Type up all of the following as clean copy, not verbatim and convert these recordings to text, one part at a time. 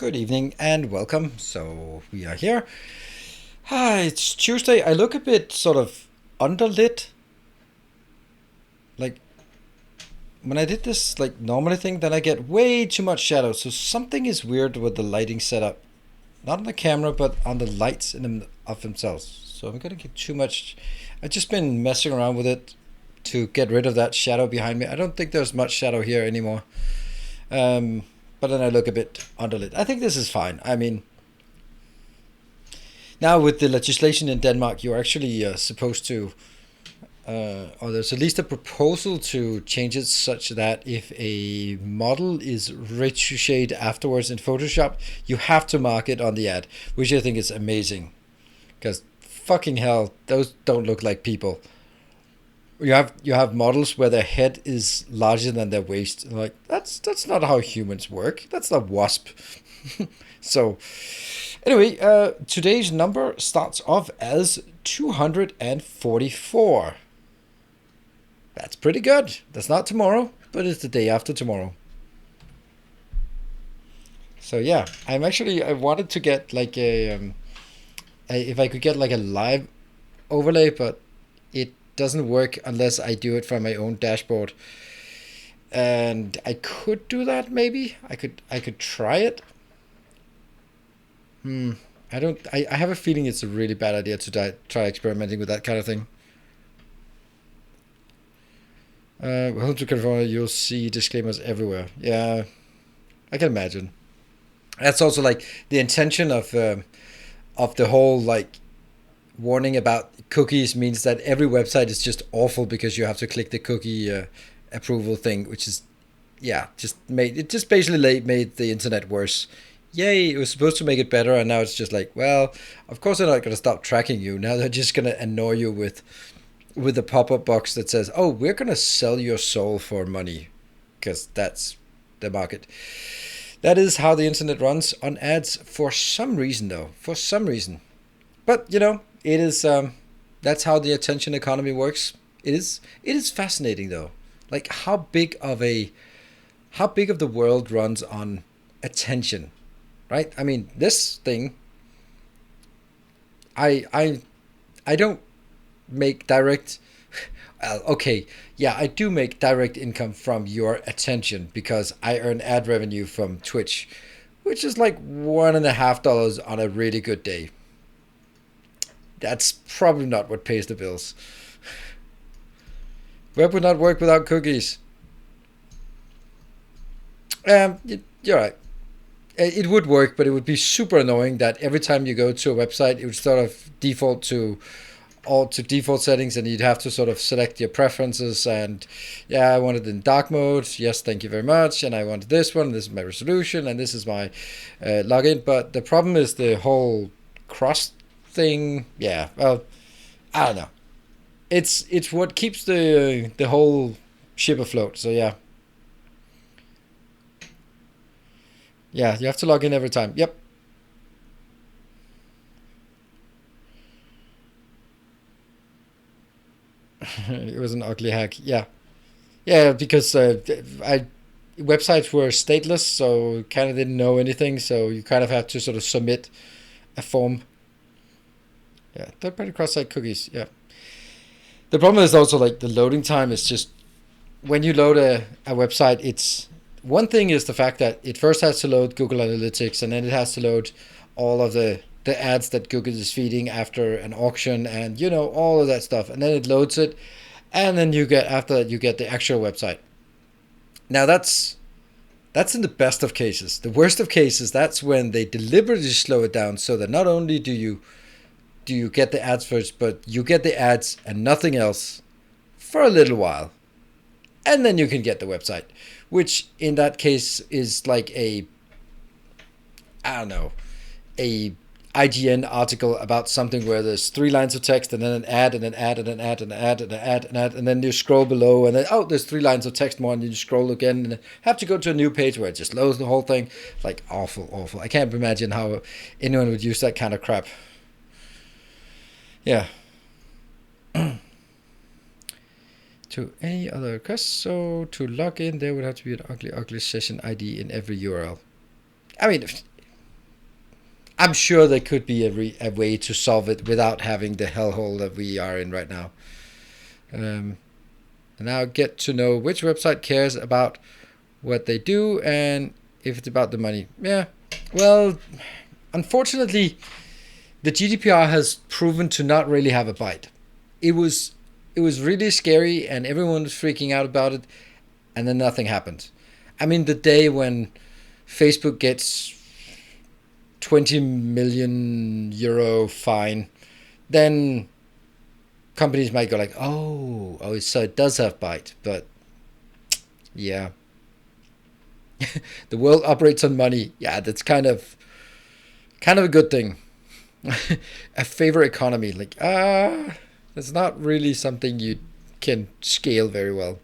Good evening and welcome. So we are here. Hi, it's Tuesday. I look a bit sort of underlit. Like when I did this normally thing, then I get way too much shadow. So something is weird with the lighting setup. Not on the camera, but on the lights in them of themselves. So I'm gonna get too much. I've just been messing around with it to get rid of that shadow behind me. I don't think there's much shadow here anymore. Um, but then I look a bit underlit. I think this is fine. I mean, now with the legislation in Denmark, you're actually supposed to, or there's at least a proposal to change it such that if a model is retouched afterwards in Photoshop, you have to mark it on the ad, which I think is amazing. Because fucking hell, those don't look like people. You have models where their head is larger than their waist. Like that's not how humans work. That's not wasp. So anyway, today's number starts off as 244. That's pretty good. That's not tomorrow, but it's the day after tomorrow. So yeah, I wanted to get like if I could get like a live overlay, but it doesn't work unless I do it from my own dashboard. And I could do that maybe. I could try it. I don't. I have a feeling it's a really bad idea to try experimenting with that kind of thing. Welcome to California. You'll see disclaimers everywhere. Yeah, I can imagine. That's also like the intention of the whole like warning about cookies means that every website is just awful because you have to click the cookie approval thing, which is yeah, just basically made the internet worse. Yay, it was supposed to make it better, and now it's just like, well, of course they're not going to stop tracking you. Now they're just going to annoy you with a pop-up box that says, "Oh, we're going to sell your soul for money," because that's the market. That is how the internet runs on ads for some reason, though. For some reason, but it is. That's how the attention economy works. It is. It is fascinating, though. Like how big of the world runs on attention, right? I mean, this thing, I I I don't make direct. Well, okay, yeah, I do make direct income from your attention because I earn ad revenue from Twitch, which is like $1.50 on a really good day. That's probably not what pays the bills. Web would not work without cookies. You're right. It would work, but it would be super annoying that every time you go to a website, it would sort of default to default settings, and you'd have to sort of select your preferences. And yeah, I want it in dark mode. Yes, thank you very much. And I want this one. This is my resolution, and this is my login. But the problem is the whole cross thing. Yeah, well, I don't know. It's what keeps the whole ship afloat. So yeah, yeah, you have to log in every time. Yep. It was an ugly hack. Yeah, yeah, because I websites were stateless, so kind of didn't know anything. So you kind of have to sort of submit a form. Yeah, third-party cross-site cookies. Yeah, the problem is also like the loading time is just when you load a website. It's one thing is the fact that it first has to load Google Analytics, and then it has to load all of the ads that Google is feeding after an auction, and all of that stuff, and then it loads it, and then you get after that you get the actual website. Now that's in the best of cases. The worst of cases, that's when they deliberately slow it down so that not only do you get the ads first, but you get the ads and nothing else for a little while, and then you can get the website, which in that case is like a I don't know a IGN article about something where there's 3 lines of text and then an ad and an ad and an ad and an ad and an ad and an ad, and then you scroll below and then there's 3 lines of text more, and you scroll again and have to go to a new page where it just loads the whole thing. Like awful, awful. I can't imagine how anyone would use that kind of crap. Yeah. To any other requests, so to log in there would have to be an ugly, ugly session ID in every URL. I mean, I'm sure there could be a way to solve it without having the hellhole that we are in right now. And now get to know which website cares about what they do and if it's about the money. Yeah, well, unfortunately, the GDPR has proven to not really have a bite. It was really scary and everyone was freaking out about it, and then nothing happened. I mean, the day when Facebook gets 20 million euro fine, then companies might go like, oh, so it does have bite. But yeah, the world operates on money. Yeah, that's kind of a good thing. A favor economy, like that's not really something you can scale very well.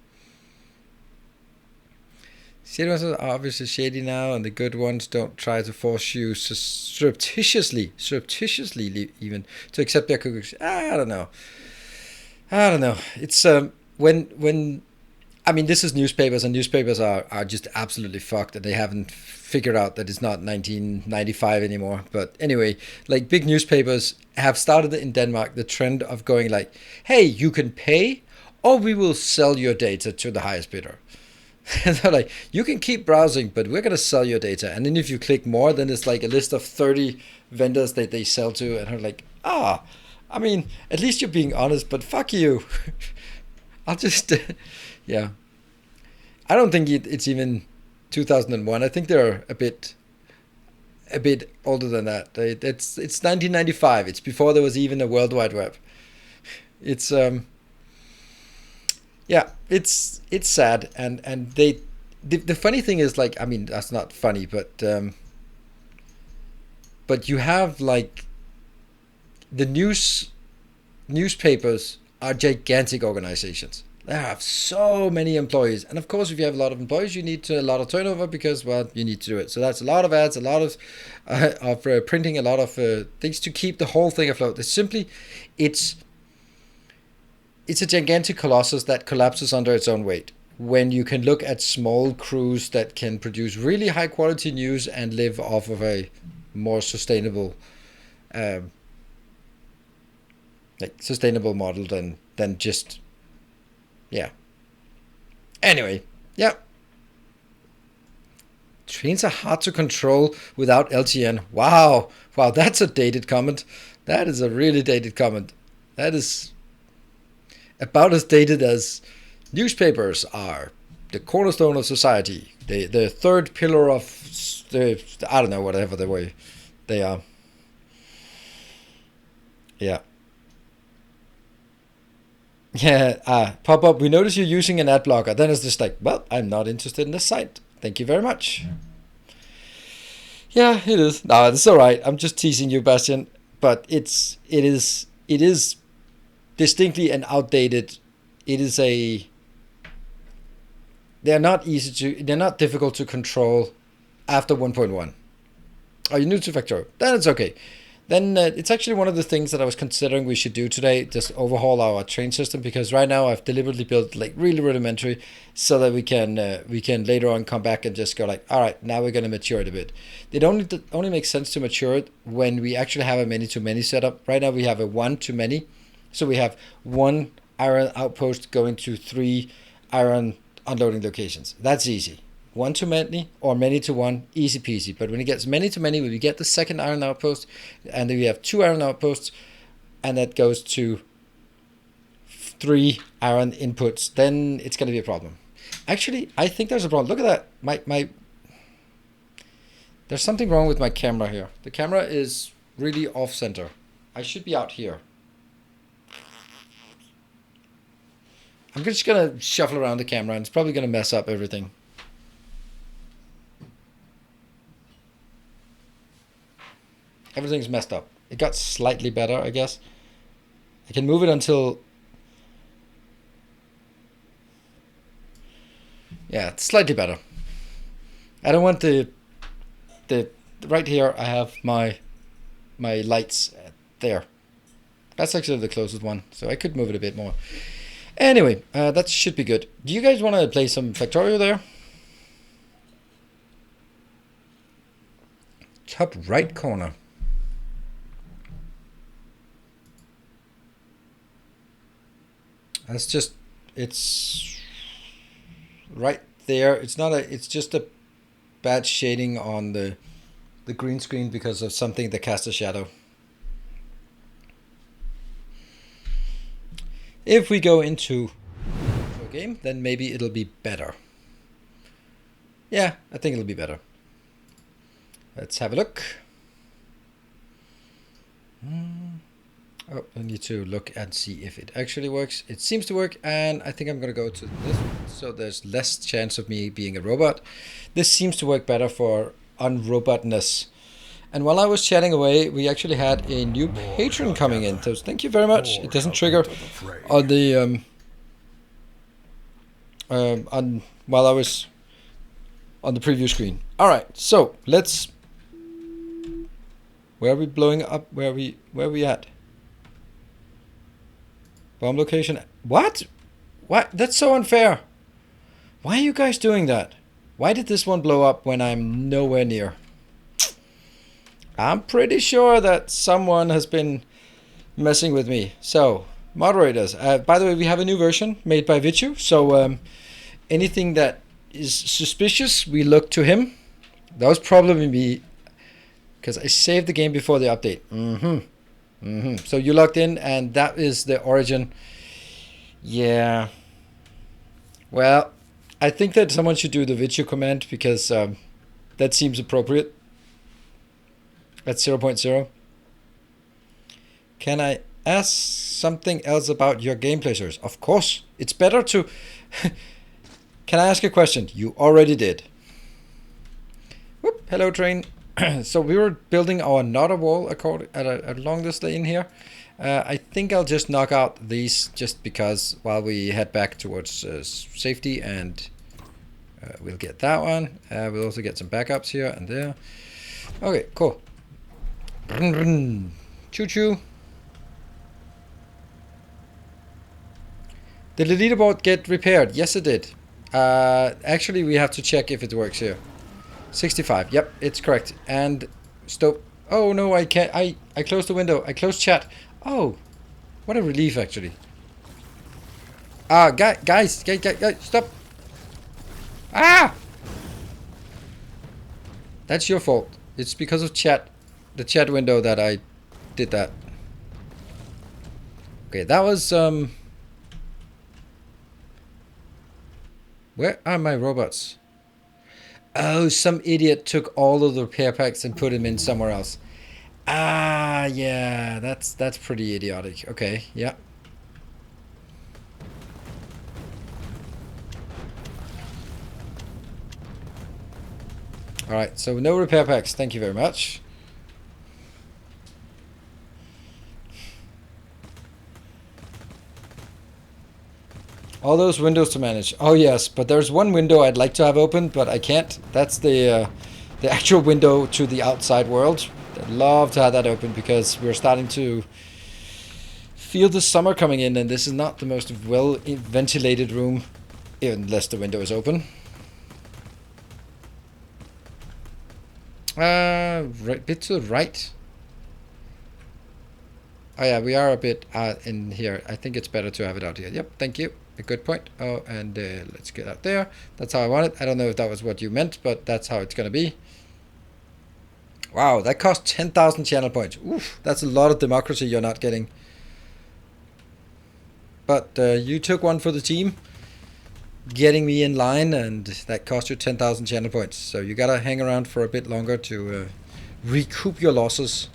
Shady ones are obviously shady now, and the good ones don't try to force you surreptitiously even to accept their cookies. I don't know. It's when I mean, this is newspapers, and newspapers are just absolutely fucked, and they haven't figured out that it's not 1995 anymore. But anyway, like big newspapers have started in Denmark the trend of going like, hey, you can pay, or we will sell your data to the highest bidder. And they're like, you can keep browsing, but we're gonna sell your data. And then if you click more, then it's like a list of 30 vendors that they sell to, and they're like, I mean, at least you're being honest, but fuck you. I'll just, yeah. I don't think it's even 2001. I think they're a bit older than that. It's 1995. It's before there was even a World Wide Web. It's yeah, it's sad, and the funny thing is, like, I mean, that's not funny, but you have like the newspapers are gigantic organizations. They have so many employees, and of course, if you have a lot of employees, you need a lot of turnover because, well, you need to do it. So that's a lot of ads, a lot of printing, a lot of things to keep the whole thing afloat. It's a gigantic colossus that collapses under its own weight. When you can look at small crews that can produce really high quality news and live off of a more sustainable, sustainable model than just. Yeah. Anyway, yeah. Trains are hard to control without LTN. Wow, that's a dated comment. That is a really dated comment. That is about as dated as newspapers are the cornerstone of society. The third pillar of the, I don't know, whatever the way they are. Yeah. Yeah, pop up. We notice you're using an ad blocker. Then it's just like, well, I'm not interested in this site. Thank you very much. Yeah, it is. No, it's all right. I'm just teasing you, Bastian. But it is distinctly an outdated. It is a. They're not difficult to control after 1.1. Are you new to Factorio? Then it's okay. Then it's actually one of the things that I was considering we should do today, just overhaul our train system, because right now I've deliberately built like really rudimentary so that we can later on come back and just go like, all right, now we're going to mature it a bit. It only makes sense to mature it when we actually have a many-to-many setup. Right now we have a one-to-many, so we have one iron outpost going to 3 iron unloading locations. That's easy. One to many or many to one, easy peasy. But when it gets many to many, we get the second iron outpost, and then we have 2 iron outposts, and that goes to 3 iron inputs, then it's going to be a problem. Actually, I think there's a problem. Look at that. There's something wrong with my camera here. The camera is really off center. I should be out here. I'm just going to shuffle around the camera, and it's probably going to mess up everything. Everything's messed up. It got slightly better, I guess. I can move it until... Yeah, it's slightly better. I don't want the right here I have my lights there. That's actually the closest one, so I could move it a bit more. Anyway, that should be good. Do you guys want to play some Factorio there? Top right corner. That's just, it's right there. It's not a, it's just a bad shading on the green screen because of something that casts a shadow. If we go into a game, then maybe it'll be better. Yeah, I think it'll be better. Let's have a look. Oh, I need to look and see if it actually works. It seems to work, and I think I'm going to go to this one, so there's less chance of me being a robot. This seems to work better for unrobotness. And while I was chatting away, we actually had a new patron coming in. So thank you very much. It doesn't trigger on the on while I was on the preview screen. All right, so let's. Where are we blowing up? Where are we at? Bomb location. What? What? That's so unfair. Why are you guys doing that? Why did this one blow up when I'm nowhere near? I'm pretty sure that someone has been messing with me. So, moderators. By the way, we have a new version made by Vichu. So, anything that is suspicious, we look to him. That was probably me, because I saved the game before the update. So you logged in, and that is the origin. Yeah. Well, I think that someone should do the Vichu command, because that seems appropriate. At 0.0. Can I ask something else about your gameplay, sirs? Of course. It's better to... Can I ask a question? You already did. Whoop, hello, train. So we were building our Nodder wall along this lane here. I think I'll just knock out these just because while we head back towards safety, and we'll get that one. We'll also get some backups here and there. Okay, cool. Choo-choo. Did the leaderboard get repaired? Yes, it did. Actually, we have to check if it works here. 65. Yep, it's correct. And stop. Oh no, I can't. I closed the window. I closed chat. Oh, what a relief, actually. Guys, stop. Ah! That's your fault. It's because of chat. The chat window that I did that. Okay, that was where are my robots? Oh, some idiot took all of the repair packs and put them in somewhere else. Ah, yeah, that's pretty idiotic. Okay, yeah. All right, so no repair packs. Thank you very much. All those windows to manage. Oh yes, but there's one window I'd like to have open, but I can't. That's the actual window to the outside world. I'd love to have that open because we're starting to feel the summer coming in, and this is not the most well ventilated room, unless the window is open. Right, bit to the right. Oh yeah, we are a bit in here. I think it's better to have it out here. Yep, thank you. A good point. Oh, and let's get out there. That's how I want it. I don't know if that was what you meant, but that's how it's going to be. Wow, that cost 10,000 channel points. Oof, that's a lot of democracy you're not getting. But you took one for the team, getting me in line, and that cost you 10,000 channel points. So you got to hang around for a bit longer to recoup your losses.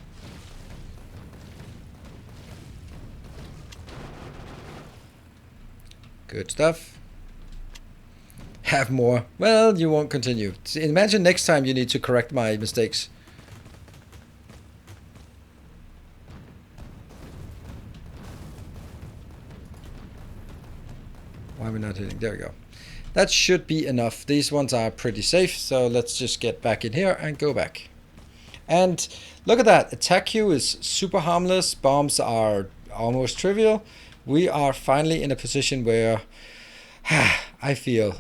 Good stuff. Have more. Well, you won't continue. Imagine next time you need to correct my mistakes. Why are we not hitting? There we go. That should be enough. These ones are pretty safe, so let's just get back in here and go back. And look at that. Attack queue is super harmless. Bombs are almost trivial. We are finally in a position where I feel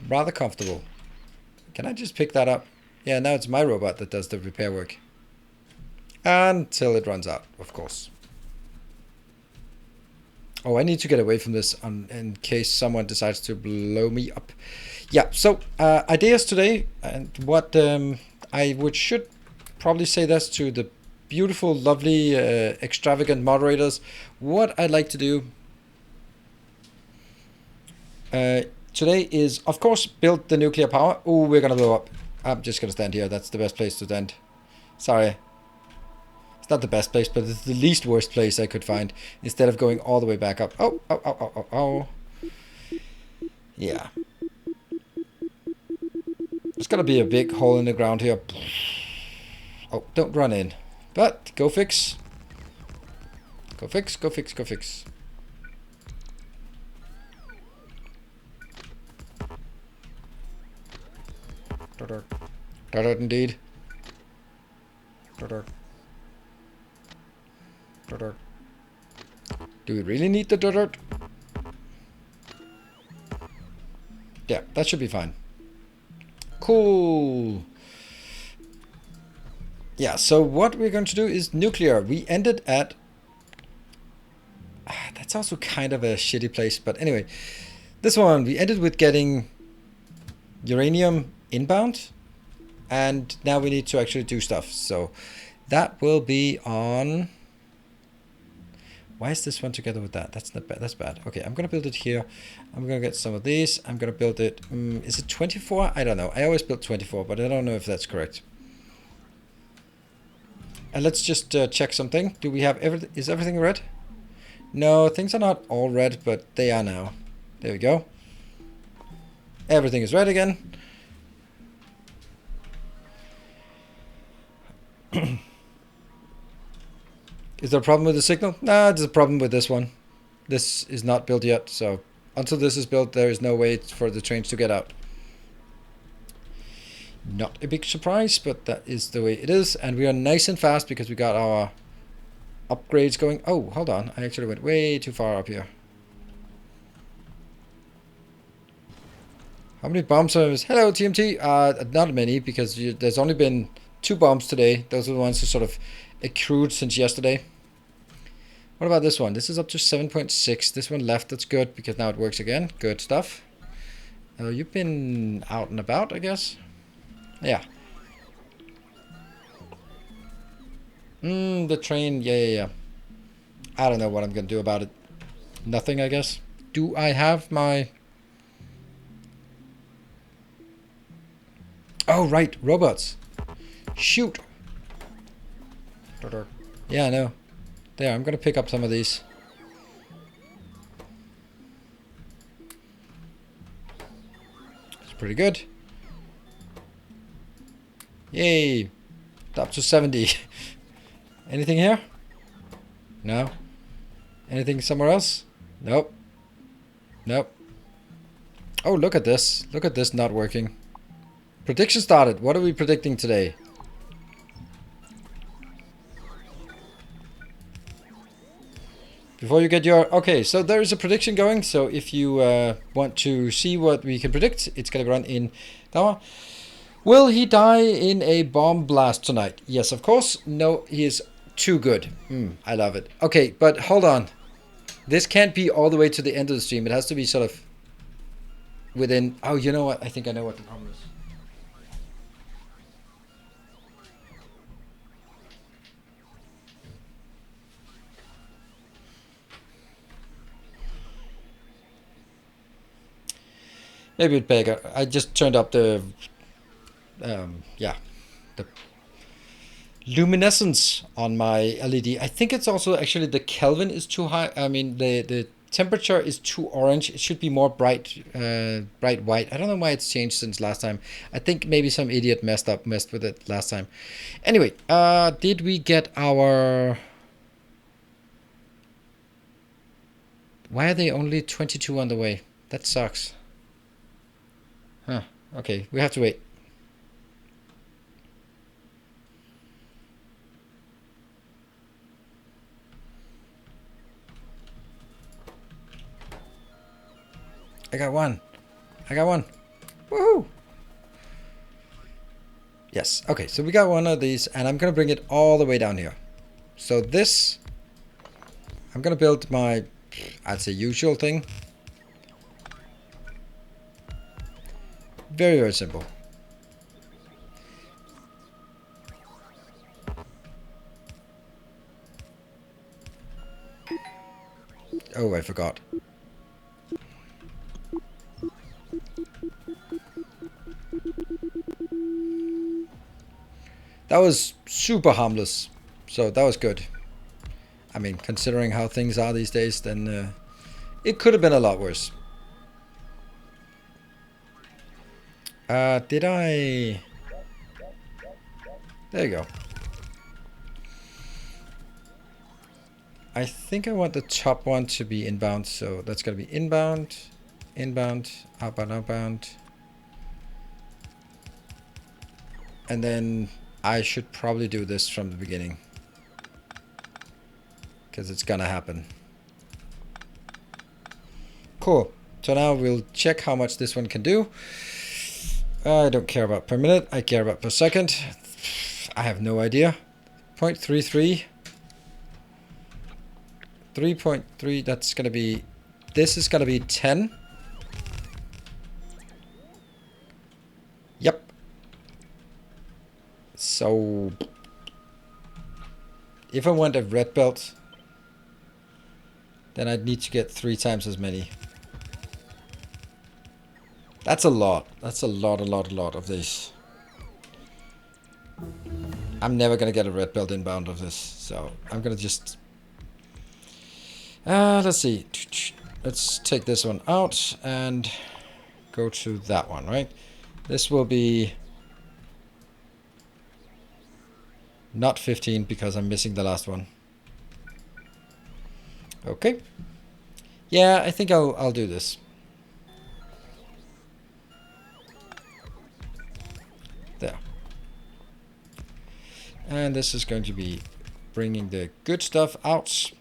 rather comfortable. Can I just pick that up? Yeah, now it's my robot that does the repair work. Until it runs out, of course. Oh, I need to get away from this in case someone decides to blow me up. Yeah, so ideas today, and what should probably say this to the beautiful, lovely, extravagant moderators. What I'd like to do today is, of course, build the nuclear power. Oh, we're gonna blow up. I'm just gonna stand here. That's the best place to stand. Sorry. It's not the best place, but it's the least worst place I could find, instead of going all the way back up. Oh, oh, oh, oh, oh, oh. Yeah. There's gotta be a big hole in the ground here. Oh, don't run in. But, go fix. Go fix, go fix, go fix. Dirt indeed. Dirt. Do we really need the dirt? Yeah, that should be fine. Cool. Yeah, so what we're going to do is nuclear. We ended at... that's also kind of a shitty place, but anyway. This one, we ended with getting uranium inbound, and now we need to actually do stuff. So that will be on... Why is this one together with that? That's not bad. That's bad. Okay, I'm gonna build it here. I'm gonna get some of these. I'm gonna build it. Is it 24? I don't know. I always build 24, but I don't know if that's correct. And let's just check something. Do we have everything? Is everything red? No, things are not all red, but they are now. There we go. Everything is red again. Is there a problem with the signal? Nah, there's a problem with this one. This is not built yet, so until this is built, there is no way for the trains to get out. Not a big surprise, but that is the way it is. And we are nice and fast because we got our upgrades going. Oh, hold on. I actually went way too far up here. How many bombs are there? Hello, TMT. Not many, because there's only been 2 bombs today. Those are the ones who sort of accrued since yesterday. What about this one? This is up to 7.6. This one left. That's good, because now it works again. Good stuff. You've been out and about, I guess. Yeah. The train. Yeah. I don't know what I'm going to do about it. Nothing, I guess. Do I have my... Oh, right. Robots. Shoot. Yeah, I know. There, I'm going to pick up some of these. It's pretty good. Yay. Up to 70. Anything here? No. Anything somewhere else? Nope. Nope. Oh, look at this. Look at this not working. Prediction started. What are we predicting today? Before you get your... Okay, so there is a prediction going. So if you want to see what we can predict, it's going to run in Dawa. Will he die in a bomb blast tonight? Yes, of course. No, he is too good. I love it. Okay, but hold on. This can't be all the way to the end of the stream. It has to be sort of within... Oh, you know what? I think I know what the problem is. Maybe it's bigger. I just turned up the... the luminescence on my LED. I think it's also actually the Kelvin is too high. I mean, the temperature is too orange. It should be more bright white. I don't know why it's changed since last time. I think maybe some idiot messed with it last time. Anyway, did we get our... Why are they only 22 on the way? That sucks. Huh. Okay, we have to wait. I got one. Woohoo! Yes. Okay, so we got one of these, and I'm gonna bring it all the way down here. So this, I'm gonna build my That's a usual thing. Very, very simple. Oh, I forgot. That was super harmless. So that was good. I mean, considering how things are these days, then it could have been a lot worse. Did I... There you go. I think I want the top one to be inbound, so that's going to be inbound, inbound, outbound, outbound. And then I should probably do this from the beginning, because it's going to happen. Cool. So now we'll check how much this one can do. I don't care about per minute, I care about per second. I have no idea. 0.33. 3.3, that's gonna be, this is gonna be 10. Yep. So, if I want a red belt, then I'd need to get 3 times as many. That's a lot. That's a lot of this. I'm never gonna get a red belt inbound of this, so I'm gonna just... let's see. Let's take this one out and go to that one, right? This will be not 15 because I'm missing the last one. Okay. Yeah, I think I'll do this. There. And this is going to be bringing the good stuff out.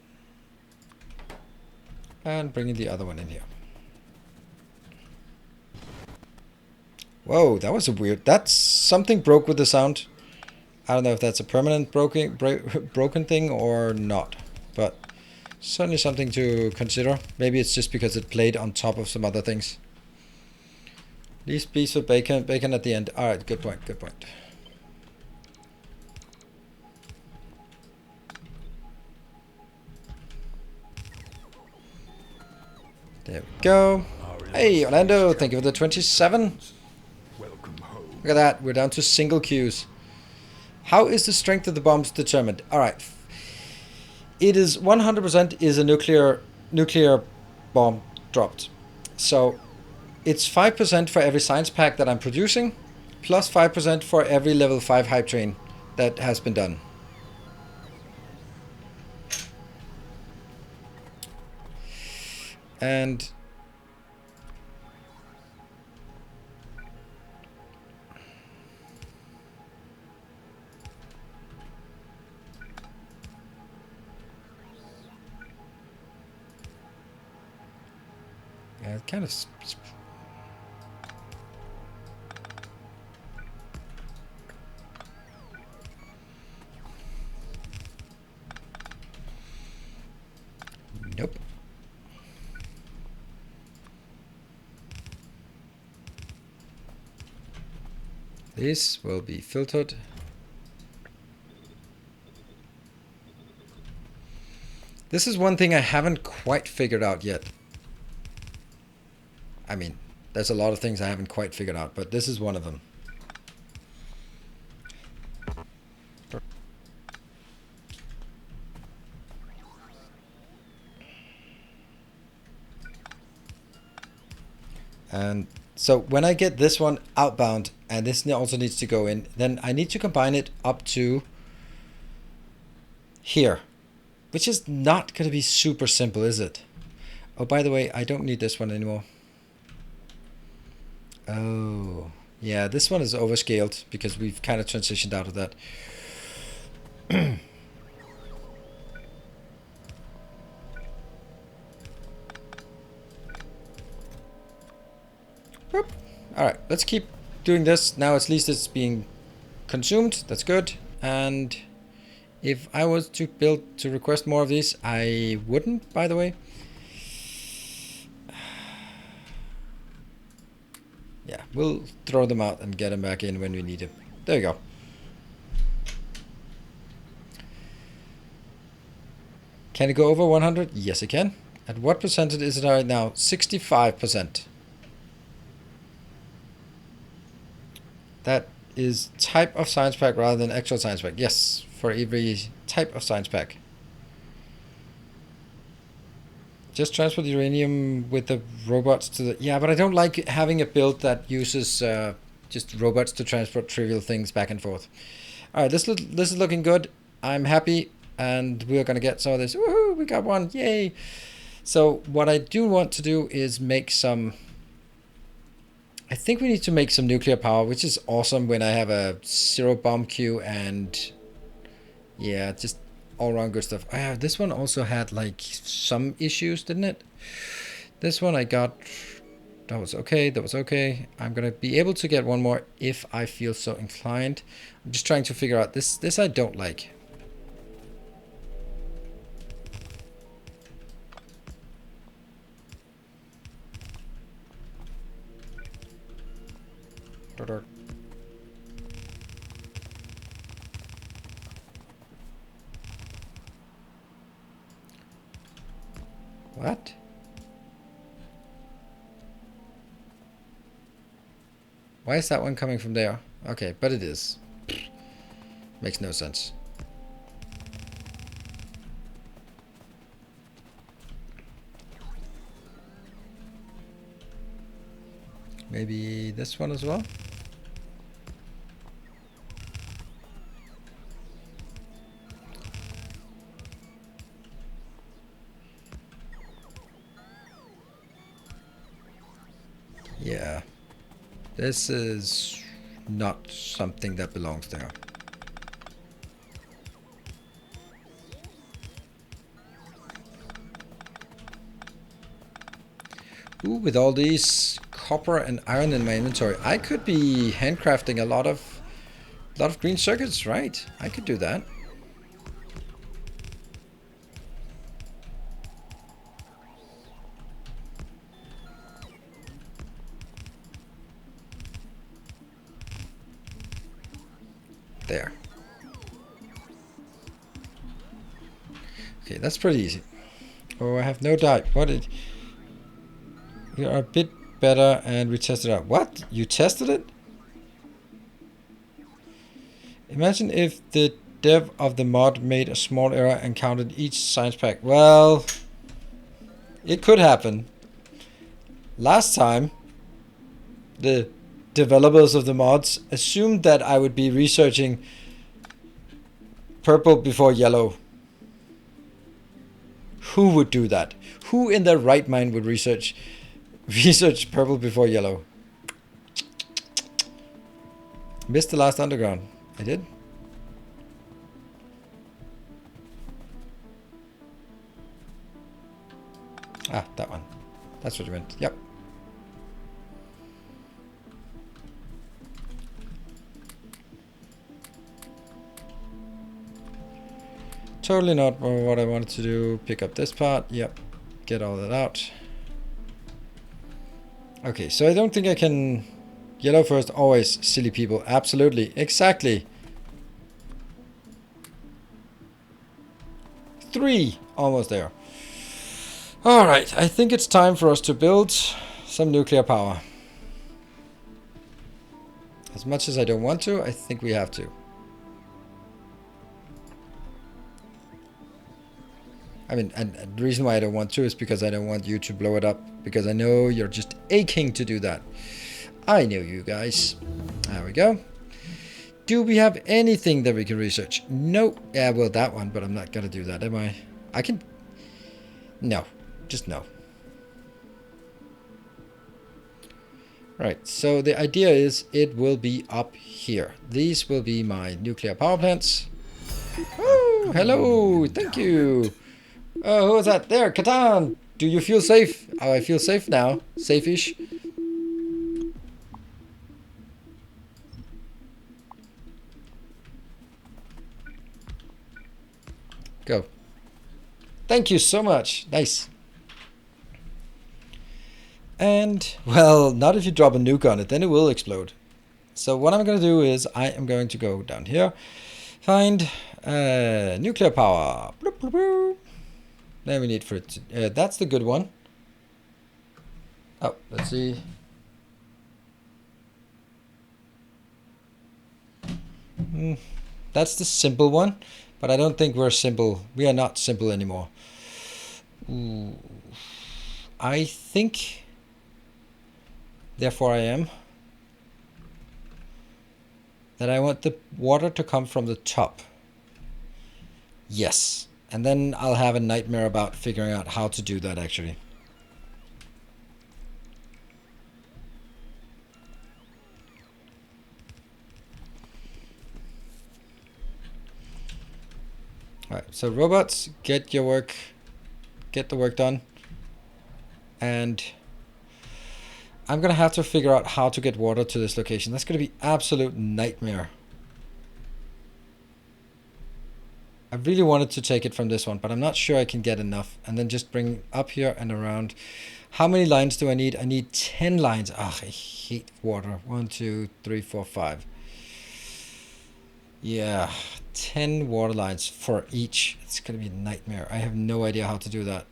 And bringing the other one in here. Whoa, that was a weird... That's... Something broke with the sound. I don't know if that's a permanent broken thing or not. But certainly something to consider. Maybe it's just because it played on top of some other things. Least piece of bacon. Bacon at the end. Alright, good point, good point. There we go. Hey, Orlando, thank you for the 27. Welcome home. Look at that, we're down to single queues. How is the strength of the bombs determined? Alright. It is 100% is a nuclear bomb dropped. So it's 5% for every science pack that I'm producing, plus 5% for every level 5 hype train that has been done. And yeah, it kind of nope. This will be filtered. This is one thing I haven't quite figured out yet. I mean, there's a lot of things I haven't quite figured out, but this is one of them. And so when I get this one outbound, and this also needs to go in, then I need to combine it up to here, which is not going to be super simple, is it? Oh, by the way, I don't need this one anymore. Oh, yeah, this one is overscaled because we've kind of transitioned out of that. All right, let's keep doing this. Now at least it's being consumed. That's good. And if I was to request more of these, I wouldn't, by the way. We'll throw them out and get them back in when we need them. There you go. Can it go over 100? Yes, it can. At what percentage is it right now? 65%. That is type of science pack rather than actual science pack. Yes, for every type of science pack. Just transfer the uranium with the robots to the... Yeah, but I don't like having a build that uses just robots to transport trivial things back and forth. All right, this is looking good. I'm happy, and we're going to get some of this. Woohoo, we got one. Yay. So what I do want to do is make some... I think we need to make some nuclear power, which is awesome when I have a 0 bomb queue and... Yeah, just... all around good stuff. This one also had like some issues, didn't it? This one I got, that was okay, that was okay. I'm gonna be able to get one more if I feel so inclined. I'm just trying to figure out this I don't like. What? Why is that one coming from there? Okay, but it is. Makes no sense. Maybe this one as well? Yeah. This is not something that belongs there. Ooh, with all these copper and iron in my inventory, I could be handcrafting a lot of green circuits, right? I could do that. There. Okay, that's pretty easy. Oh, I have no doubt. We are a bit better and we tested it out. What? You tested it? Imagine if the dev of the mod made a small error and counted each science pack. Well, it could happen. Last time, the developers of the mods assumed that I would be researching purple before yellow. Who would do that? Who in their right mind would research purple before yellow? Missed the last underground. I did. Ah, that one. That's what you meant. Yep. Totally not what I wanted to do. Pick up this part. Yep. Get all that out. Okay, so I don't think I can... Yellow first, always, silly people. Absolutely. Exactly. 3. Almost there. Alright, I think it's time for us to build some nuclear power. As much as I don't want to, I think we have to. I mean, and the reason why I don't want to is because I don't want you to blow it up. Because I know you're just aching to do that. I know you guys. There we go. Do we have anything that we can research? No. Yeah, well, that one, but I'm not going to do that, am I? I can... No. Just no. Right, so the idea is it will be up here. These will be my nuclear power plants. Oh, hello. Thank you. Oh, who was that? There, Catan. Do you feel safe? Oh, I feel safe now. Safe-ish. Go. Thank you so much. Nice. And, well, not if you drop a nuke on it, then it will explode. So what I'm going to do is I am going to go down here, find nuclear power. Bloop, bloop, bloop. Then we need for it to, that's the good one. Oh, let's see. That's the simple one, but I don't think we're simple. We are not simple anymore. Ooh. I think, therefore I am, that I want the water to come from the top. Yes. And then I'll have a nightmare about figuring out how to do that actually. Alright, so robots, get the work done. And I'm gonna have to figure out how to get water to this location. That's gonna be absolute nightmare. I really wanted to take it from this one, but I'm not sure I can get enough. And then just bring up here and around. How many lines do I need? I need 10 lines. Ah, I hate water. 1, 2, 3, 4, 5. Yeah, 10 water lines for each. It's gonna be a nightmare. I have no idea how to do that.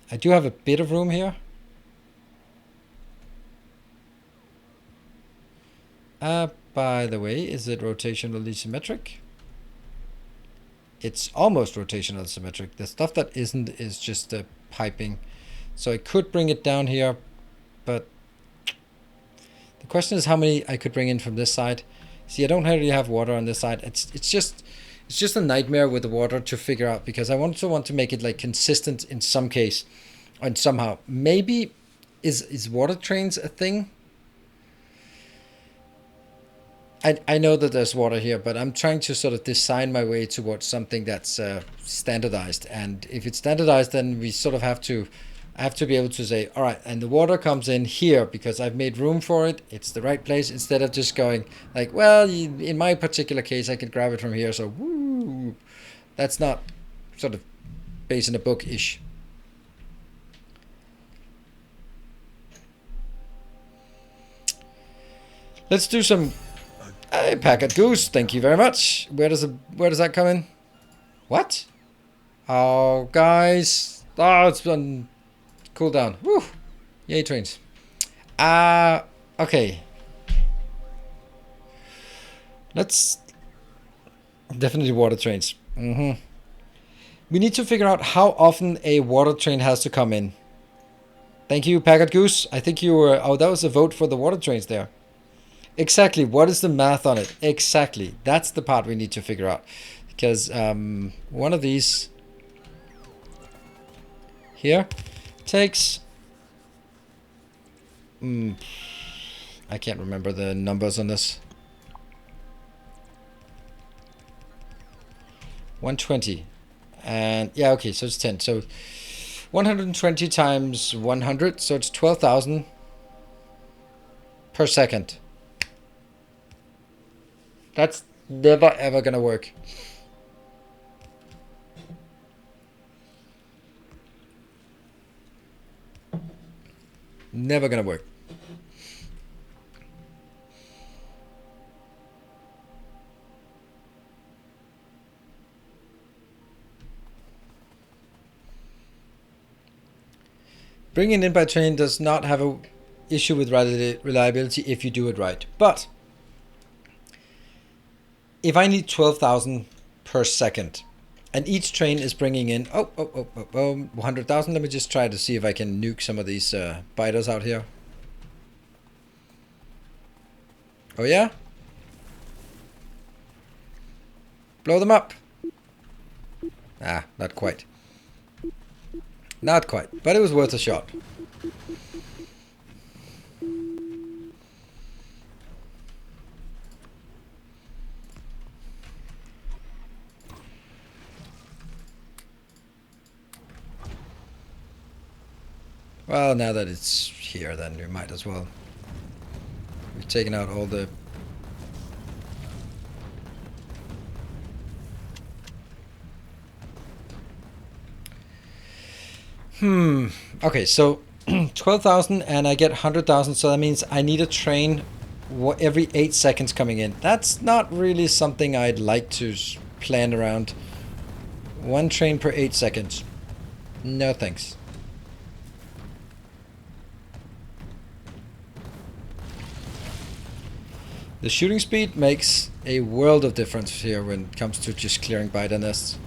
I do have a bit of room here. By the way, is it rotationally symmetric? It's almost rotationally symmetric. The stuff that isn't is just the piping. So I could bring it down here, but the question is how many I could bring in from this side. See, I don't really have water on this side. It's just a nightmare with the water to figure out, because I also want to make it like consistent in some case and somehow. Maybe is water trains a thing? I know that there's water here, but I'm trying to sort of design my way towards something that's standardized. And if it's standardized, then we sort of I have to be able to say, all right, and the water comes in here because I've made room for it. It's the right place, instead of just going like, well, in my particular case, I can grab it from here. So woo, that's not sort of based in a book-ish. Let's do some. Hey, Packet Goose, thank you very much. Where does that come in? What? Oh, guys. Oh, it's on cooldown. Woo. Yay, trains. Okay. Let's definitely water trains. We need to figure out how often a water train has to come in. Thank you, Packet Goose. I think you were. Oh, that was a vote for the water trains there. Exactly. What is the math on it? Exactly. That's the part we need to figure out. Because one of these here takes... I can't remember the numbers on this. 120. And yeah, okay, so it's 10. So 120 times 100, so it's 12,000 per second. That's never ever gonna work. Never gonna work. Bringing in by train does not have a issue with reliability if you do it right. But if I need 12,000 per second, and each train is bringing in 100,000. Let me just try to see if I can nuke some of these biters out here. Oh yeah? Blow them up. Ah, not quite. Not quite, but it was worth a shot. Well, now that it's here, then we might as well. We've taken out all the... Okay, so 12,000 and I get 100,000, so that means I need a train every 8 seconds coming in. That's not really something I'd like to plan around. One train per 8 seconds. No thanks. The shooting speed makes a world of difference here when it comes to just clearing biter nests.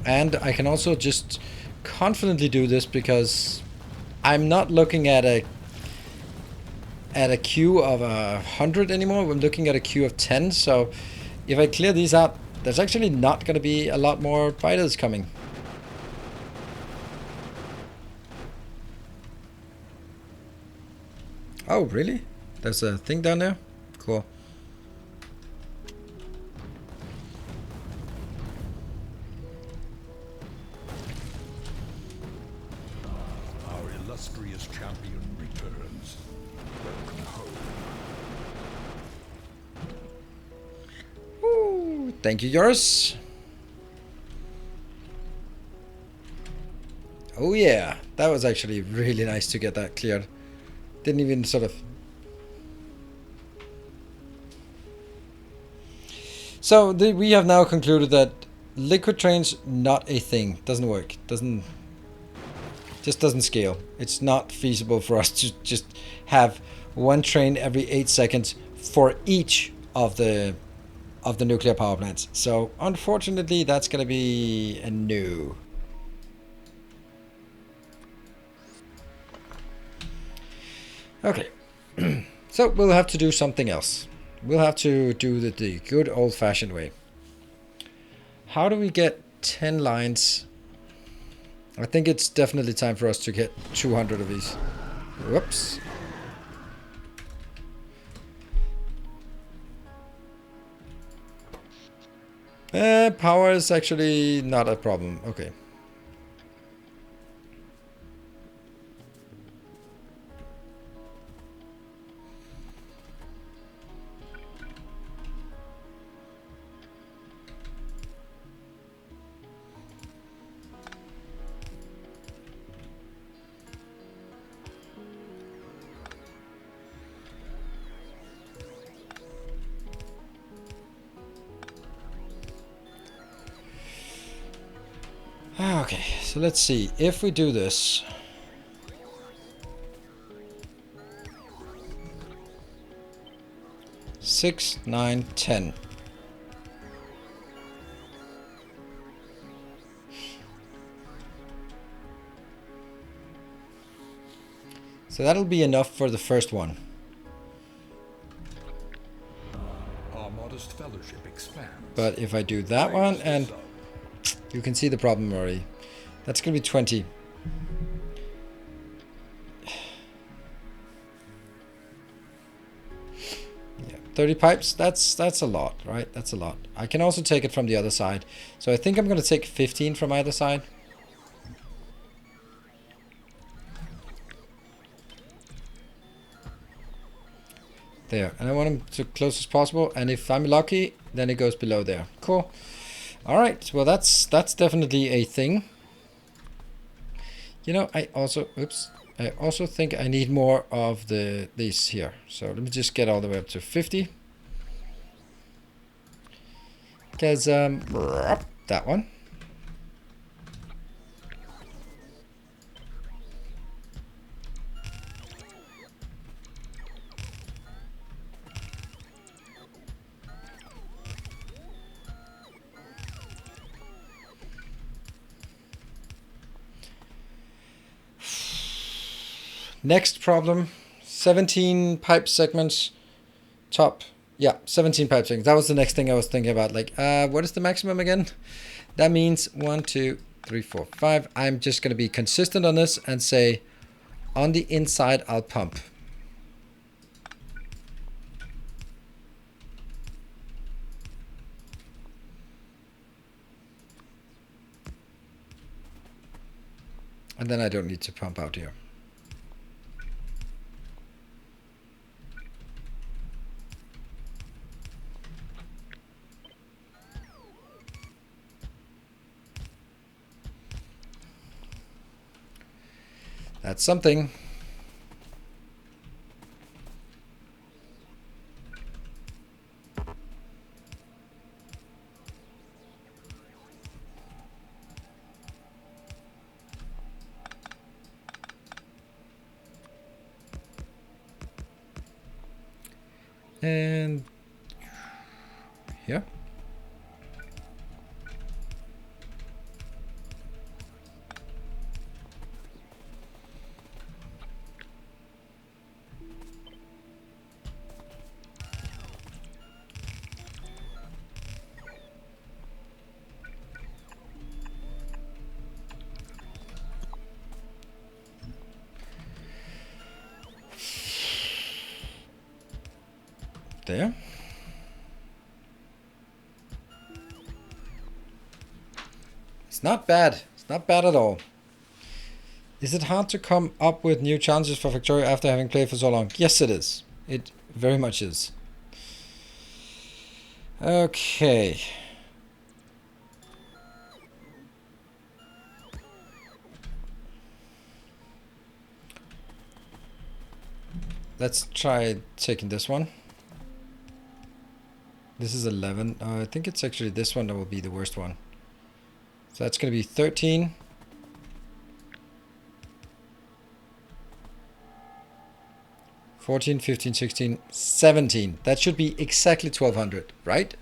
And I can also just confidently do this because I'm not looking at a queue of 100 anymore. I'm looking at a queue of 10. So if I clear these out, there's actually not going to be a lot more biters coming. Oh, really? There's a thing down there? Cool. Our illustrious champion returns. Welcome home. Ooh, thank you, yours. Oh yeah, that was actually really nice to get that cleared. Didn't even sort of... So we have now concluded that liquid trains, not a thing. Doesn't work. Just doesn't scale. It's not feasible for us to just have one train every 8 seconds for each of the nuclear power plants. So unfortunately, that's going to be a no. Okay, so we'll have to do something else. We'll have to do the good old-fashioned way. How do we get 10 lines? I think it's definitely time for us to get 200 of these. Whoops. Power is actually not a problem. Okay. Okay, so let's see. If we do this... Six, 9, 10. So that'll be enough for the first one. Our modest fellowship expands. But if I do that one, and you can see the problem already. That's going to be 20. Yeah, 30 pipes, that's a lot, right? That's a lot. I can also take it from the other side. So I think I'm going to take 15 from either side. There, and I want them to close as possible, and if I'm lucky, then it goes below there. Cool. All right, well that's definitely a thing. You know, I also think I need more of these here. So let me just get all the way up to 50. Because that one. Next problem, 17 pipe segments, top. Yeah, 17 pipe segments. That was the next thing I was thinking about. Like, what is the maximum again? That means 1, 2, 3, 4, 5. I'm just going to be consistent on this and say, on the inside, I'll pump. And then I don't need to pump out here. That's something. And here. There. It's not bad. It's not bad at all. Is it hard to come up with new challenges for Factorio after having played for so long? Yes, it is. It very much is. Okay. Let's try taking this one. This is 11. I think it's actually this one that will be the worst one. So that's going to be 13. $14, $15, $16, $17. That should be exactly 1200, right?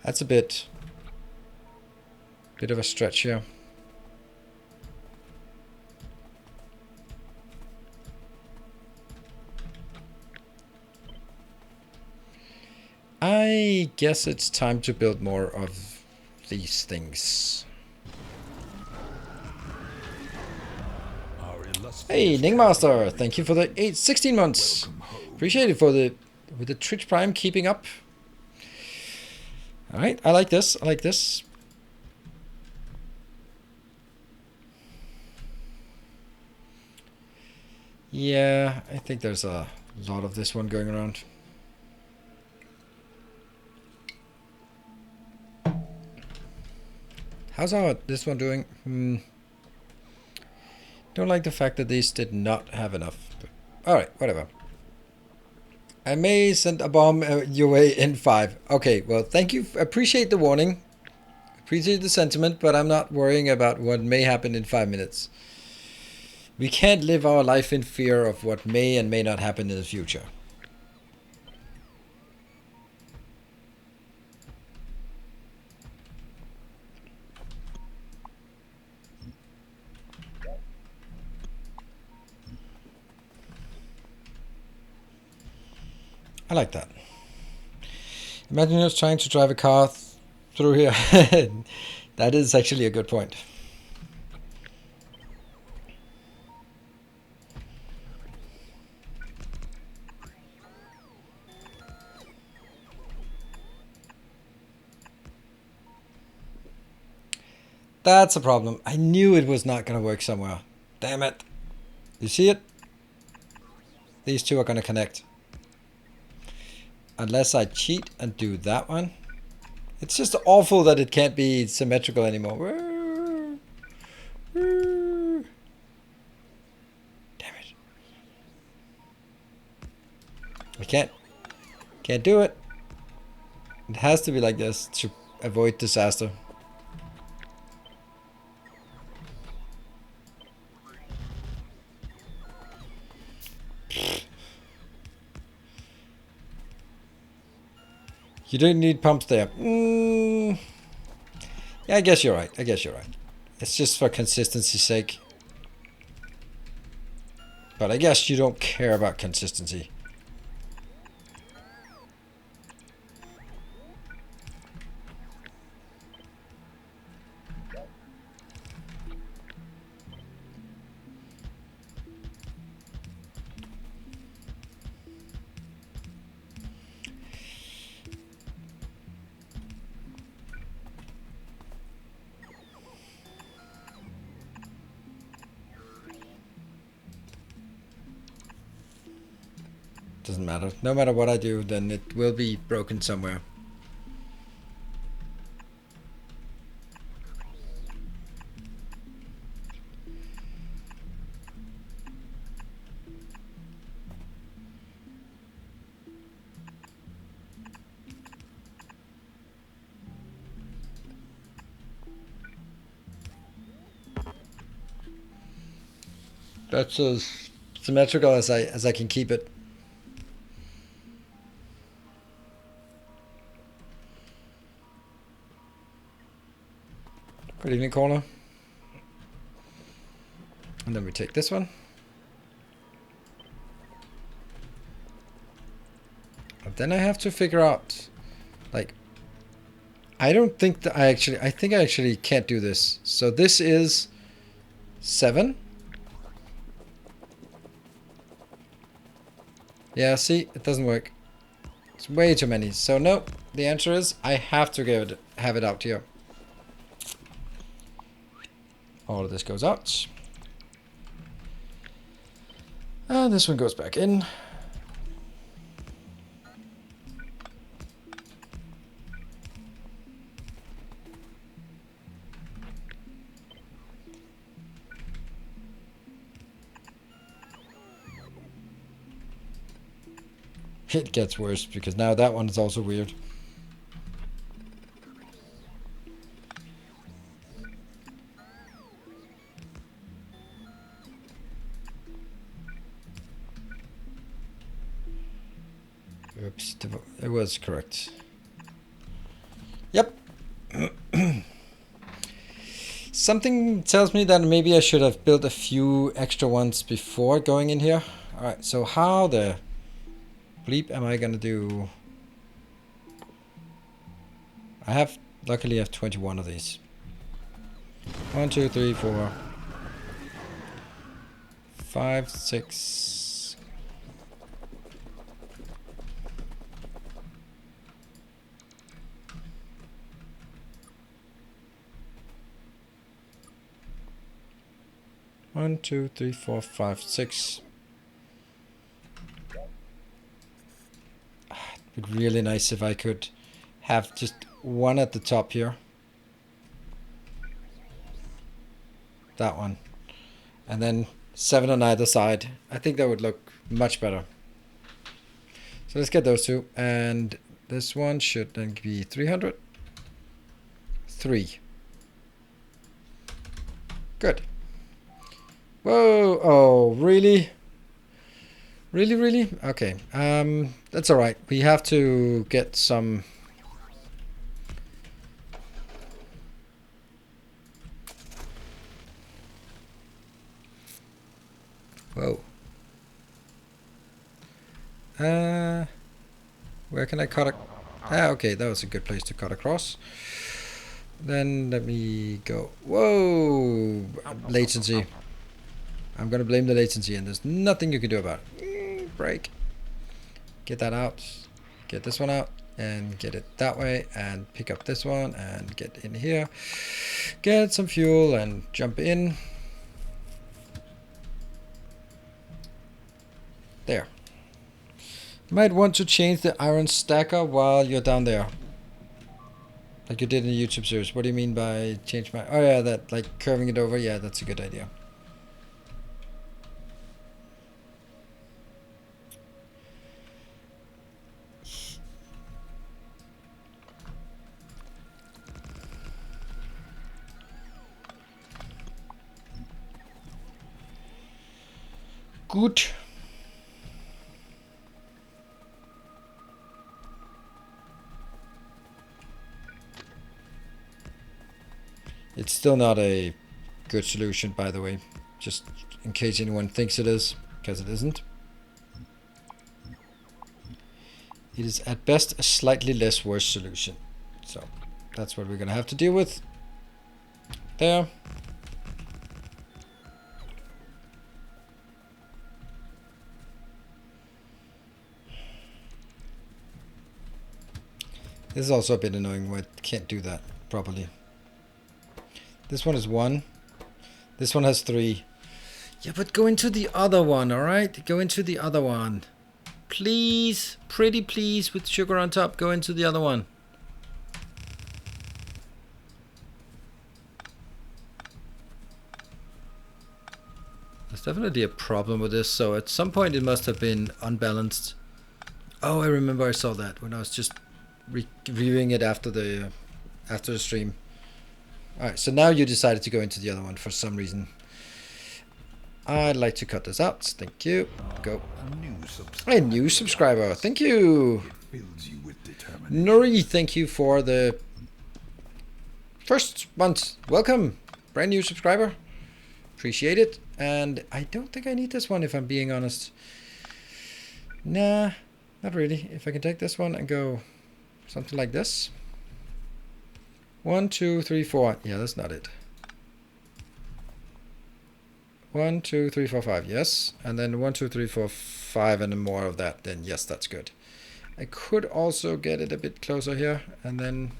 That's a bit of a stretch here. I guess it's time to build more of these things. Hey, Ningmaster, thank you for the 16 months. Appreciate it with the Twitch Prime keeping up. All right, I like this. I like this. Yeah, I think there's a lot of this one going around. How's this one doing? Don't like the fact that these did not have enough. Alright, whatever. I may send a bomb your way in 5. Okay, well, thank you. Appreciate the warning. Appreciate the sentiment, but I'm not worrying about what may happen in 5 minutes. We can't live our life in fear of what may and may not happen in the future. I like that. Imagine us trying to drive a car through here. That is actually a good point. That's a problem. I knew it was not going to work somewhere. Damn it. You see it? These two are going to connect. Unless I cheat and do that one. It's just awful that it can't be symmetrical anymore. Damn it. I can't do it. It has to be like this to avoid disaster. You don't need pumps there. Yeah, I guess you're right. It's just for consistency's sake. But I guess you don't care about consistency. doesn't matter. No matter what I do, then it will be broken somewhere. That's as symmetrical as I can keep it. Good evening, corner. And then we take this one. And then I have to figure out, like, I don't think that I think I actually can't do this. So this is 7. Yeah, see, it doesn't work. It's way too many. So no, the answer is I have to have it out here. All of this goes out. And this one goes back in. It gets worse because now that one is also weird. Oops, it was correct. Yep. Something tells me that maybe I should have built a few extra ones before going in here. Alright, so how the bleep am I gonna do? Luckily I have 21 of these. 1, 2, 3, 4, 5, 6. One, 2, 3, 4, 5, 6. It'd be really nice if I could have just one at the top here. That one. And then 7 on either side. I think that would look much better. So let's get those two. And this one should then be 300. 3. Good. Whoa, oh, really? Really? Okay, that's all right. We have to get some... Whoa. Where can I cut a... Ah, okay, that was a good place to cut across. Then let me go... Whoa! Latency. I'm gonna blame the latency, and there's nothing you can do about it. Break. Get that out. Get this one out, and get it that way, and pick up this one, and get in here. Get some fuel, and jump in. There. You might want to change the iron stacker while you're down there. Like you did in the YouTube series. What do you mean by change my... Oh yeah, that, like curving it over. Yeah, that's a good idea. Good. It's still not a good solution, by the way, just in case anyone thinks it is, because it isn't. It is at best a slightly less worse solution. So that's what we're gonna have to deal with. There. This is also a bit annoying when I can't do that properly. This one is 1. This one has 3. Yeah, but go into the other one, alright? Go into the other one. Please, pretty please, with sugar on top, go into the other one. There's definitely a problem with this, so at some point it must have been unbalanced. Oh, I remember I saw that when I was just reviewing it after the stream. Alright, so now you decided to go into the other one for some reason. I'd like to cut this out. Thank you. Go. A new subscriber. Thank you. Nuri, thank you for the first month. Welcome. Brand new subscriber. Appreciate it. And I don't think I need this one if I'm being honest. Nah, not really. If I can take this one and go something like this. 1, 2, 3, 4. Yeah, that's not it. 1, 2, 3, 4, 5. Yes. And then 1, 2, 3, 4, 5 and more of that. Then yes, that's good. I could also get it a bit closer here and then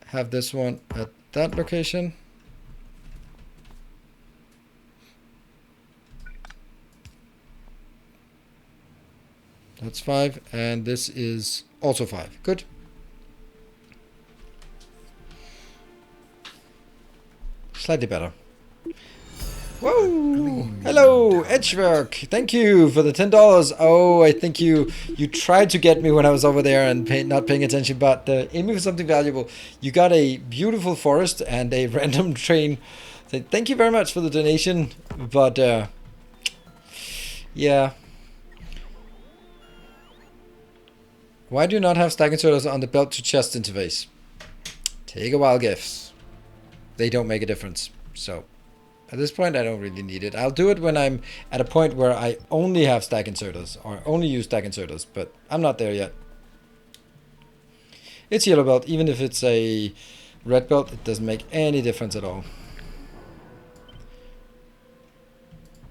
have this one at that location. That's 5. And this is also 5. Good. Slightly better. Whoa! Hello, Edgework. Thank you for the $10. Oh, I think you tried to get me when I was over there and not paying attention, but aiming for something valuable. You got a beautiful forest and a random train. So thank you very much for the donation, but yeah. Why do you not have stack inserters on the belt to chest interface? Take a wild guess. They don't make a difference. So at this point, I don't really need it. I'll do it when I'm at a point where I only have stack inserters or only use stack inserters, but I'm not there yet. It's yellow belt. Even if it's a red belt, it doesn't make any difference at all.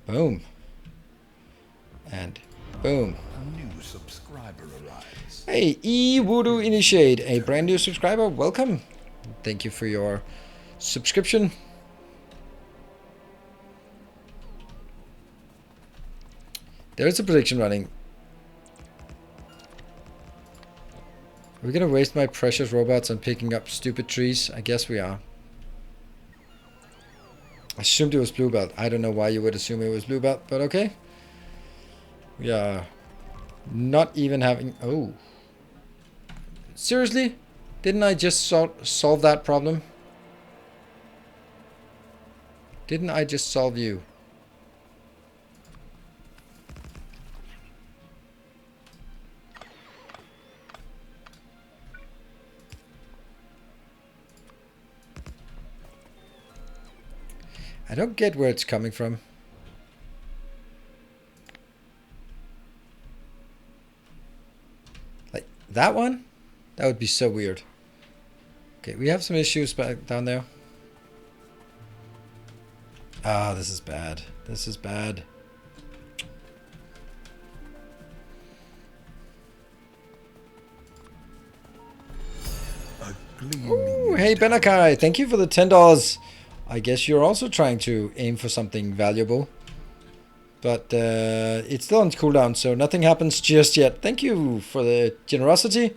Boom. And boom. A new subscriber arrives. Hey, Voodoo Initiate, a brand new subscriber. Welcome. Thank you for your subscription. There is a prediction running. Are we gonna waste my precious robots on picking up stupid trees? I guess we are. I assumed it was blue belt. I don't know why you would assume it was blue belt, but okay. We are not even having... Oh. Seriously? Didn't I just solve that problem? Didn't I just solve you? I don't get where it's coming from. Like that one? That would be so weird. Okay, we have some issues back down there. Ah, this is bad. This is bad. Ooh, hey Benakai, thank you for the $10. I guess you're also trying to aim for something valuable. But it's still on cooldown, so nothing happens just yet. Thank you for the generosity.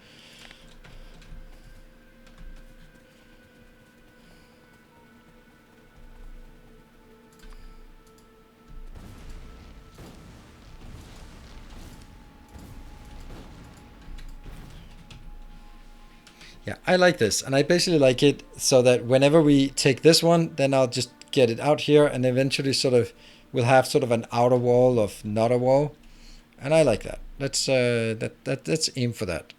Yeah, I like this, and I basically like it so that whenever we take this one, then I'll just get it out here, and eventually sort of we'll have sort of an outer wall of not a wall, and I like that. Let's let's aim for that.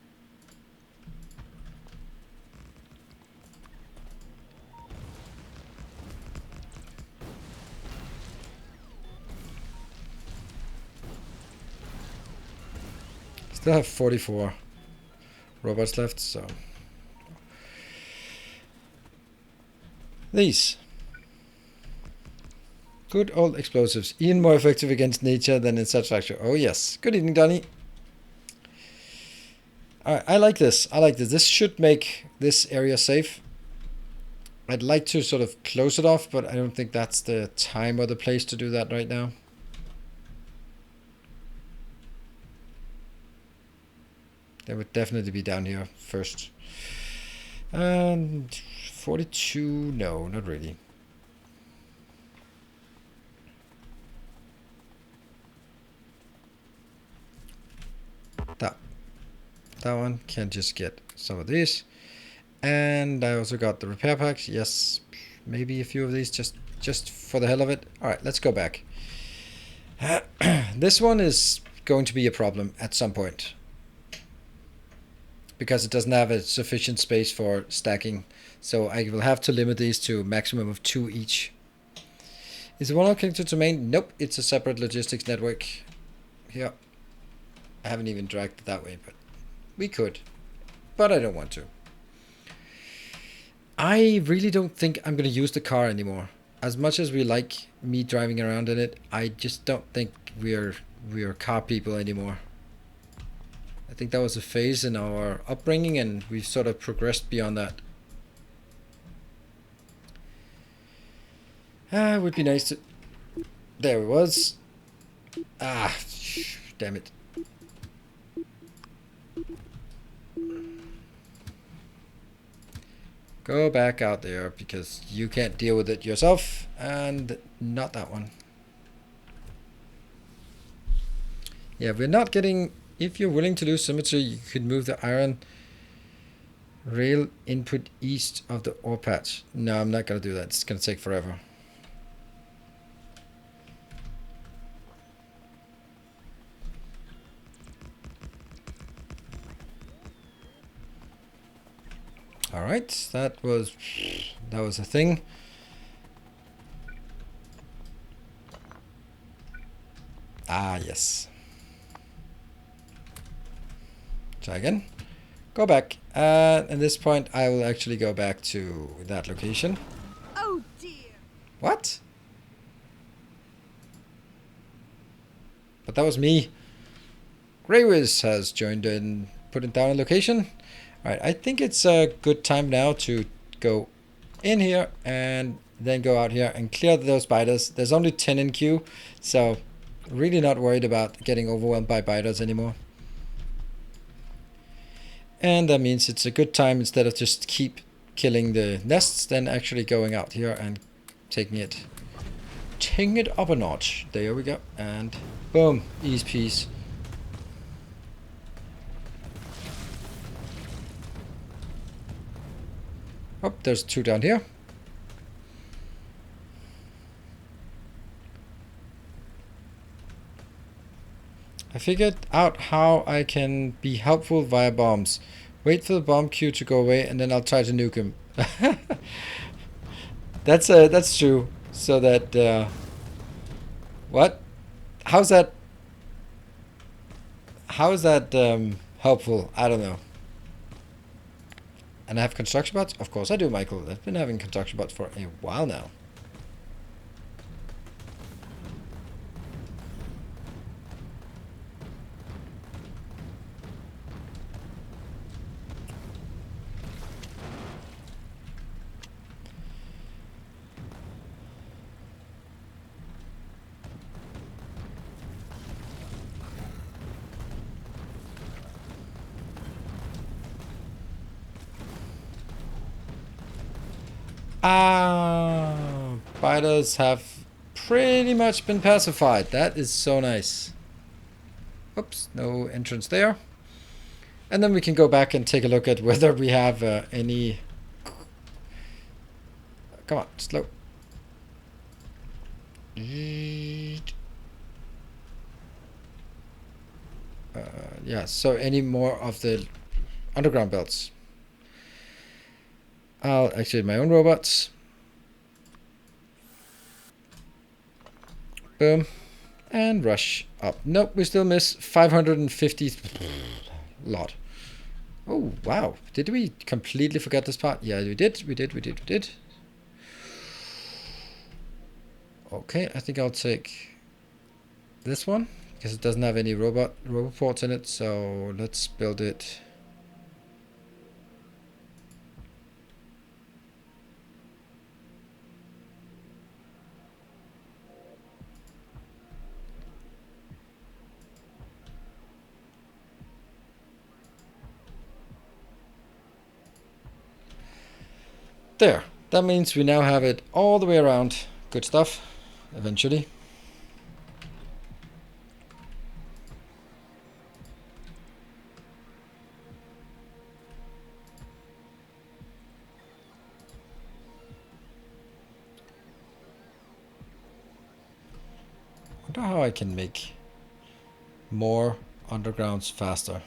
Still have 44 robots left, so. These. Good old explosives. Even more effective against nature than in such factor. Oh yes. Good evening, Donnie. Alright, I like this. I like this. This should make this area safe. I'd like to sort of close it off, but I don't think that's the time or the place to do that right now. They would definitely be down here first. And 42, no, not really. That one can just get some of these. And I also got the repair packs. Yes, maybe a few of these just for the hell of it. All right, let's go back. This one is going to be a problem at some point because it doesn't have a sufficient space for stacking. So I will have to limit these to a maximum of 2 each. Is the one all connected to main? Nope, it's a separate logistics network. Here. I haven't even dragged it that way, but we could. But I don't want to. I really don't think I'm going to use the car anymore. As much as we like me driving around in it, I just don't think we are car people anymore. I think that was a phase in our upbringing and we've sort of progressed beyond that. It would be nice to... There it was. Ah, damn it. Go back out there because you can't deal with it yourself, and not that one. Yeah, we're not getting... If you're willing to lose symmetry, you could move the iron rail input east of the ore patch. No, I'm not going to do that. It's going to take forever. All right, that was a thing. Ah, yes. Try again. Go back. At this point, I will actually go back to that location. Oh dear. What? But that was me. Greywiz has joined in, putting down a location. Alright, I think it's a good time now to go in here and then go out here and clear those biters. There's only 10 in queue, so really not worried about getting overwhelmed by biters anymore. And that means it's a good time, instead of just keep killing the nests, then actually going out here and taking it up a notch. There we go. And boom, ease peas. Oh, there's 2 down here. I figured out how I can be helpful via bombs. Wait for the bomb queue to go away, and then I'll try to nuke him. That's true. So that what? How's that? How is that helpful? I don't know. And I have construction bots? Of course I do, Michael. I've been having construction bots for a while now. Biters have pretty much been pacified. That is so nice. Oops, no entrance there. And then we can go back and take a look at whether we have any... Come on, slow. Yeah, so any more of the underground belts. I'll activate my own robots. Boom. And rush up. Nope, we still miss 550 lot. Oh, wow. Did we completely forget this part? Yeah, we did. Okay, I think I'll take this one, because it doesn't have any robot ports in it, so let's build it. There. That means we now have it all the way around. Good stuff. Eventually. I wonder how I can make more undergrounds faster.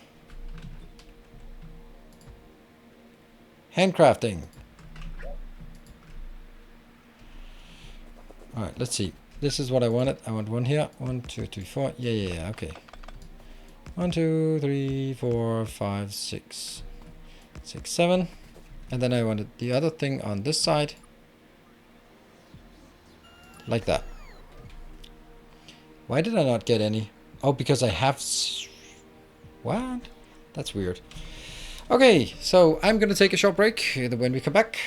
Handcrafting. Alright, let's see. This is what I wanted. I want one here. 1, 2, 3, 4. Yeah, okay. 1, 2, 3, 4, 5, 6. 6, 7. And then I wanted the other thing on this side. Like that. Why did I not get any? Oh, because I have... What? That's weird. Okay, so I'm gonna take a short break. When we come back,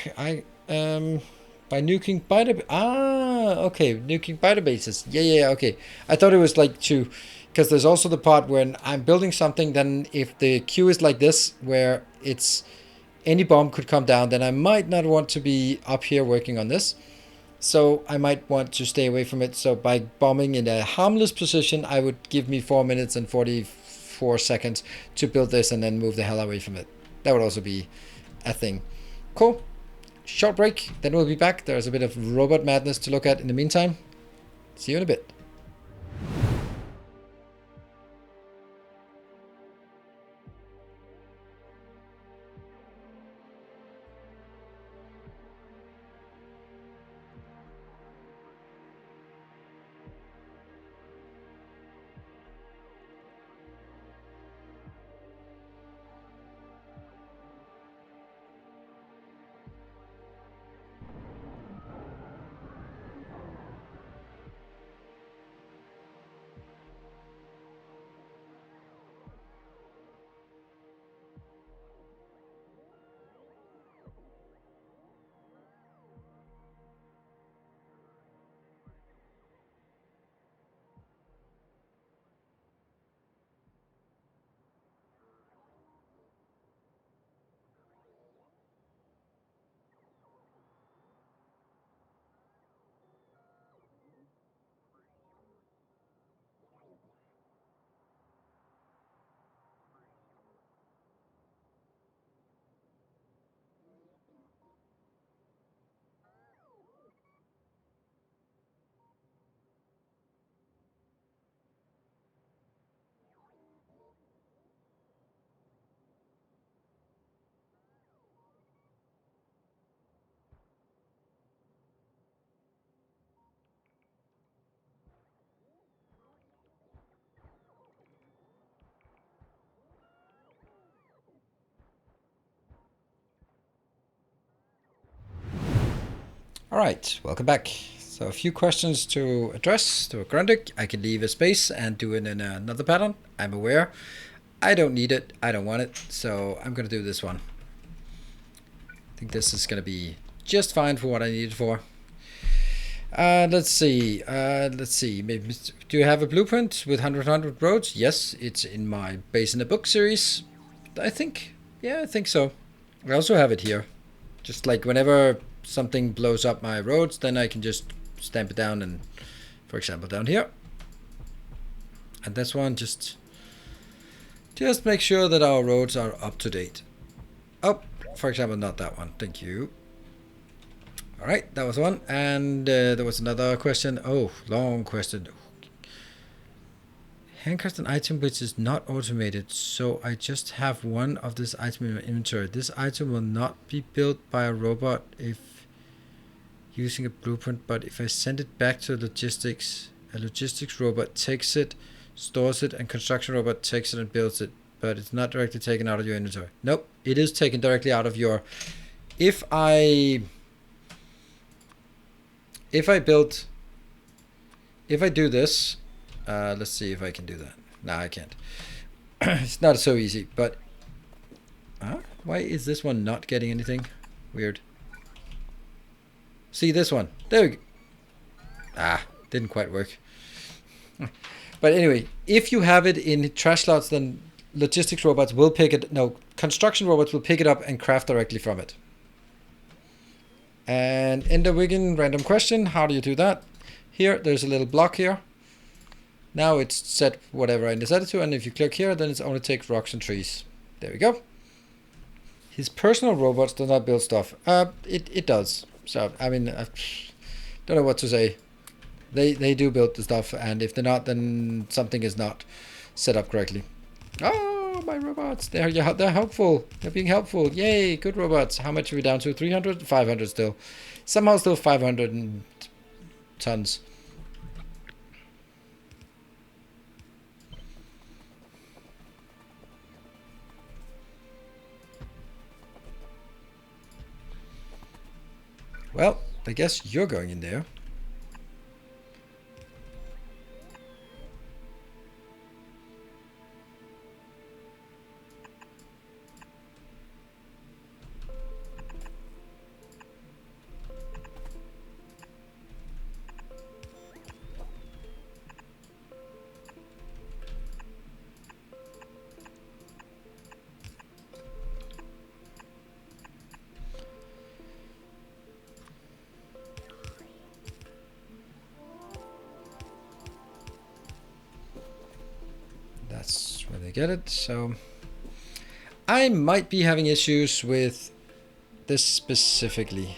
by nuking okay, nuking bases. Yeah, okay. I thought it was like because there's also the part when I'm building something, then if the queue is like this, where it's any bomb could come down, then I might not want to be up here working on this. So I might want to stay away from it. So by bombing in a harmless position, I would give me 4 minutes and 44 seconds to build this and then move the hell away from it. That would also be a thing. Cool. Short break, then we'll be back. There's a bit of robot madness to look at in the meantime. See you in a bit. All right, welcome back. So a few questions to address to a Grundig. I can leave a space and do it in another pattern. I'm aware. I don't need it. I don't want it. So I'm going to do this one. I think this is going to be just fine for what I need it for. Let's see. Maybe, do you have a blueprint with 100 roads? Yes, it's in my base in the book series. I think. Yeah, I think so. I also have it here. Just like whenever something blows up my roads, then I can just stamp it down, and for example down here, and this one just make sure that our roads are up to date. Oh, for example, not that one. Thank you. All right, that was one, and there was another question. Oh, long question. Handcraft an item which is not automated, so I just have one of this item in my inventory. This item will not be built by a robot if using a blueprint, but if I send it back to logistics, a logistics robot takes it, stores it, and construction robot takes it and builds it, but it's not directly taken out of your inventory. Nope, it is taken directly out of your... If I do this, let's see if I can do that. Nah, I can't. It's not so easy, but why is this one not getting anything? Weird. See this one. There we go. Didn't quite work. But anyway, if you have it in trash slots, then logistics robots will pick it. No, construction robots will pick it up and craft directly from it. And enter Wigan random question. How do you do that? Here, there's a little block here. Now it's set whatever I decided to, and if you click here, then it only takes rocks and trees. There we go. His personal robots do not build stuff. It does. So, I mean, I don't know what to say. They do build the stuff, and if they're not, then something is not set up correctly. Oh, my robots. They're helpful. They're being helpful. Yay, good robots. How much are we down to? 300? 500 still. Somehow still 500 tons. Well, I guess you're going in there. That's where they get it. So I might be having issues with this specifically.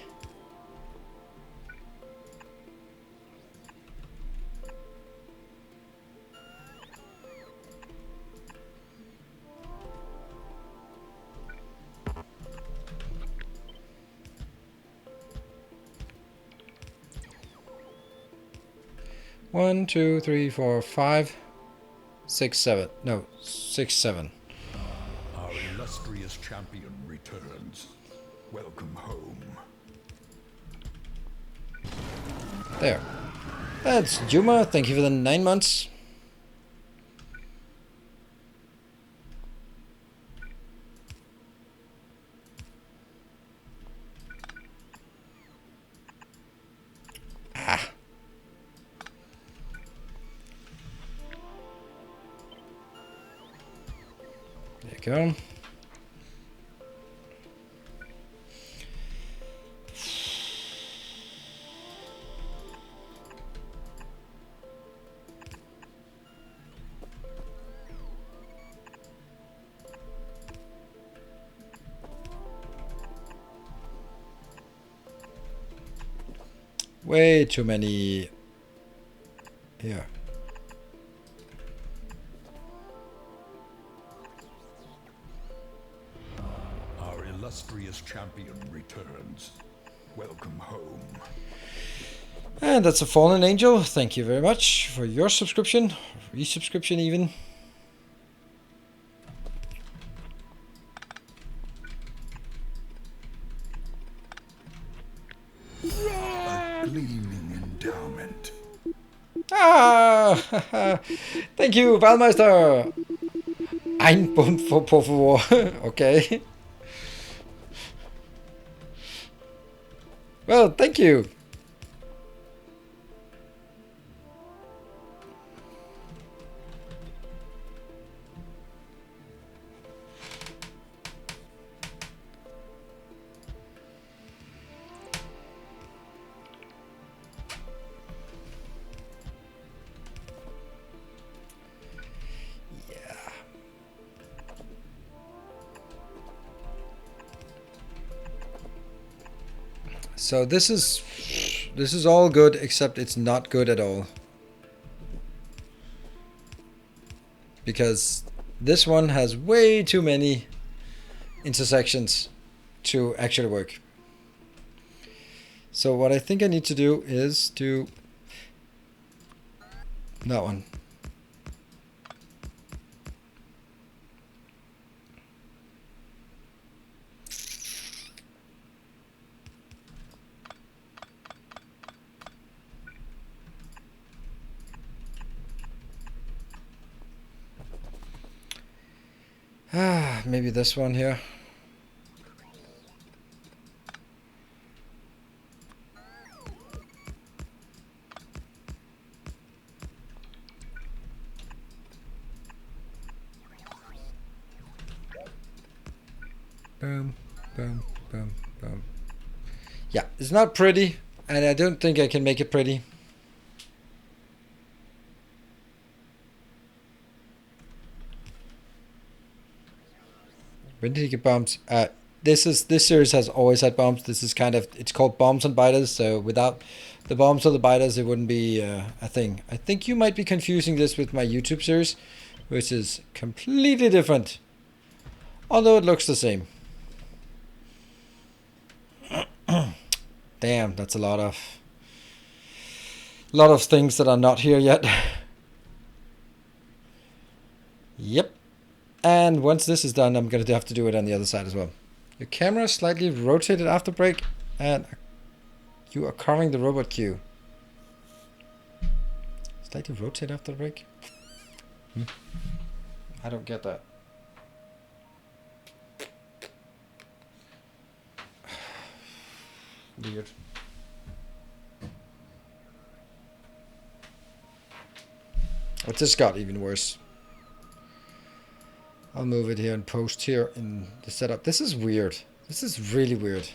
One, two, three, four, five, 6, 7. No, 6, 7. Our illustrious champion returns. Welcome home. There. That's Juma. Thank you for the 9 months. Ah. There you go. Way too many here. Our illustrious champion returns. Welcome home. And that's a fallen angel. Thank you very much for your subscription. Resubscription even. A gleaming endowment. Ah! Thank you, Valmeister! Ein Bund por favor. Okay. Well, thank you. So this is all good, except it's not good at all. Because this one has way too many intersections to actually work. So what I think I need to do is do that one. Maybe this one here. Boom, boom, boom, boom. Yeah, it's not pretty, and I don't think I can make it pretty. When did he get bombs? This series has always had bombs. This is kind of, it's called bombs and biters. So without the bombs or the biters, it wouldn't be a thing. I think you might be confusing this with my YouTube series, which is completely different, although it looks the same. Damn, that's a lot of things that are not here yet. Yep. And once this is done, I'm going to have to do it on the other side as well. Your camera slightly rotated after break, and you are covering the robot queue. Slightly rotate after break? I don't get that. Weird. It just got even worse. I'll move it here and post here in the setup. This is weird. This is really weird.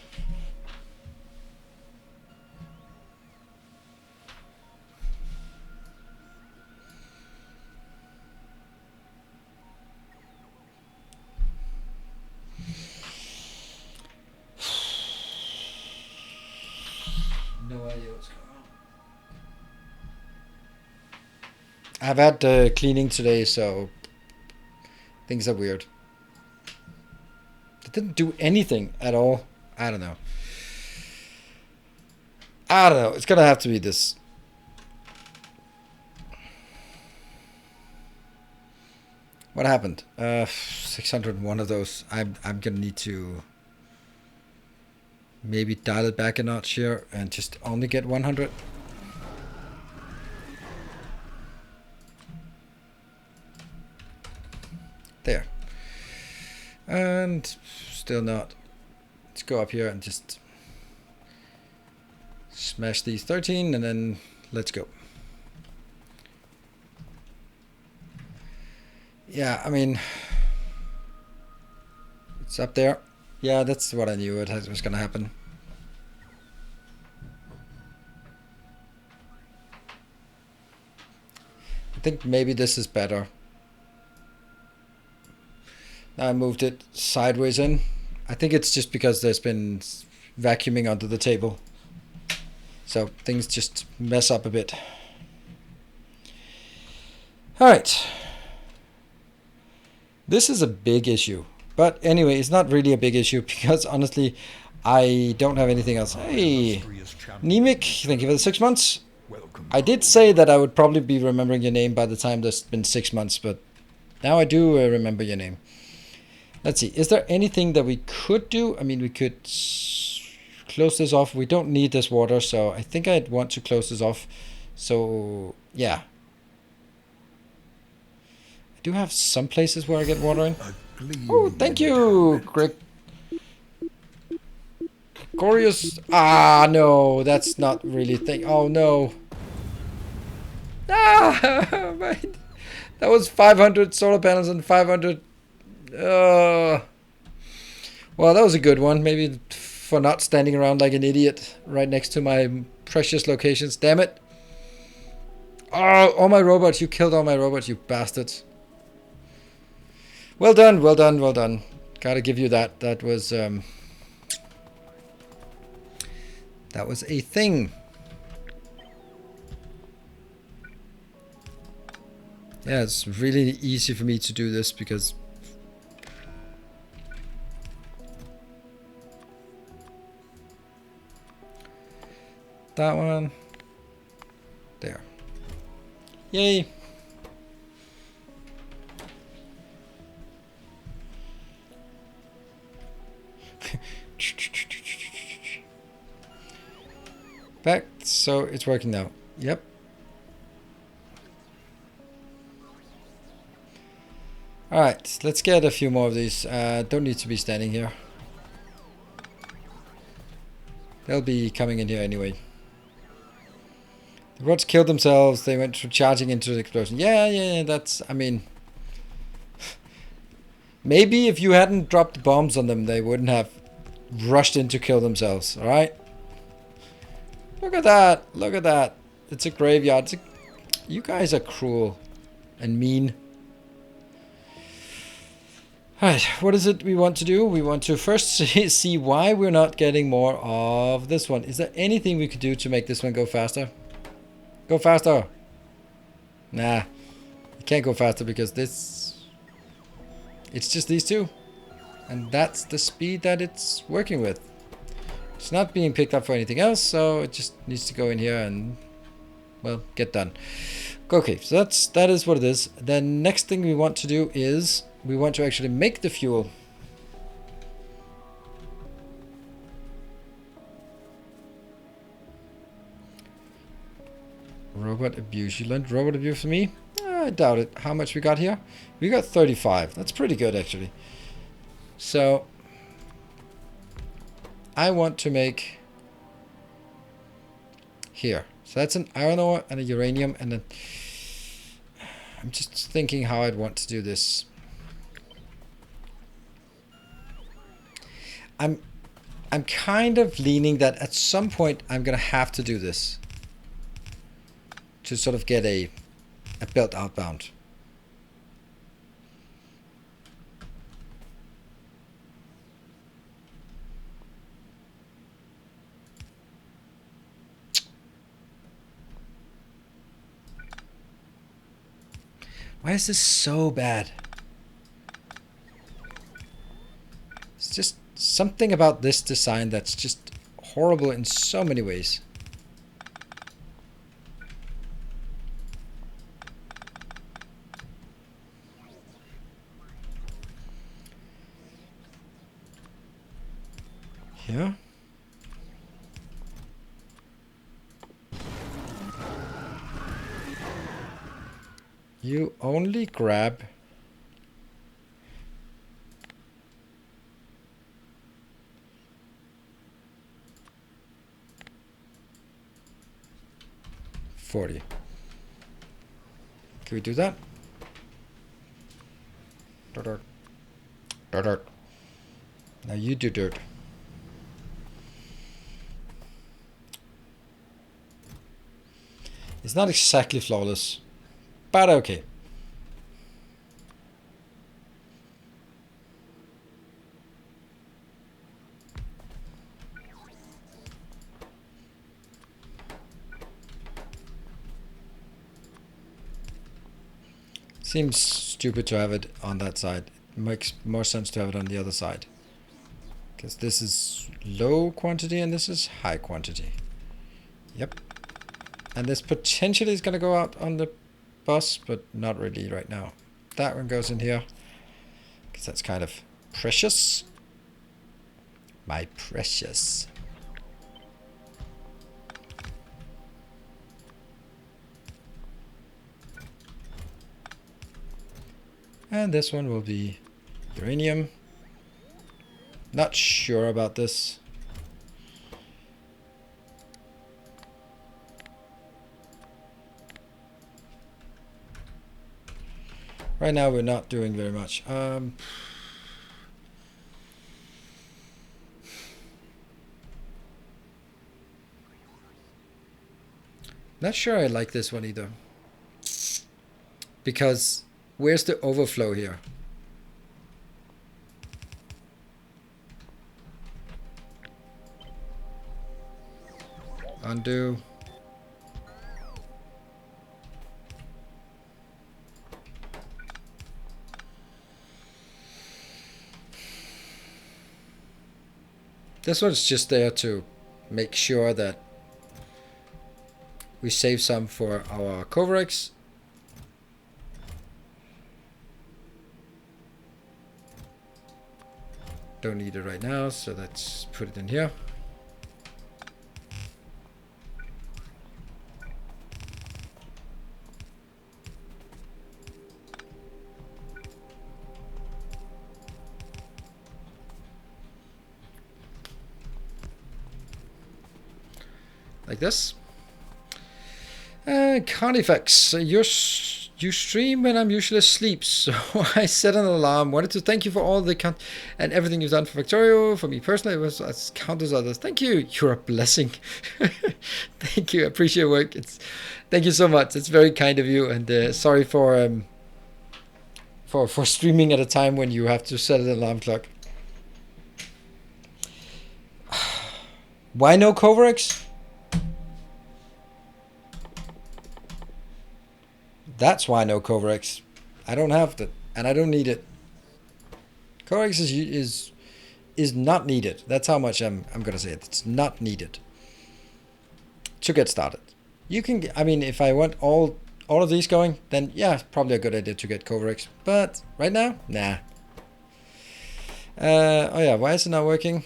No idea what's going on. I've had cleaning today, so things are weird. It didn't do anything at all. I don't know. It's gonna have to be this. What happened? 601 of those. I'm gonna need to maybe dial it back a notch here and just only get 100. There. And still not. Let's go up here and just smash these 13 and then let's go. Yeah, I mean, it's up there. Yeah, that's what I knew it was gonna happen. I think maybe this is better. Now I moved it sideways in. I think it's just because there's been vacuuming under the table. So things just mess up a bit. Alright. This is a big issue. But anyway, it's not really a big issue because honestly, I don't have anything else. Hey, Nemik, thank you for the 6 months. I did say that I would probably be remembering your name by the time there's been 6 months, but now I do remember your name. Let's see, is there anything that we could do? I mean, we could close this off. We don't need this water, so I think I'd want to close this off. So, yeah. I do have some places where I get water in. Oh, thank you, Greg. Gregorius. Ah, no, that's not really thing. Oh, no. Ah, man. That was 500 solar panels and 500. Well, that was a good one. Maybe for not standing around like an idiot right next to my precious locations. Damn it. Oh, all my robots. You killed all my robots, you bastards. Well done, well done, well done. Gotta give you that. That was a thing. Yeah, it's really easy for me to do this because that one there. Yay. Back, so it's working now. Yep. Alright, let's get a few more of these. Don't need to be standing here. They'll be coming in here anyway. The robots killed themselves. They went charging into the explosion. Yeah, that's, I mean, maybe if you hadn't dropped the bombs on them, they wouldn't have rushed in to kill themselves, alright? Look at that. Look at that. It's a graveyard. You guys are cruel and mean. Alright, what is it we want to do? We want to first see why we're not getting more of this one. Is there anything we could do to make this one go faster? Go faster! Nah, it can't go faster because this... It's just these two. And that's the speed that it's working with. It's not being picked up for anything else, so it just needs to go in here and, well, get done. Okay, so that is what it is. The next thing we want to do is we want to actually make the fuel. Robot abuse. You learned robot abuse for me? I doubt it. How much we got here? We got 35. That's pretty good, actually. So I want to make here. So that's an iron ore and a uranium, and then I'm just thinking how I'd want to do this. I'm kind of leaning that at some point I'm gonna have to do this to sort of get a belt outbound. Why is this so bad? It's just something about this design that's just horrible in so many ways. Yeah. You only grab $40. Can we do that? Dirt. Dirt. Now you do dirt. It's not exactly flawless, but okay. Seems stupid to have it on that side. It makes more sense to have it on the other side. Because this is low quantity and this is high quantity. Yep. And this potentially is going to go out on the bus, but not really right now. That one goes in here. Because that's kind of precious. My precious. And this one will be uranium. Not sure about this. Right now we're not doing very much. Not sure I like this one either. Because where's the overflow here? Undo. This one's just there to make sure that we save some for our Coverx. Don't need it right now, so let's put it in here. Like this. Carnifex, you're You stream when I'm usually asleep, so I set an alarm. Wanted to thank you for all the and everything you've done for Factorio. For me personally, it was as countless others. Thank you. You're a blessing. Thank you. I appreciate your work. Thank you so much. It's very kind of you, and sorry for streaming at a time when you have to set an alarm clock. Why no Coverx? That's why no Coverx. I don't have it, and I don't need it. Coverx is not needed. That's how much I'm gonna say it. It's not needed to get started. You can, I mean, if I want all of these going, then yeah, probably a good idea to get Coverx. But right now, nah. Oh yeah, why is it not working?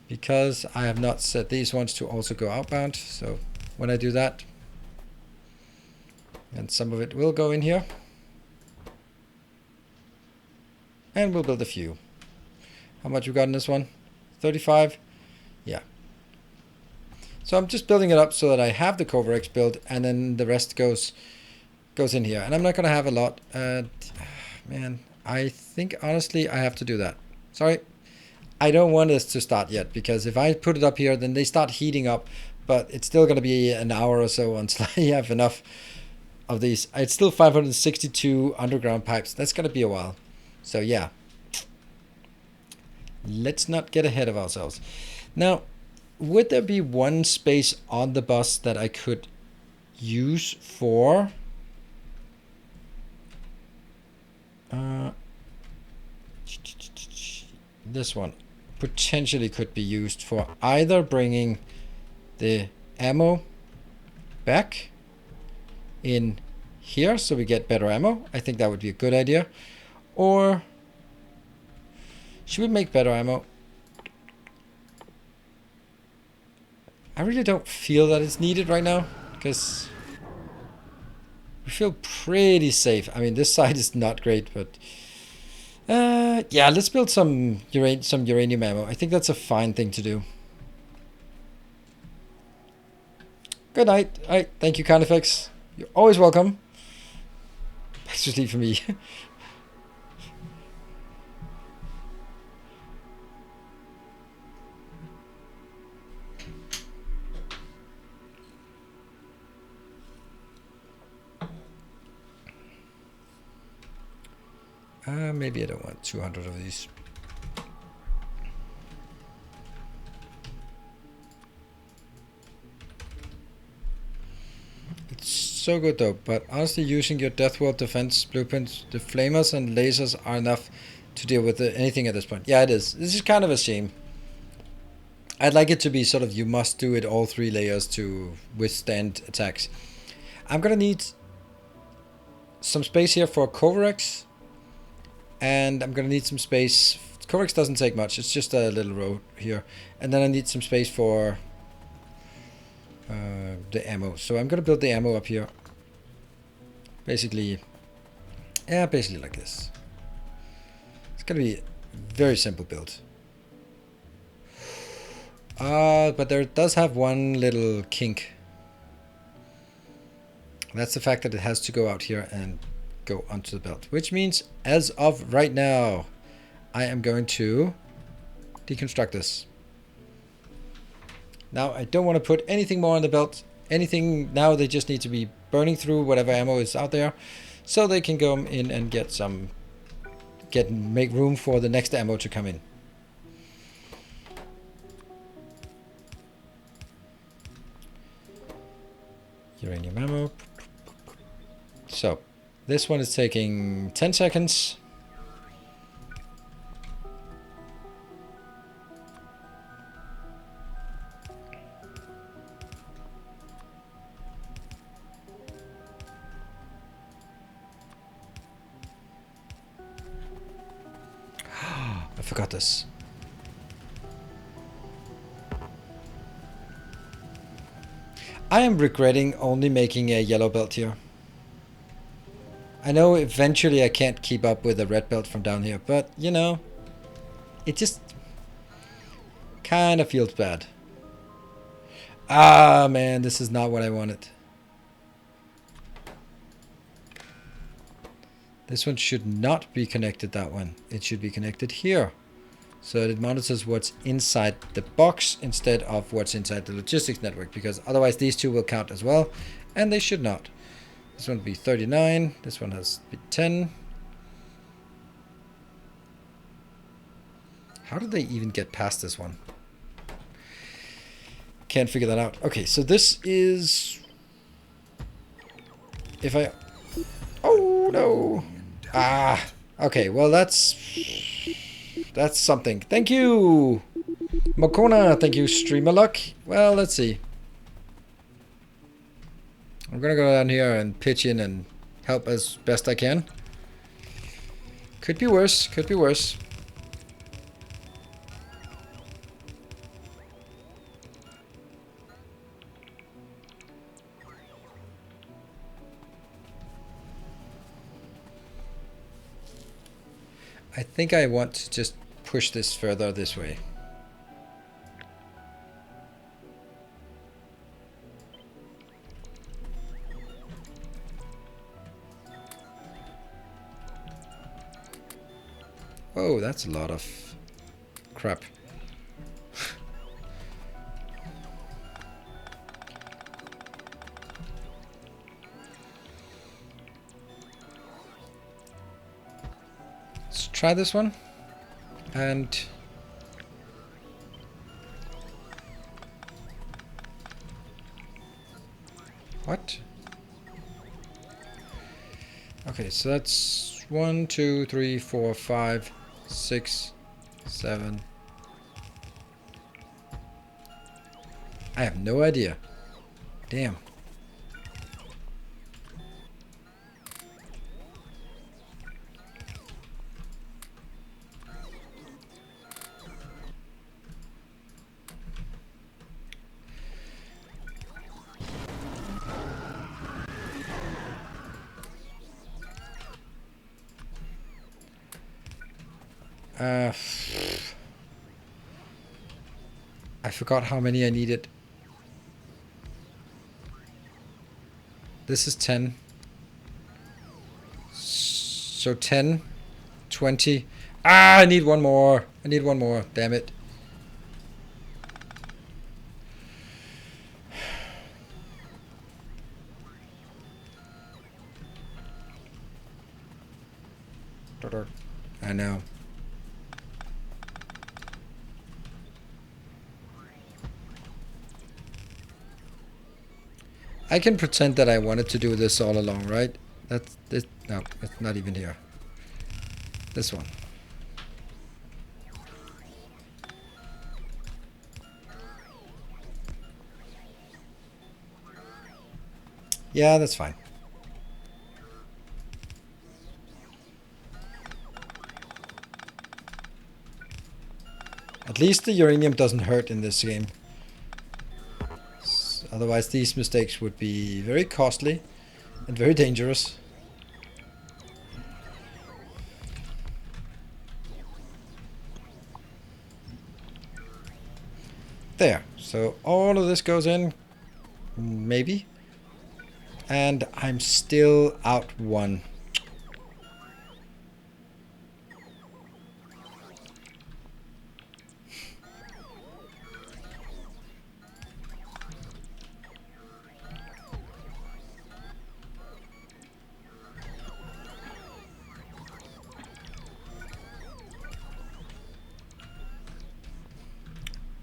Because I have not set these ones to also go outbound. So when I do that, and some of it will go in here. And we'll build a few. How much we got in this one? 35? Yeah. So I'm just building it up so that I have the Coverx build, and then the rest goes in here. And I'm not going to have a lot. Man, I think honestly I have to do that. Sorry. I don't want this to start yet, because if I put it up here, then they start heating up. But it's still going to be an hour or so until I have enough of these. It's still 562 underground pipes. That's going to be a while. So yeah, let's not get ahead of ourselves. Now, would there be one space on the bus that I could use for this one? Potentially could be used for either bringing the ammo back in here so we get better ammo. I think that would be a good idea. Or should we make better ammo? I really don't feel that it's needed right now, because we feel pretty safe. I mean, this side is not great, but yeah, let's build some uranium ammo. I think that's a fine thing to do. Good night. All right, thank you, Carnifex. You're always welcome. Back to sleep for me. Maybe I don't want 200 of these. It's so good though, but honestly, using your Death World defense blueprints, the flamers and lasers are enough to deal with anything at this point. Yeah, it is. This is kind of a shame. I'd like it to be sort of, you must do it all 3 layers to withstand attacks. I'm gonna need some space here for Coverx. And I'm going to need some space. Coverx doesn't take much. It's just a little row here. And then I need some space for the ammo. So I'm going to build the ammo up here. Basically, yeah, basically like this. It's going to be a very simple build. But there does have one little kink. That's the fact that it has to go out here and go onto the belt, which means as of right now I am going to deconstruct this. Now I don't want to put anything more on the belt. Anything now, they just need to be burning through whatever ammo is out there so they can go in and make room for the next ammo to come in. Uranium ammo. So this one is taking 10 seconds. I forgot this. I am regretting only making a yellow belt here. I know eventually I can't keep up with a red belt from down here, but you know, it just kind of feels bad. Ah man, this is not what I wanted. This one should not be connected that one. It should be connected here. So it monitors what's inside the box instead of what's inside the logistics network, because otherwise these two will count as well, and they should not. This one will be 39. This one has to be 10. How did they even get past this one? Can't figure that out. Okay, so this is... If I... Oh, no. Ah, okay, well, that's something. Thank you, Mokona. Thank you, Streamer Luck. Well, let's see. I'm gonna go down here and pitch in and help as best I can. Could be worse. Could be worse. I think I want to just push this further this way. Oh, that's a lot of crap. Let's try this one. And what? Okay, so that's 1, 2, 3, 4, 5, 6, 7. I have no idea. Damn. I forgot how many I needed. This is 10. So 10, 20. Ah, I need one more. I need one more. Damn it. I know. I can pretend that I wanted to do this all along, right? That's this. No, it's not even here. This one. Yeah, that's fine. At least the uranium doesn't hurt in this game. Otherwise these mistakes would be very costly and very dangerous. There. So all of this goes in. Maybe. And I'm still out one.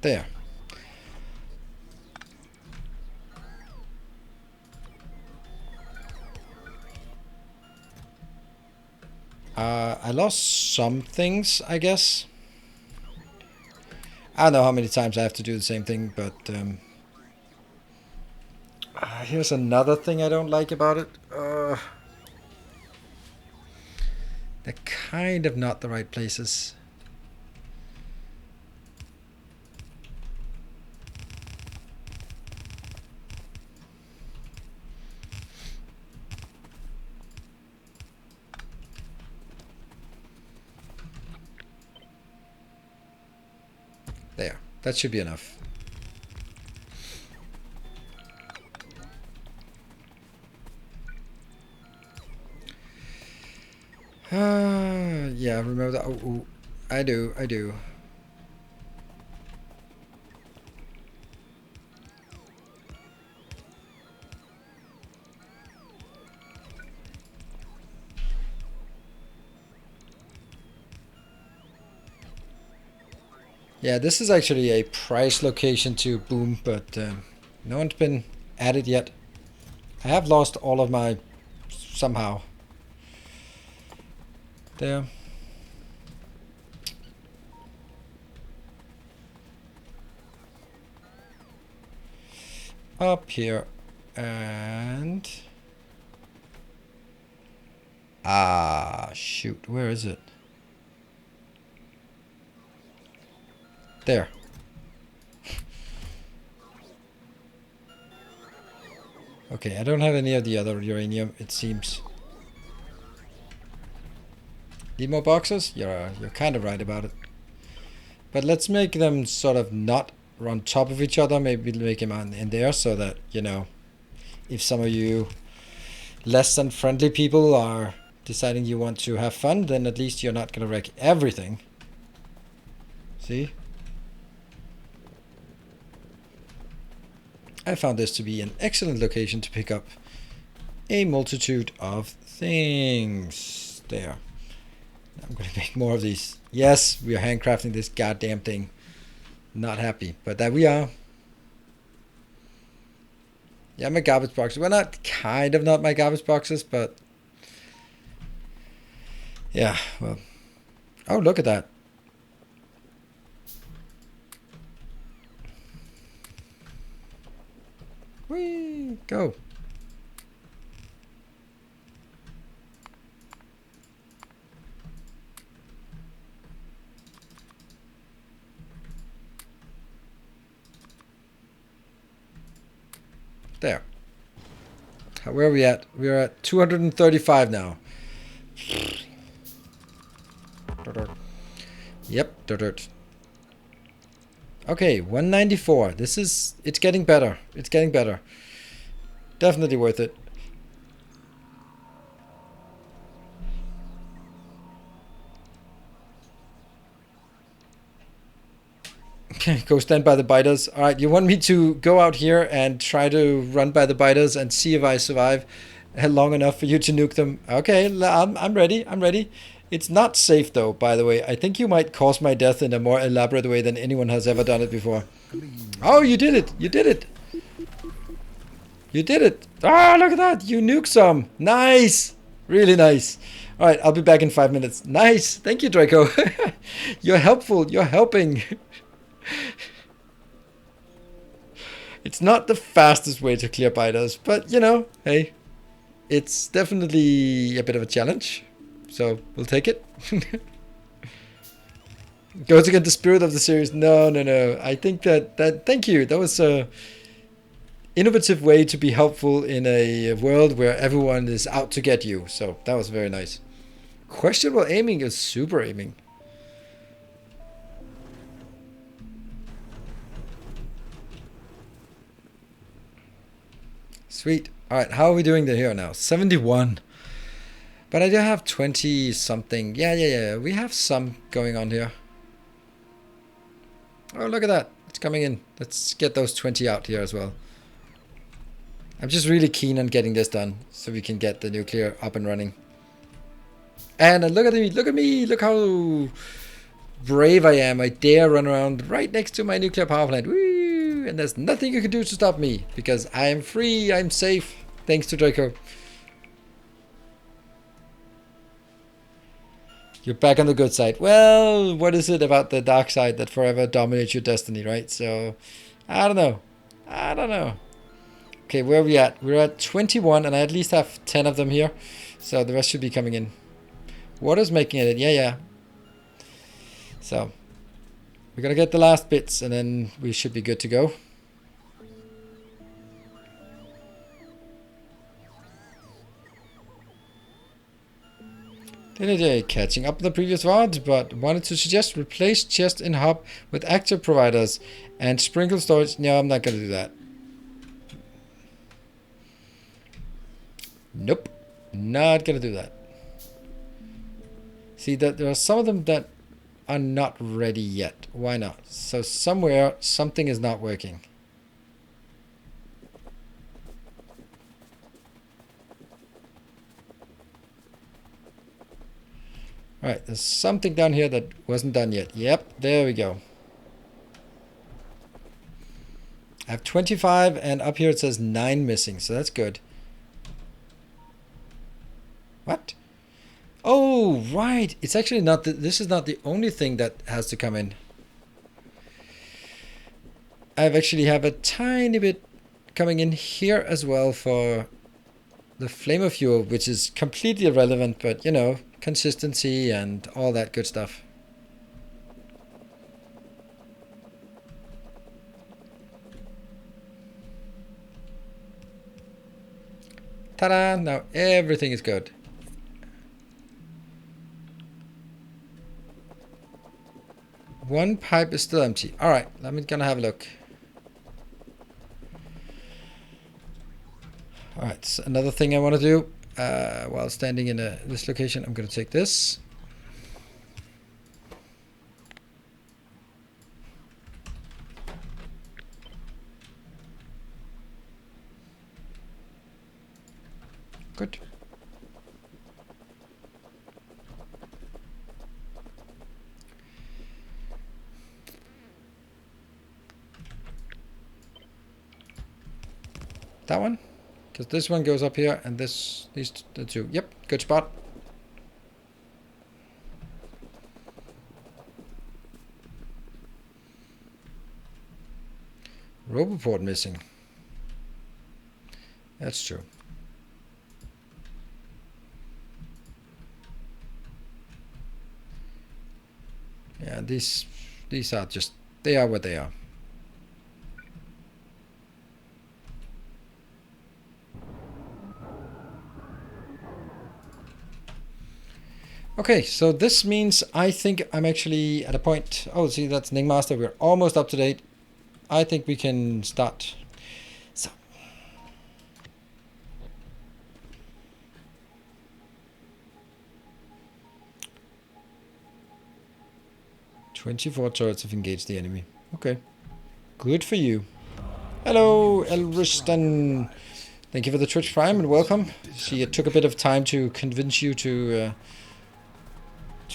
There. I lost some things, I guess. I don't know how many times I have to do the same thing, but here's another thing I don't like about it. They're kind of not the right places. There, that should be enough. Yeah, I remember that. Oh, oh, I do, I do. Yeah, this is actually a price location to boom, but no one's been at it yet. I have lost all of my somehow. There. Up here. And... Ah, shoot. Where is it? There. Okay, I don't have any of the other uranium, it seems. Need more boxes? You're kind of right about it. But let's make them sort of not on top of each other. Maybe make them in there so that, you know, if some of you less than friendly people are deciding you want to have fun, then at least you're not going to wreck everything. See? I found this to be an excellent location to pick up a multitude of things. There. I'm going to make more of these. Yes, we are handcrafting this goddamn thing. Not happy, but that we are. Yeah, my garbage boxes. Well, not my garbage boxes, but yeah, well. Oh, look at that. Whee, go. There. Where are we at? We're at 235 now. Yep, dirt. Okay, 194. It's getting better. It's getting better. Definitely worth it. Okay, go stand by the biters. Alright, you want me to go out here and try to run by the biters and see if I survive long enough for you to nuke them? Okay, I'm ready. I'm ready. It's not safe though, by the way. I think you might cause my death in a more elaborate way than anyone has ever done it before. Oh, you did it! You did it! You did it! Ah, look at that! You nuke some! Nice! Really nice. Alright, I'll be back in 5 minutes. Nice! Thank you, Draco. You're helpful. You're helping. It's not the fastest way to clear biters, but you know, hey, it's definitely a bit of a challenge. So we'll take it. Goes against the spirit of the series. No. I think that thank you. That was a innovative way to be helpful in a world where everyone is out to get you. So that was very nice. Questionable aiming is super aiming. Sweet. Alright, how are we doing here now? 71. But I do have 20 something. Yeah. We have some going on here. Oh, look at that. It's coming in. Let's get those 20 out here as well. I'm just really keen on getting this done so we can get the nuclear up and running. And look at me. Look at me. Look how brave I am. I dare run around right next to my nuclear power plant. Woo! And there's nothing you can do to stop me because I am free. I'm safe. Thanks to Draco. You're back on the good side. Well, what is it about the dark side that forever dominates your destiny, right? So, I don't know. Okay, where are we at? We're at 21, and I at least have 10 of them here. So the rest should be coming in. Water's making it. Yeah. So, we're going to get the last bits, and then we should be good to go. Catching up the previous VOD, but wanted to suggest replace chest in hub with active providers and sprinkle storage. No, I'm not going to do that. Nope. Not going to do that. See that there are some of them that are not ready yet. Why not? So somewhere something is not working. Alright, there's something down here that wasn't done yet. Yep, there we go. I have 25 and up here it says 9 missing, so that's good. What? Oh, right. It's actually not this is not the only thing that has to come in. I actually have a tiny bit coming in here as well for the flamer fuel, which is completely irrelevant, but you know, consistency and all that good stuff. Ta-da! Now everything is good. One pipe is still empty. Alright, I'm gonna have a look. Alright, so another thing I want to do while standing in this location, I'm gonna take this. Good. That one? Because this one goes up here and these the two. Yep, good spot. Roboport missing. That's true. Yeah, these are just, they are what they are. Okay, so this means I think I'm actually at a point. Oh, see, that's Ningmaster. We're almost up to date. I think we can start. So. "24 turrets have engaged the enemy." Okay. Good for you. Hello, Elriston. Thank you for the Twitch Prime and welcome. See, it took a bit of time to convince you to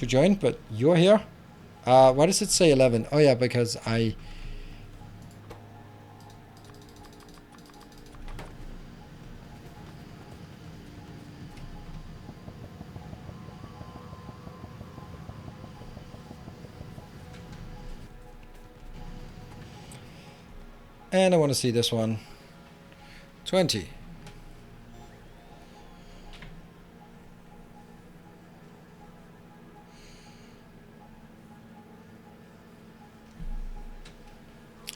join, but you're here. Why does it say 11? Oh yeah, because I... And I want to see this one. 20.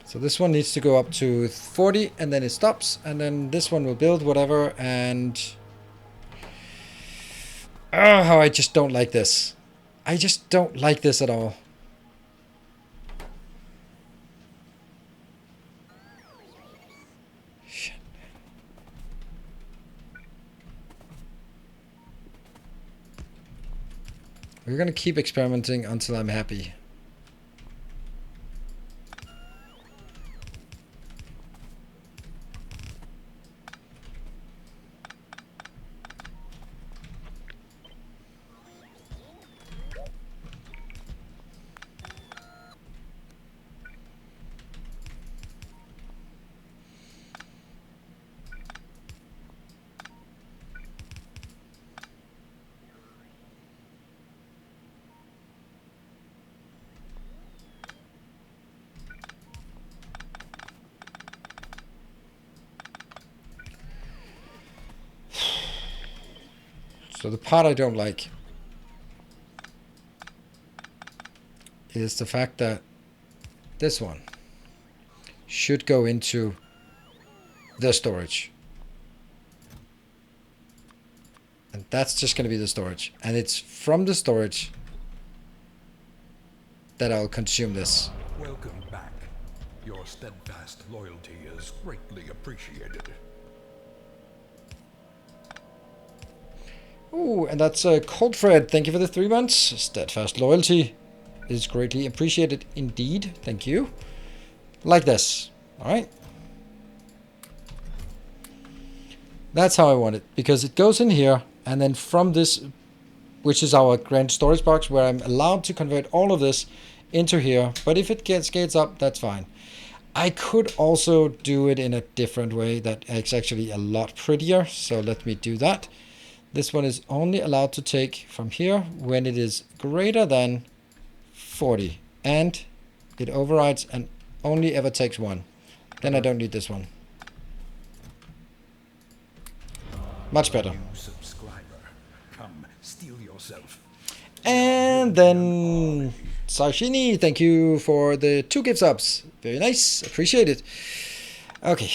So this one needs to go up to 40 and then it stops, and then this one will build whatever, and how I just don't like this. I just don't like this at all. Shit. We're gonna keep experimenting until I'm happy. So the part I don't like is the fact that this one should go into the storage. And that's just going to be the storage. And it's from the storage that I'll consume this. Welcome back. Your steadfast loyalty is greatly appreciated. Oh, and that's Cold Fred. Thank you for the 3 months. Steadfast loyalty is greatly appreciated indeed. Thank you. Like this. All right. That's how I want it, because it goes in here, and then from this, which is our grand storage box, where I'm allowed to convert all of this into here. But if it gets up, that's fine. I could also do it in a different way that is actually a lot prettier. So let me do that. This one is only allowed to take from here when it is greater than 40. And it overrides and only ever takes 1. Then I don't need this one. Much better. Come, steal yourself. And then Sarshini, thank you for the 2 gift subs. Very nice, appreciate it. Okay,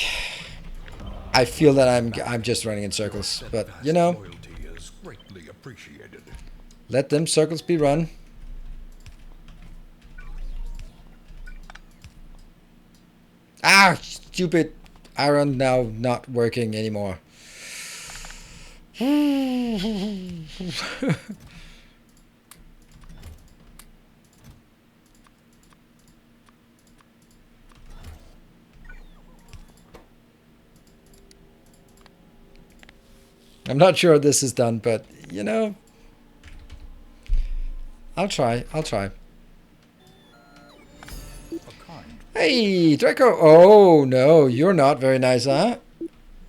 I feel that I'm just running in circles, but you know, Loyalty is greatly appreciated. let them circles be run. Ah, stupid iron now not working anymore. I'm not sure this is done, but you know, I'll try. Hey, Draco. Oh no, you're not very nice, huh?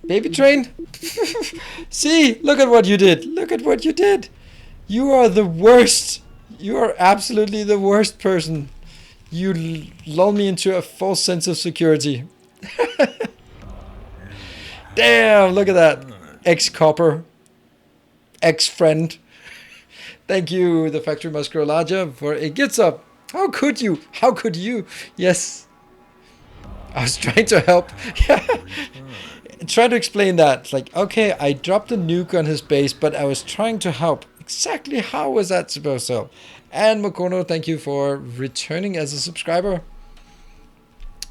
Baby train. See, look at what you did. You are the worst. You are absolutely the worst person. You lull me into a false sense of security. Damn, look at that. Ex-copper. Ex-friend. Thank you, the Factory must grow larger, for it gets up. How could you? Yes. I was trying to help. Try to explain that. It's like, okay, I dropped a nuke on his base, but I was trying to help. Exactly how was that supposed to help? And Mokono, thank you for returning as a subscriber.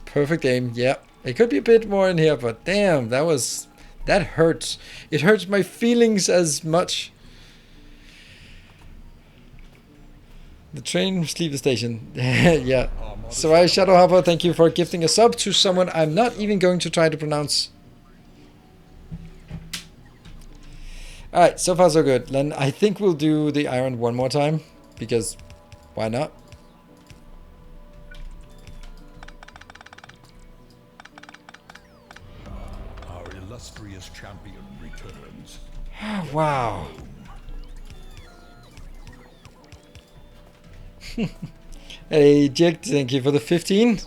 Perfect aim. Yeah, it could be a bit more in here, but damn, that hurts. It hurts my feelings as much. The train must leave the station. Yeah. Sarai Shadowhopper, thank you for gifting a sub to someone I'm not even going to try to pronounce. Alright, so far so good. Then I think we'll do the iron one more time, because why not? Our illustrious champion returns. Wow. Hey, Jake, thank you for the 15.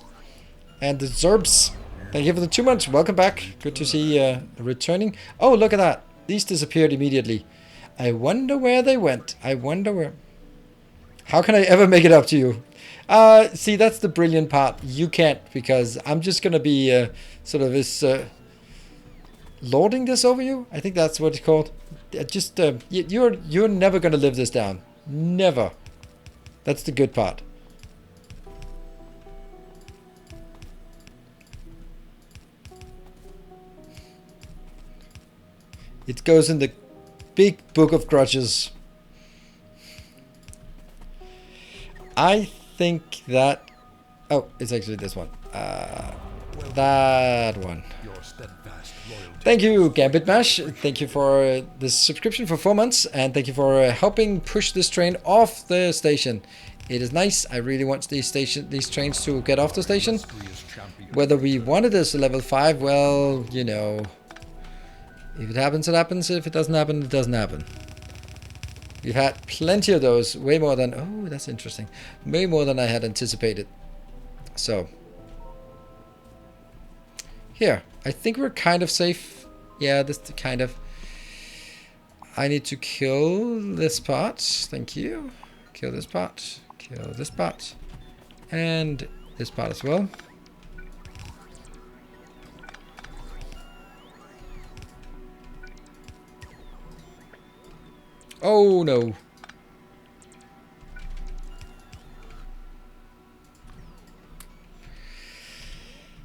And the Zerbs, thank you for the 2 months. Welcome back. Good to see returning. Oh, look at that. These disappeared immediately. I wonder where they went. How can I ever make it up to you? See, that's the brilliant part. You can't, because I'm just going to be sort of this... lording this over you? I think that's what it's called. You're never going to live this down. Never. That's the good part. It goes in the big book of grudges. I think that... Oh, it's actually this one. That one. Thank you, Gambit Mash. Thank you for this subscription for 4 months. And thank you for helping push this train off the station. It is nice. I really want these trains to get off the station. Whether we wanted this a level 5, well, you know... If it happens, it happens. If it doesn't happen, it doesn't happen. We've had plenty of those. Way more than... Oh, that's interesting. Way more than I had anticipated. So. Here. I think we're kind of safe. Yeah, this kind of... I need to kill this part. Thank you. Kill this part. Kill this part. And this part as well. Oh no.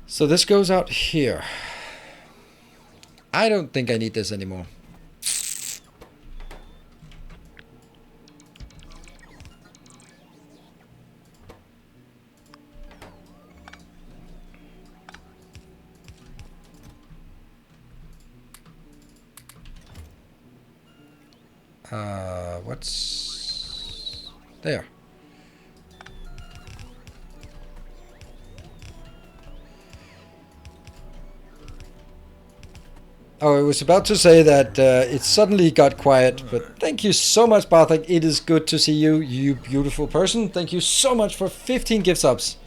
So this goes out here. I don't think I need this anymore. What's there? Oh, I was about to say that it suddenly got quiet, but thank you so much, Bartek. It is good to see you, you beautiful person. Thank you so much for 15 gift subs.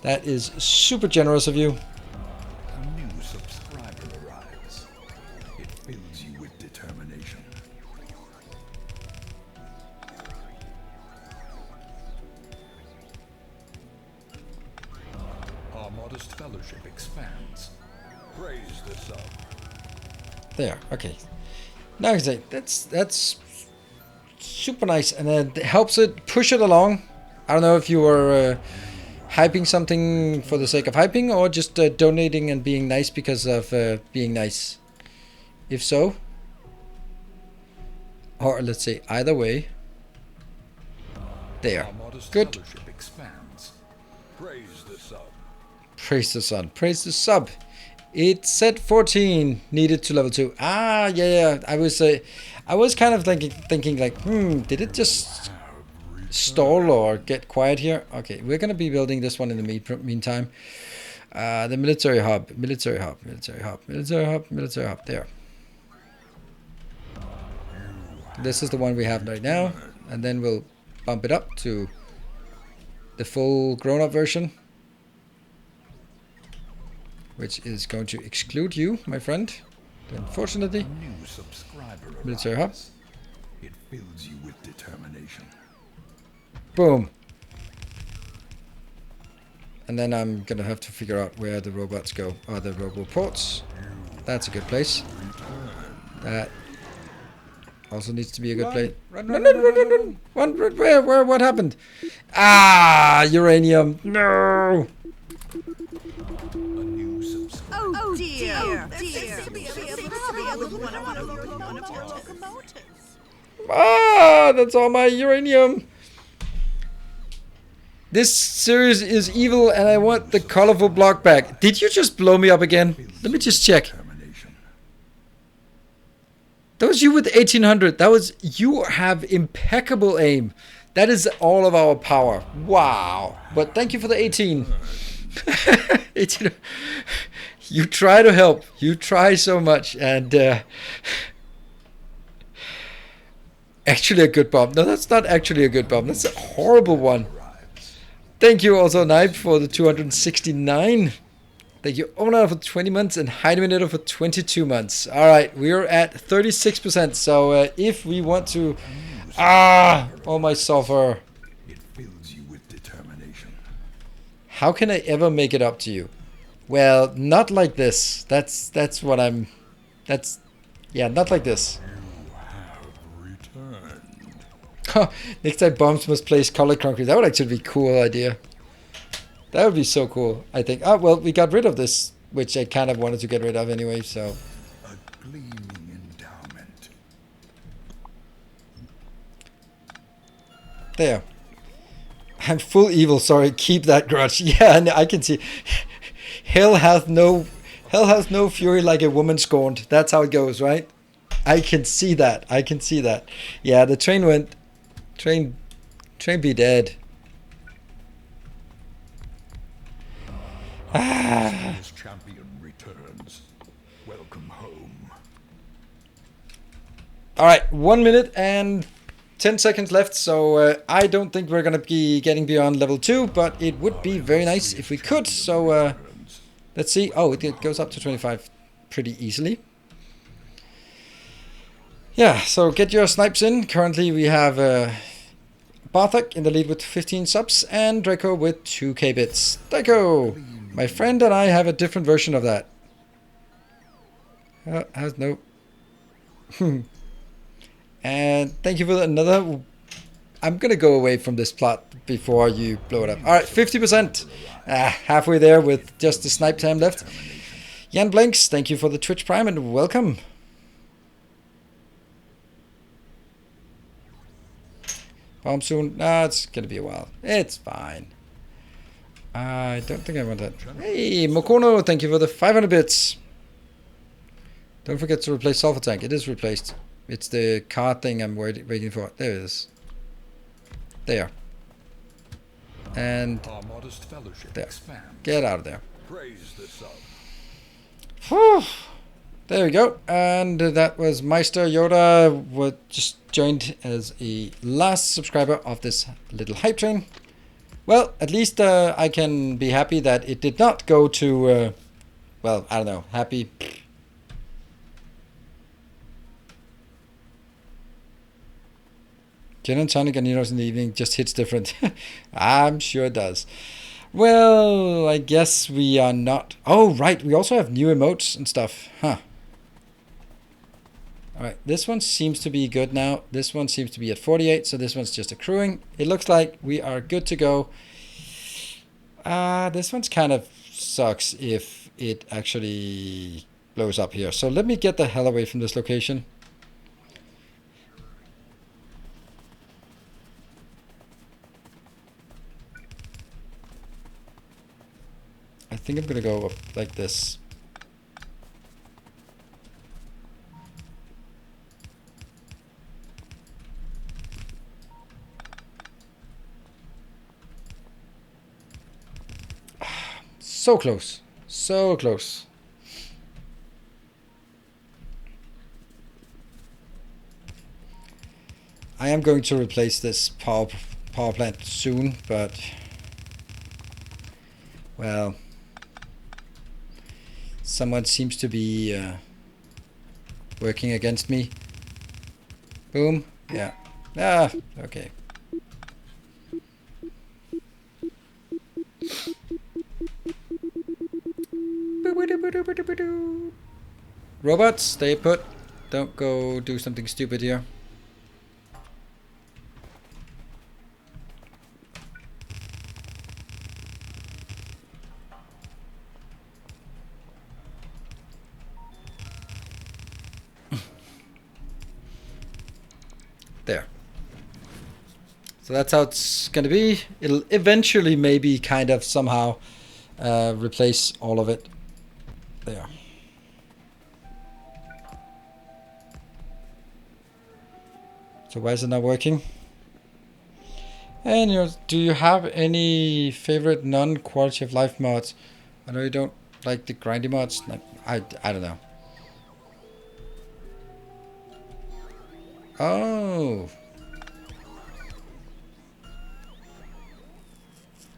That is super generous of you. A new subscriber arrives. It fills you with determination. Our modest fellowship expands. Praise the sun. There, okay. Now I can say that's super nice, and it helps it push it along. I don't know if you were hyping something for the sake of hyping, or just donating and being nice because of being nice. If so, or let's say either way. There, good. Expands. Praise the sun. Praise the sun. Praise the sub. It said 14 needed to level 2. Ah, yeah. I was kind of thinking like, did it just stall or get quiet here? Okay, we're gonna be building this one in the meantime. The military hub. There. This is the one we have right now, and then we'll bump it up to the full grown-up version, which is going to exclude you, my friend. Unfortunately. New subscriber Military hub. It fills you with determination. Boom. And then I'm gonna have to figure out where the robots go. Or the roboports. That's a good place. That also needs to be a good place. Run. Where? What happened? Ah, uranium. No. Oh dear. Ah, that's all my uranium. This series is evil and I want the colorful block back. Did you just blow me up again? Let me just check. That was you with 1800. You have impeccable aim. That is all of our power. Wow. But thank you for the 18. 18. You try to help. You try so much. And actually a good bomb. No, that's not actually a good bomb. That's a horrible one. Thank you also, Knife, for the 269. Thank you, Omar, for 20 months and Heideminator for 22 months. All right, we're at 36%. So if we want to... all my sulfur. It fills you with determination. How can I ever make it up to you? Well, not like this. That's what I'm... Yeah, not like this. You have returned. Next time bombs must place colored concrete. That would actually be a cool idea. That would be so cool, I think. Oh, well, we got rid of this, which I kind of wanted to get rid of anyway, so... A gleaming endowment. There. I'm full evil, sorry. Keep that grudge. Yeah, and I can see... Hell hath no fury like a woman scorned. That's how it goes, right? I can see that. Yeah, the train went... Train be dead. This champion returns. Welcome home. All right, 1 minute and 10 seconds left, so I don't think we're gonna be getting beyond level 2, but it would be very nice if we could. So let's see. Oh, it goes up to 25 pretty easily. Yeah, so get your snipes in. Currently we have Barthak in the lead with 15 subs and Draco with 2k bits. Draco! My friend and I have a different version of that. Has no... And thank you for another... I'm gonna go away from this plot before you blow it up. Alright, 50%. Halfway there with just the snipe time left. Jan Blanks, thank you for the Twitch Prime and welcome. Bomb soon. Nah, it's gonna be a while. It's fine. I don't think I want that. Hey, Mokono, thank you for the 500 bits. Don't forget to replace Sulfur Tank. It is replaced. It's the card thing I'm waiting for. There it is. There. And Our modest fellowship there. expands. Get out of there. Praise the sub. Whew. There we go. And that was Meister Yoda, what just joined as a last subscriber of this little hype train. Well, at least I can be happy that it did not go to, well, I don't know, happy. Gin and tonic and Neros in the evening just hits different. I'm sure it does. Well, I guess we are not. Oh, right. We also have new emotes and stuff. Huh. Alright, this one seems to be good now. This one seems to be at 48, so this one's just accruing. It looks like we are good to go. This one's kind of sucks if it actually blows up here. So let me get the hell away from this location. I think I'm gonna go up like this. So close. So close. I am going to replace this power plant soon, but well, someone seems to be working against me. Boom. Yeah. Ah, okay. Robots, stay put. Don't go do something stupid here. There. So that's how it's gonna be. It'll eventually maybe kind of somehow replace all of it. There. So why is it not working? And do you have any favorite non-quality of life mods? I know you don't like the grindy mods. I don't know. Oh.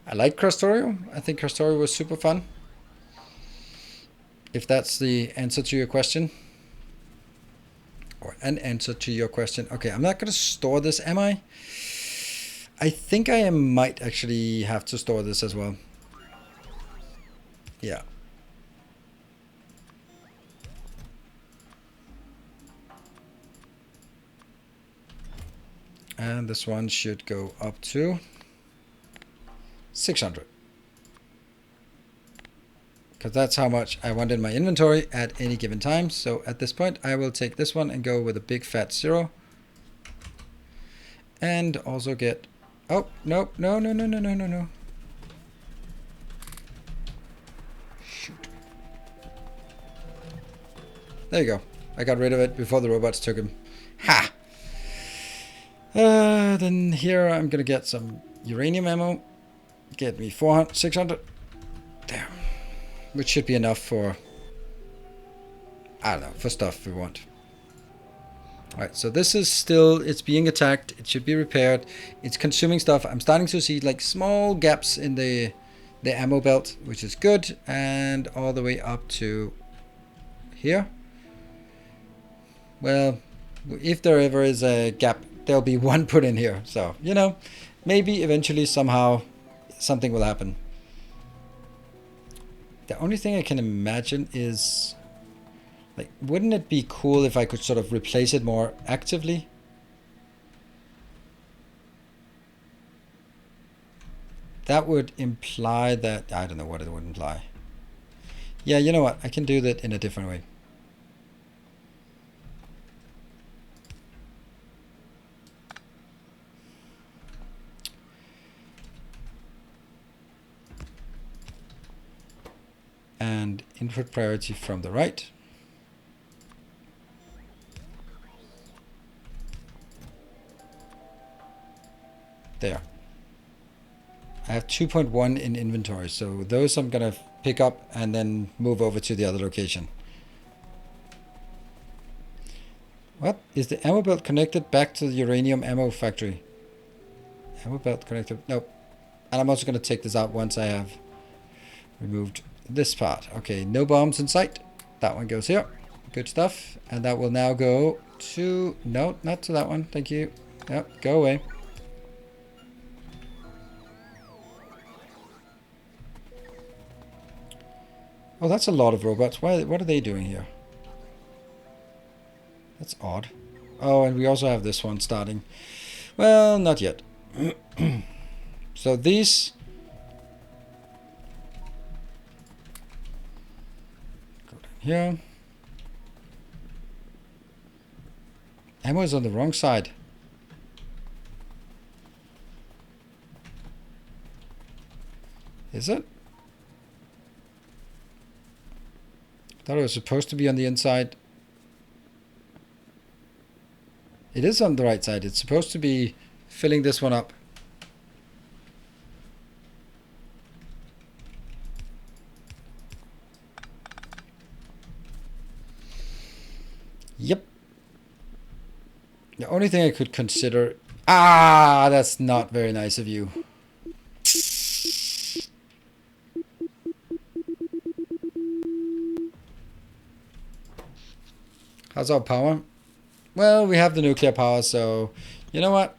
I like Factorio. I think Factorio was super fun. If that's the answer to your question. Or an answer to your question. Okay, I'm not going to store this, am I? I think I might actually have to store this as well. Yeah. And this one should go up to 600. Because that's how much I want in my inventory at any given time. So at this point, I will take this one and go with a big fat 0. And also get... Oh, no, no, no, no, no, no, no, no. Shoot. There you go. I got rid of it before the robots took him. Ha! Then here I'm going to get some uranium ammo. Get me 400, 600. Damn. Which should be enough for, I don't know, for stuff we want. Alright, so this is still, it's being attacked. It should be repaired. It's consuming stuff. I'm starting to see like small gaps in the ammo belt, which is good. And all the way up to here. Well, if there ever is a gap, there'll be one put in here. So, you know, maybe eventually somehow something will happen. The only thing I can imagine is, like, wouldn't it be cool if I could sort of replace it more actively? That would imply that, I don't know what it would imply. Yeah, you know what? I can do that in a different way. And input priority from the right. There. I have 2.1 in inventory, so those I'm gonna pick up and then move over to the other location. What? Is the ammo belt connected back to the uranium ammo factory? Ammo belt connected? Nope. And I'm also gonna take this out once I have removed this part. Okay, no bombs in sight. That one goes here. Good stuff. And that will now go to... No, not to that one. Thank you. Yep, go away. Oh, that's a lot of robots. What are they doing here? That's odd. Oh, and we also have this one starting. Well, not yet. So these... Go down here. Ammo is on the wrong side. Is it? Thought it was supposed to be on the inside. It is on the right side. It's supposed to be filling this one up. Yep. The only thing I could consider... Ah, that's not very nice of you. How's our power? Well, we have the nuclear power, so you know what?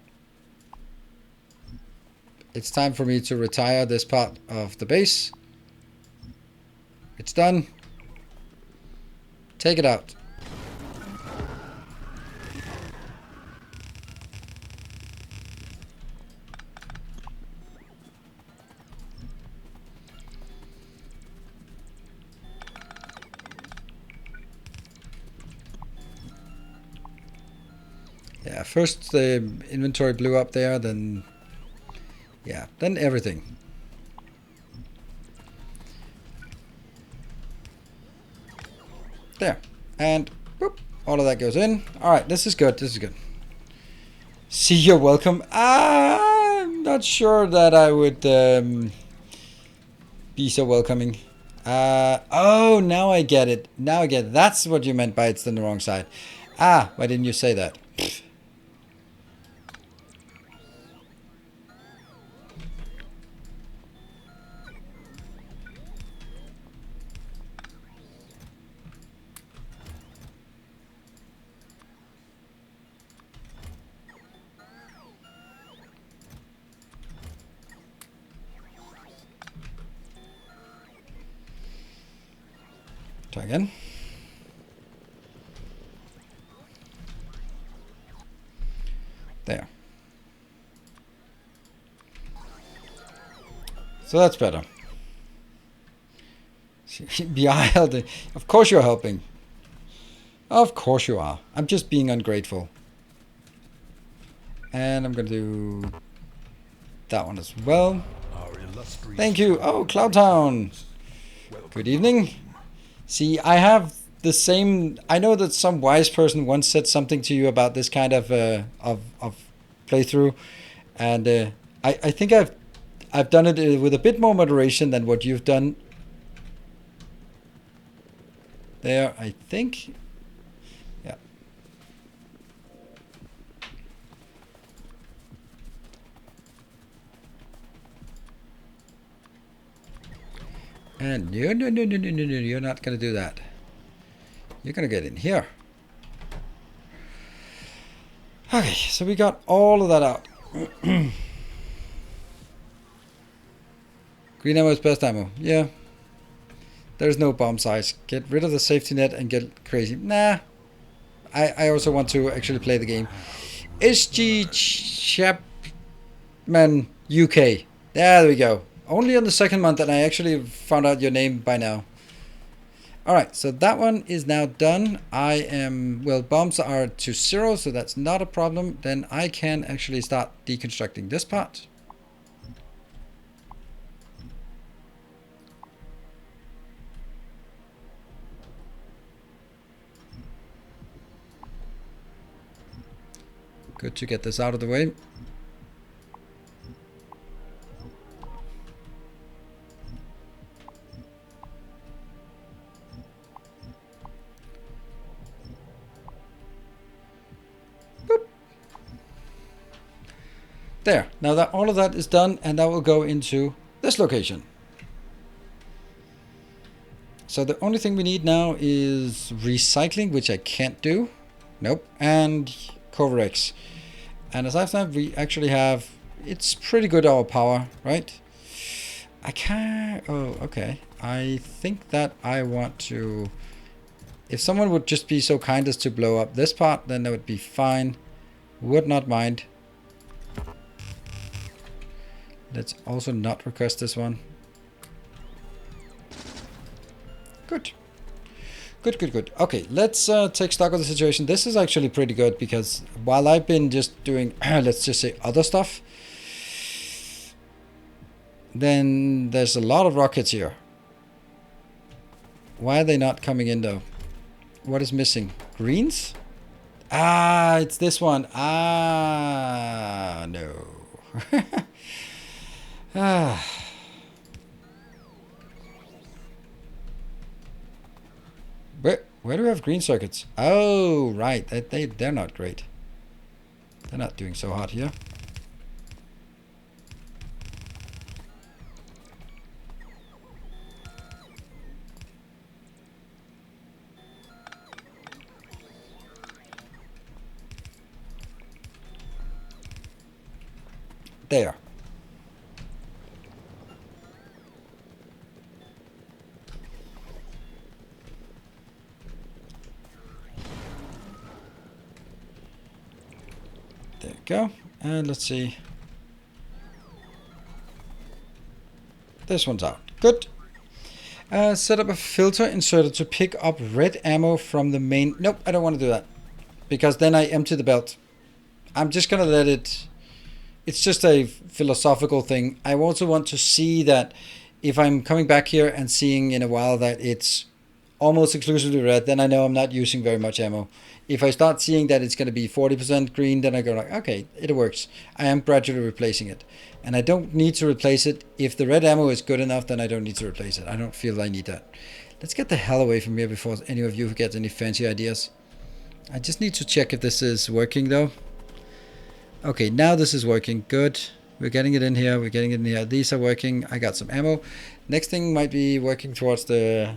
It's time for me to retire this part of the base. It's done. Take it out. Yeah, first the inventory blew up there, then... Yeah, then everything. There. And boop, all of that goes in. Alright, this is good, this is good. See, you're welcome. I'm not sure that I would be so welcoming. Oh, now I get it. Now I get it. That's what you meant by it's on the wrong side. Ah, why didn't you say that? Try again. There. So that's better. Behind, of course you're helping. Of course you are. I'm just being ungrateful. And I'm gonna do that one as well. Thank you. Oh, Cloudtown. Good evening. See, I have the same... I know that some wise person once said something to you about this kind of playthrough, and I think I've done it with a bit more moderation than what you've done. There, I think. Yeah. And no, you're not gonna do that. You're gonna get in here. Okay, so we got all of that out. Green ammo is best ammo. Yeah. There's no bomb size. Get rid of the safety net and get crazy. Nah. I also want to actually play the game. SG Chapman UK. There we go. Only on the second month, and I actually found out your name by now. Alright, so that one is now done. I am... Well, bombs are to 0, so that's not a problem. Then I can actually start deconstructing this part. Good to get this out of the way. There. Now that all of that is done, and that will go into this location. So the only thing we need now is recycling, which I can't do. Nope. And Coverex. And aside from that, we actually have... It's pretty good, our power, right? I can't... Oh, okay. I think that I want to... If someone would just be so kind as to blow up this part, then that would be fine. Would not mind. Let's also not request this one. Good. Good. Okay, let's take stock of the situation. This is actually pretty good because while I've been just doing, let's just say, other stuff, then there's a lot of rockets here. Why are they not coming in though? What is missing? Greens? Ah, it's this one. Ah, no. Ah. Where do we have green circuits? Oh, right. They're not great. They're not doing so hot here. There. There we go. And let's see. This one's out. Good. Set up a filter inserter to pick up red ammo from the main... Nope, I don't want to do that. Because then I empty the belt. I'm just going to let it... It's just a philosophical thing. I also want to see that if I'm coming back here and seeing in a while that it's almost exclusively red, then I know I'm not using very much ammo. If I start seeing that it's going to be 40% green, then I go like, okay, it works. I am gradually replacing it. And I don't need to replace it. If the red ammo is good enough, then I don't need to replace it. I don't feel I need that. Let's get the hell away from here before any of you get any fancy ideas. I just need to check if this is working though. Okay, now this is working. Good. We're getting it in here. We're getting it in here. These are working. I got some ammo. Next thing might be working towards the...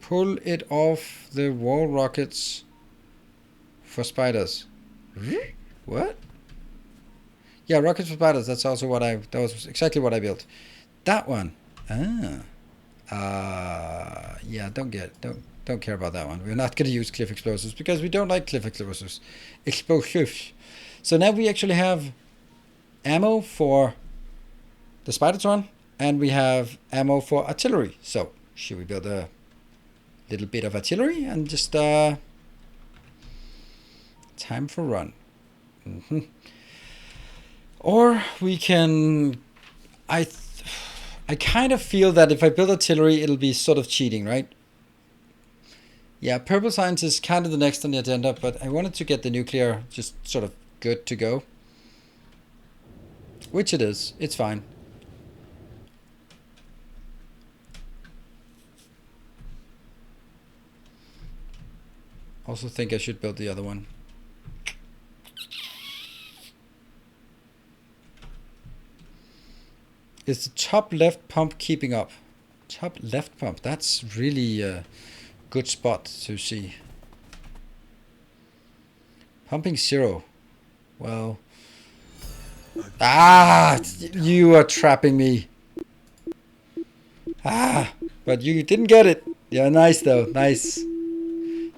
Pull it off the wall rockets for spiders. What? Yeah, rockets for spiders. That's also what that was exactly what I built. That one. Yeah, don't care about that one. We're not going to use cliff explosives because we don't like cliff explosives. Explosives. So now we actually have ammo for the Spidertron and we have ammo for artillery. So should we build a little bit of artillery and just time for run? Or we can... I kind of feel that if I build artillery, it'll be sort of cheating, right? Yeah, purple science is kind of the next on the agenda, but I wanted to get the nuclear just sort of good to go. Which it is. It's fine. Also think I should build the other one. Is the top left pump keeping up? Top left pump. That's really a good spot to see. Pumping 0. Well. Ah! You are trapping me. Ah! But you didn't get it. Yeah, nice though. Nice.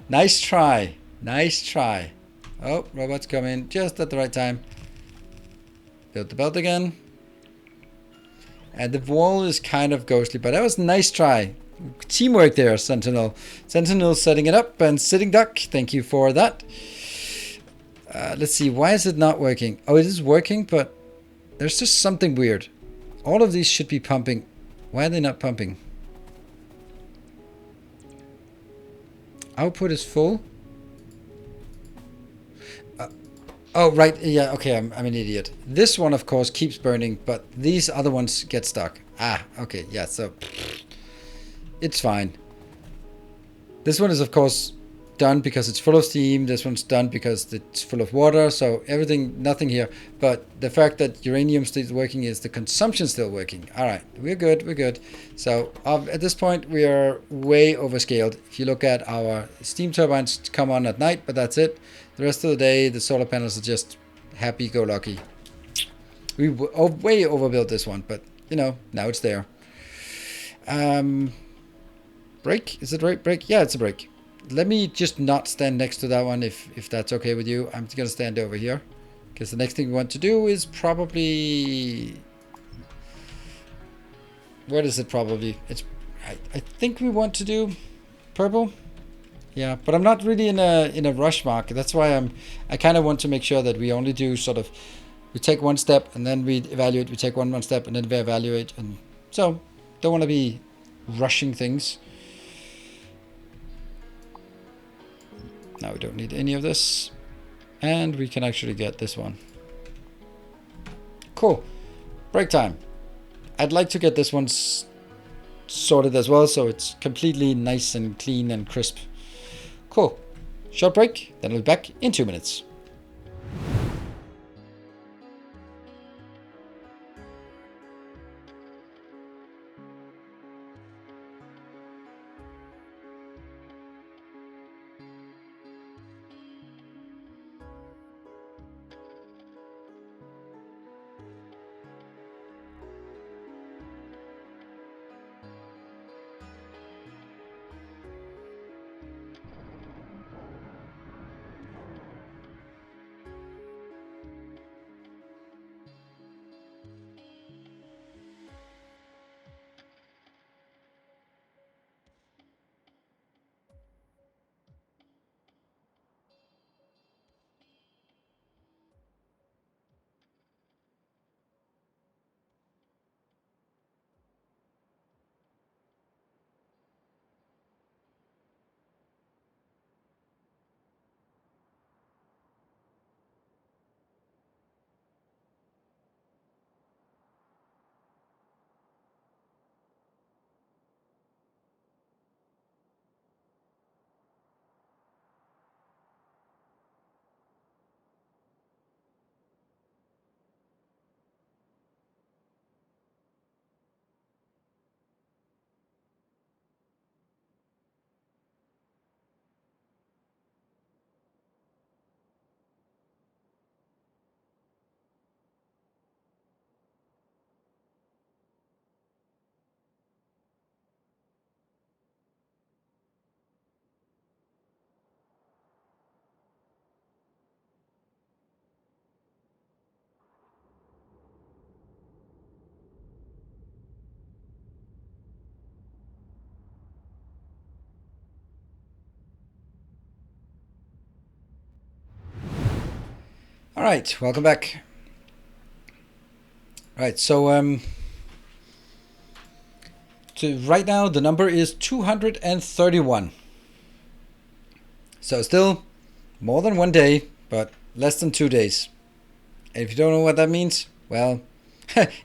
Nice try. Nice try. Oh, robots come in just at the right time. Build the belt again. And the wall is kind of ghostly, but that was a nice try. Teamwork there, Sentinel. Sentinel setting it up and sitting duck. Thank you for that. Let's see. Why is it not working? Oh, it is working, but there's just something weird. All of these should be pumping. Why are they not pumping? Output is full. Oh, right. Yeah, okay. I'm an idiot. This one, of course, keeps burning, but these other ones get stuck. Ah, okay. Yeah, so it's fine. This one is, of course, done because it's full of steam. This one's done because it's full of water. So everything, nothing here. But the fact that uranium still working is the consumption still working. All right, we're good. We're good. So at this point, we are way overscaled. If you look at our steam turbines come on at night, but that's it. The rest of the day, the solar panels are just happy-go-lucky. We way overbuilt this one, but you know, now it's there. Break? Is it right? Break? Yeah, it's a break. Let me just not stand next to that one if that's okay with you. I'm going to stand over here. Because the next thing we want to do is probably... What is it probably? I think we want to do purple. Yeah, but I'm not really in a rush mark. That's why I kind of want to make sure that we only do sort of... We take one step and then we evaluate. We take one step and then we evaluate. And so, don't want to be rushing things. Now we don't need any of this. And we can actually get this one. Cool. Break time. I'd like to get this one sorted as well, so it's completely nice and clean and crisp. Cool. Short break, then we'll be back in 2 minutes. All right, welcome back. All right, so right now the number is 231. So still more than 1 day, but less than 2 days. And if you don't know what that means, well,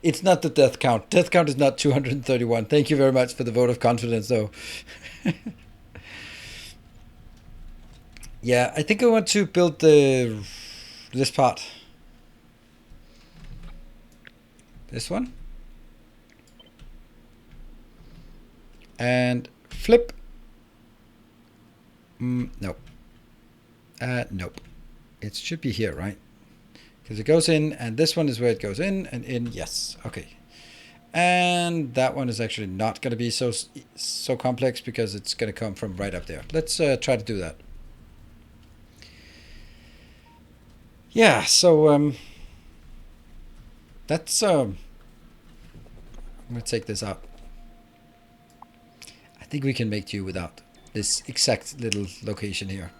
it's not the death count. Death count is not 231. Thank you very much for the vote of confidence, though. Yeah, I think I want to build this part. This one. And flip. Nope. Nope. It should be here, right? Because it goes in, and this one is where it goes in, and in. Yes. Okay. And that one is actually not going to be so complex because it's going to come from right up there. Let's try to do that. Yeah, so that's I'm gonna take this out. I think we can make do without this exact little location here.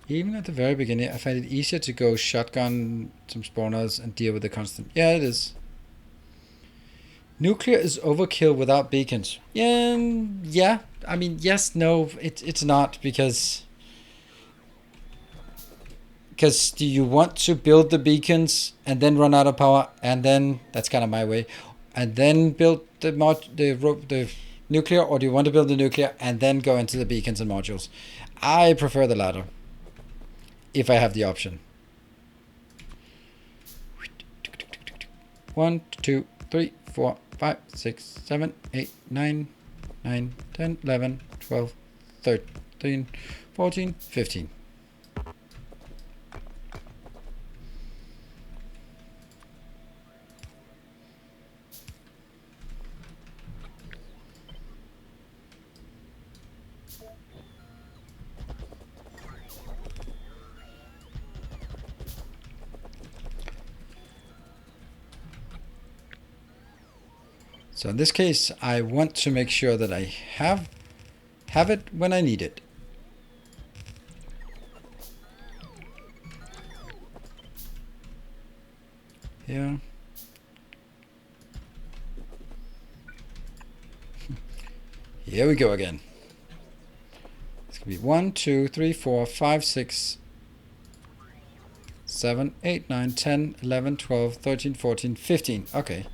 Even at the very beginning, I find it easier to go shotgun some spawners and deal with the constant. Yeah, it is. Nuclear is overkill without beacons. Yeah. I mean, yes, no, it's not because Because do you want to build the beacons and then run out of power, and then that's kind of my way, and then build the nuclear, or do you want to build the nuclear and then go into the beacons and modules? I prefer the latter, if I have the option. 1, 2, 3, 4, 5, 6, 7, 8, 9, 10, 11, 12, 13, 14, 15. So in this case, I want to make sure that I have it when I need it. Here. Here we go again. It's going to be 1, 2, 3, 4, 5, 6, 7, 8, 9, 10, 11, 12, 13, 14, 15. Okay.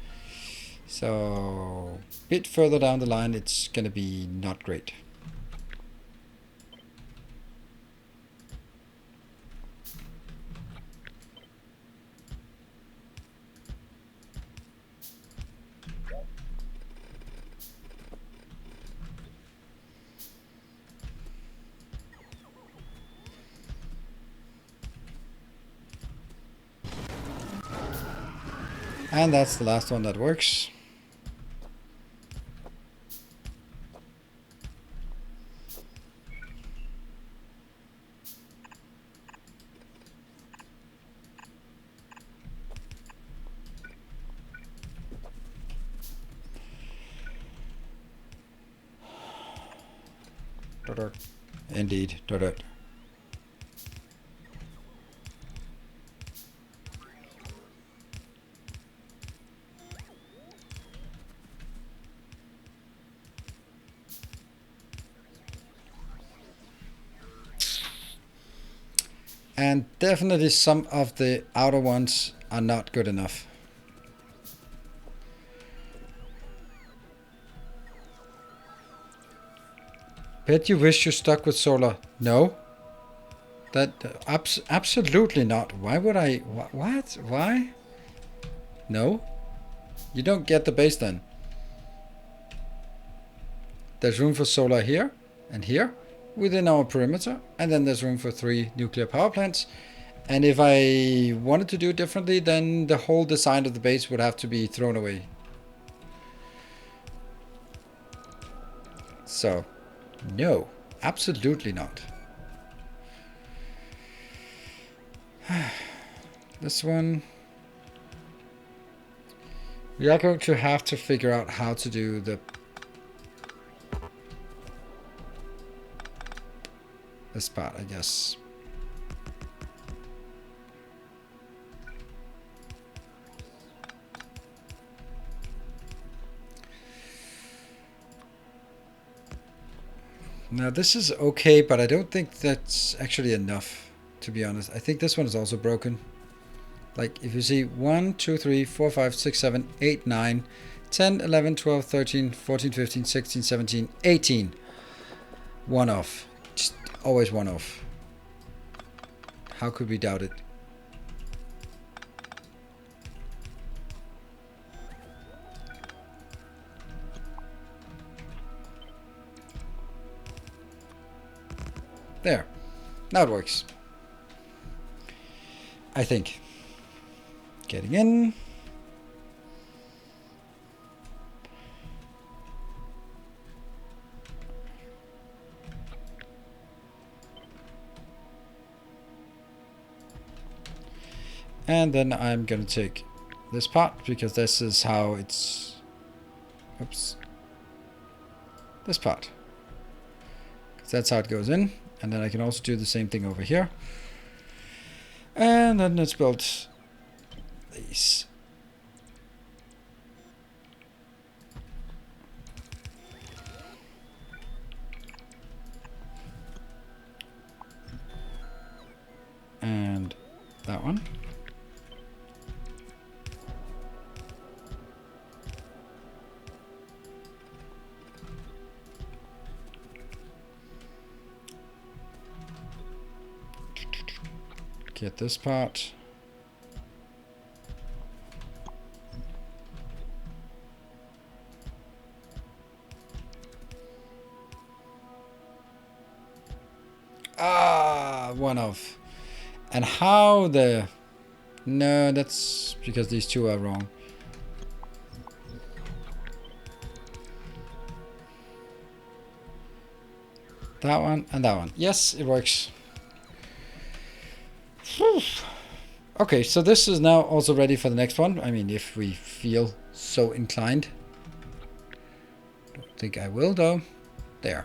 So a bit further down the line, it's going to be not great. And that's the last one that works. Indeed. And definitely some of the outer ones are not good enough. Bet you wish you stuck with solar. No. That absolutely not. Why would I? What? Why? No. You don't get the base then. There's room for solar here and here within our perimeter, and then there's room for 3 nuclear power plants. And if I wanted to do it differently, then the whole design of the base would have to be thrown away. So, no, absolutely not. This one, we are going to have to figure out how to do this part, I guess. Now this is okay, but I don't think that's actually enough, to be honest. I think this one is also broken. Like if you see 1, 2, 3, 4, 5, 6, 7, 8, 9, 10, 11, 12, 13, 14, 15, 16, 17, 18. One off. Just always one off. How could we doubt it? There. Now it works. I think. Getting in. And then I'm going to take this part, because this is how it's... Oops. This part. Because that's how it goes in. And then I can also do the same thing over here. And then let's build these. And one. Get this part. Ah, one off. And how the... No, that's because these two are wrong. That one and that one. Yes, it works. Whew. Okay, so this is now also ready for the next one. I mean, if we feel so inclined. Don't think I will, though. There.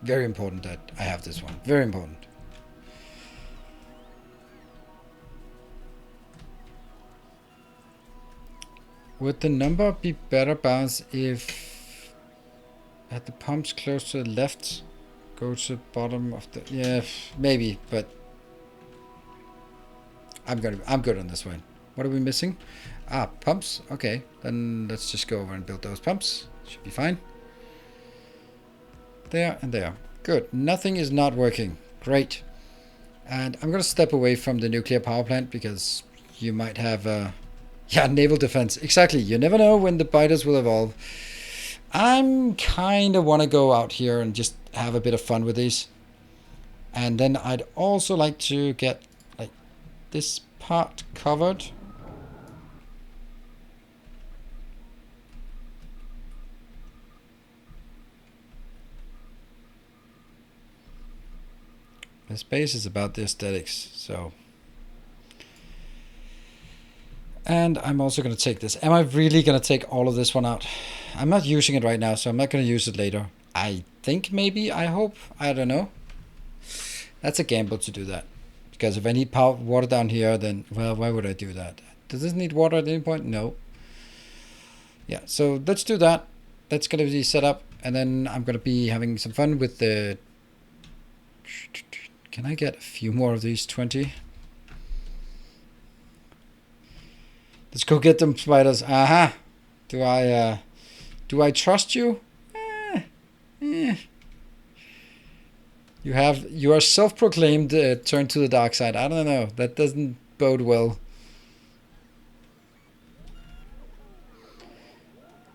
Very important that I have this one. Very important. Would the number be better balanced if at the pumps close to the left go to the bottom of the... Yeah, maybe, but I'm good on this one. What are we missing? Ah, pumps. Okay, then let's just go over and build those pumps. Should be fine. There and there. Good. Nothing is not working. Great. And I'm going to step away from the nuclear power plant because you might have... yeah, naval defense. Exactly. You never know when the biters will evolve. I'm kind of want to go out here and just have a bit of fun with these. And then I'd also like to get like this part covered. The space is about the aesthetics, so. And I'm also going to take this. Am I really going to take all of this one out? I'm not using it right now, so I'm not going to use it later. I think maybe, I hope, I don't know. That's a gamble to do that. Because if I need power, water down here, then, well, why would I do that? Does this need water at any point? No. Yeah, so let's do that. That's going to be set up. And then I'm going to be having some fun with the... Can I get a few more of these 20? Let's go get them, spiders. Aha! Do I trust you? You are self-proclaimed turn to the dark side. I don't know. That doesn't bode well.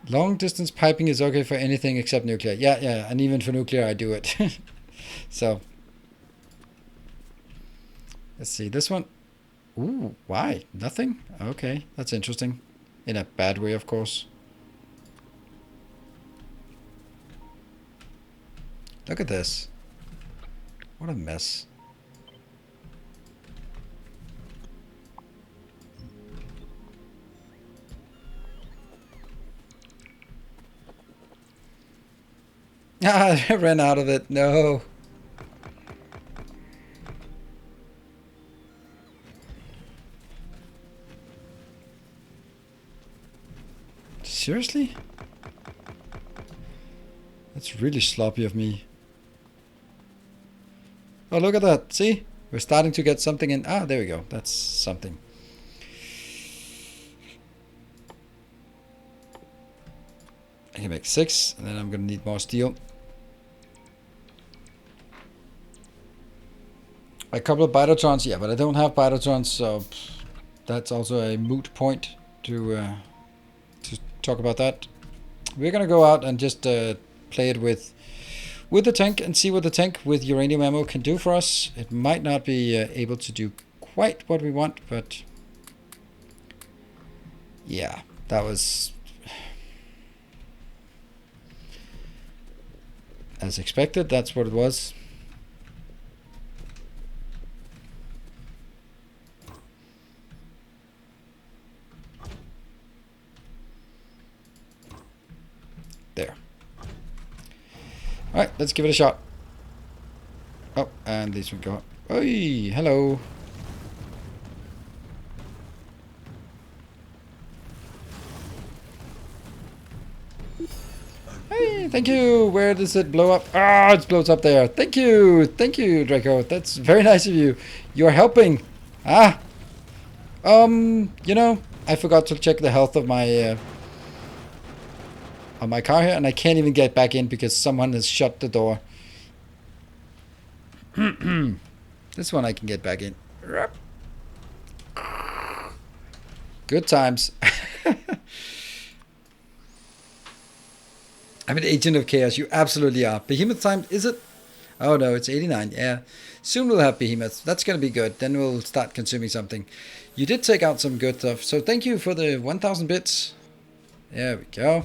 Long distance piping is okay for anything except nuclear. Yeah, and even for nuclear I do it. So let's see this one. Ooh, why? Nothing? Okay, that's interesting. In a bad way, of course. Look at this. What a mess. Ah, I ran out of it. No. Seriously? That's really sloppy of me. Oh, look at that. See? We're starting to get something in. Ah, there we go. That's something. I can make 6, and then I'm going to need more steel. A couple of Bitotrons, yeah, but I don't have Bitotrons, so that's also a moot point to talk about that. We're going to go out and just play it with the tank and see what the tank with uranium ammo can do for us. It might not be able to do quite what we want, but yeah, that was as expected. That's what it was. There. Alright, let's give it a shot. Oh, and these will go up. Oi, hello. Hey, thank you. Where does it blow up? Ah, it blows up there. Thank you, Draco. That's very nice of you. You're helping. Ah, you know, I forgot to check the health of my on my car here, and I can't even get back in because someone has shut the door. This one I can get back in. Good times. I'm an agent of chaos. You absolutely are. Behemoth time, is it? Oh no, it's 89. Yeah. Soon we'll have behemoths. That's going to be good. Then we'll start consuming something. You did take out some good stuff. So thank you for the 1,000 bits. There we go.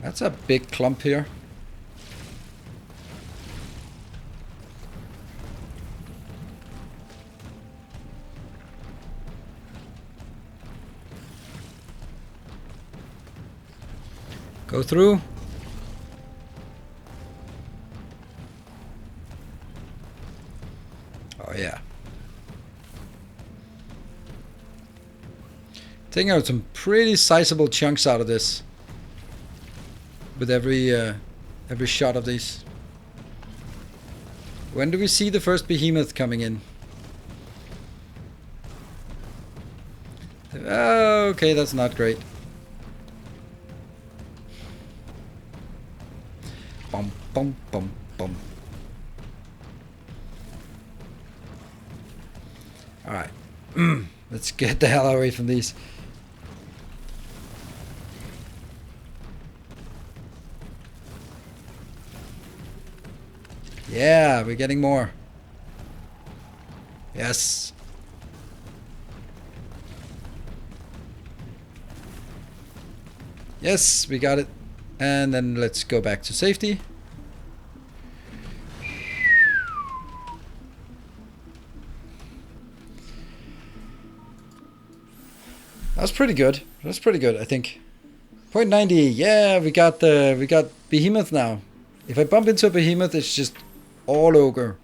That's a big clump here. Go through. Oh yeah. Taking out some pretty sizable chunks out of this. With every shot of these. When do we see the first behemoth coming in? Oh, okay, that's not great. Bum bum bum bum. All right, let's get the hell away from these. Yeah, we're getting more. Yes. Yes, we got it. And then let's go back to safety. That's pretty good. That's pretty good, I think. 0.90. Yeah, we got behemoth now. If I bump into a behemoth, it's just all ogre.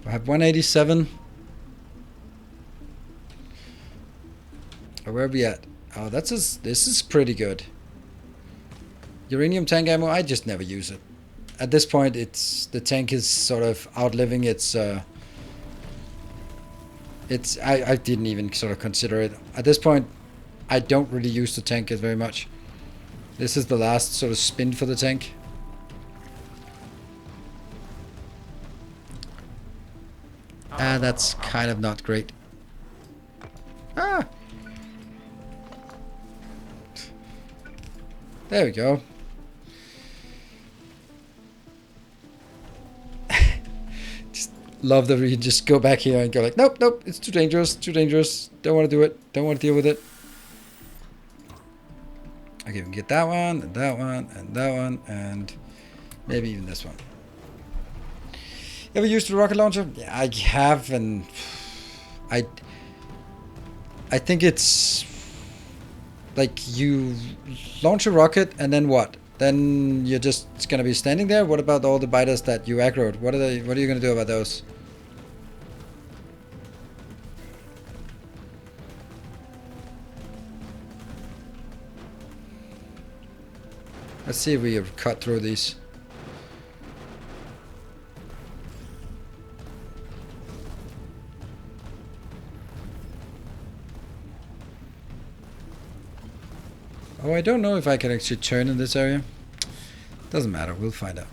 I have 187. Where are we at? Oh, this is pretty good. Uranium tank ammo, I just never use it. At this point, the tank is sort of outliving its. I didn't even sort of consider it. At this point, I don't really use the tank very much. This is the last sort of spin for the tank. Ah, that's kind of not great. Ah! There we go. Just love that we can just go back here and go like, nope, nope, it's too dangerous, don't want to do it, don't want to deal with it. Okay, we can get that one, and that one, and that one, and maybe even this one. Ever used the rocket launcher? Yeah, I have, and I think it's like you launch a rocket and then what? Then you're just gonna be standing there? What about all the biters that you aggroed? What are you gonna do about those? Let's see if we have cut through these. Oh, I don't know if I can actually turn in this area. Doesn't matter, we'll find out.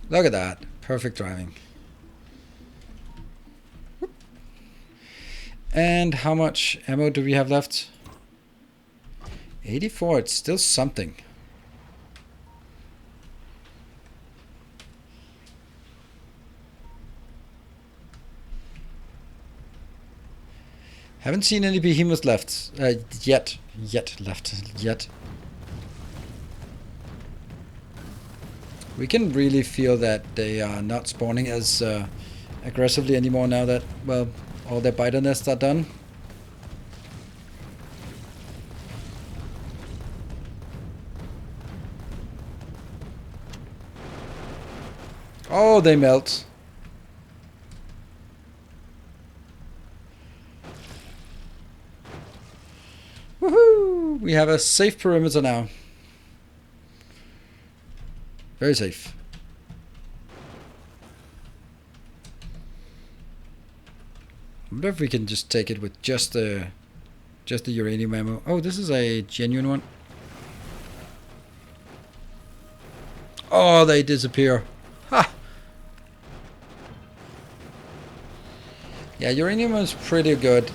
Look at that. Perfect driving. And how much ammo do we have left? 84, it's still something. Haven't seen any behemoths left. Yet. We can really feel that they are not spawning as aggressively anymore now that, well, all their biter nests are done. Oh, they melt. Woohoo! We have a safe perimeter now. Very safe. I wonder if we can just take it with just the uranium ammo. Oh, this is a genuine one. Oh, they disappear. Ha! Yeah, uranium is pretty good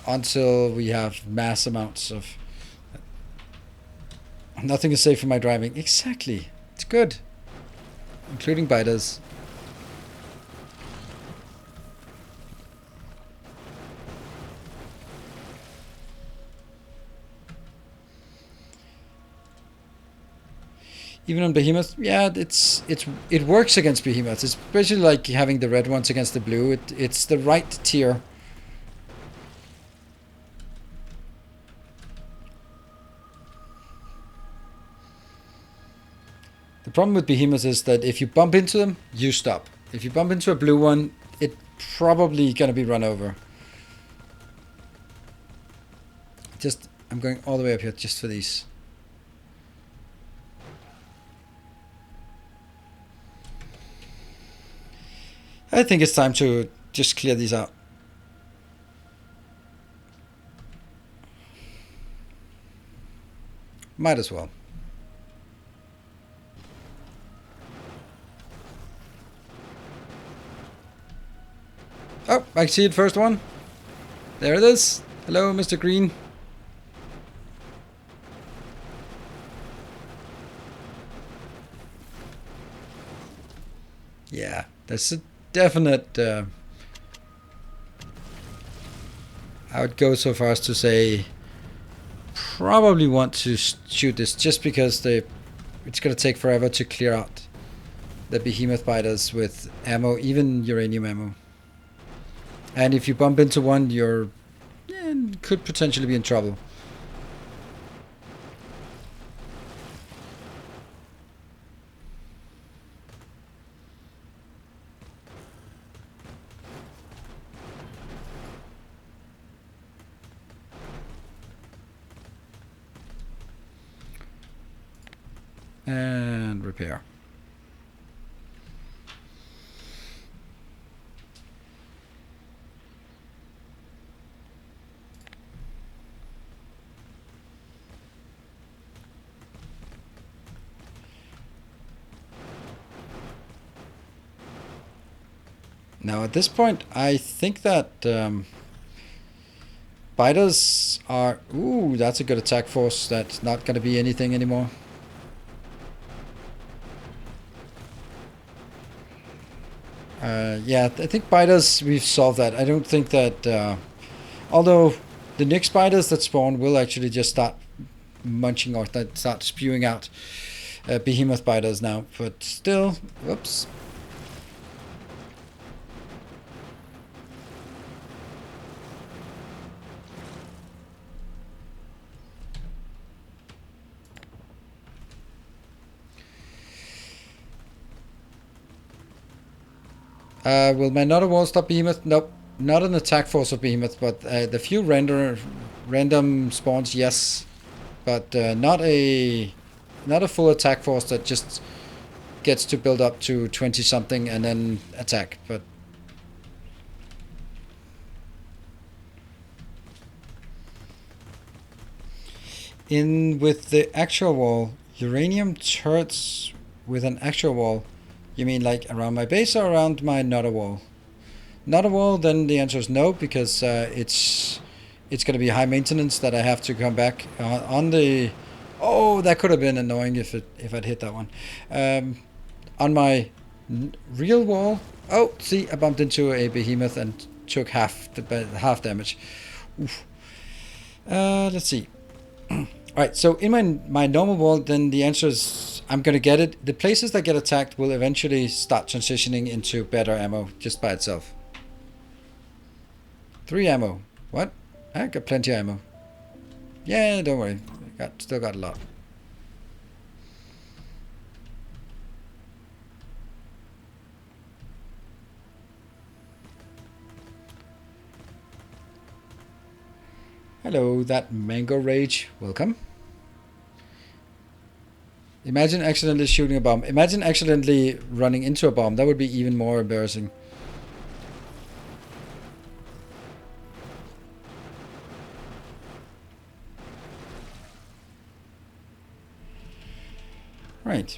until we have mass amounts of... Nothing is safe for my driving. Exactly. It's good. Including biters. Even on behemoth, yeah, it works against behemoths. It's basically like having the red ones against the blue. It's the right tier. The problem with behemoths is that if you bump into them, you stop. If you bump into a blue one, it's probably gonna be run over. I'm going all the way up here just for these. I think it's time to just clear these out. Might as well. Oh, I see it, first one. There it is. Hello, Mr. Green. Yeah, that's a definite... I would go so far as to say probably want to shoot this just because it's going to take forever to clear out the behemoth biters with ammo, even uranium ammo. And if you bump into one, you're could potentially be in trouble. And repair. Now at this point, I think that biters are... Ooh, that's a good attack force. That's not going to be anything anymore. Yeah, I think biters, we've solved that. I don't think that... although the next biters that spawn will actually just start munching or start spewing out behemoth biters now. But still, whoops. Will my Nutter Wall stop behemoth? Nope. Not an attack force of behemoth, but the few random spawns, yes. But not a full attack force that just gets to build up to 20 something and then attack. But with the actual wall, uranium turrets with an actual wall. You mean like around my base or around my Nutter Wall? Nutter Wall, then the answer is no, because it's going to be high maintenance that I have to come back on the... Oh, that could have been annoying if I'd hit that one. On my real wall... Oh, see, I bumped into a behemoth and took half damage. Oof. Let's see. Alright, so in my normal wall, then the answers I'm gonna get it. The places that get attacked will eventually start transitioning into better ammo just by itself. 3 ammo. What? I got plenty of ammo. Yeah, don't worry. Still got a lot. Hello, that Mango Rage. Welcome. Imagine accidentally shooting a bomb. Imagine accidentally running into a bomb. That would be even more embarrassing. Right.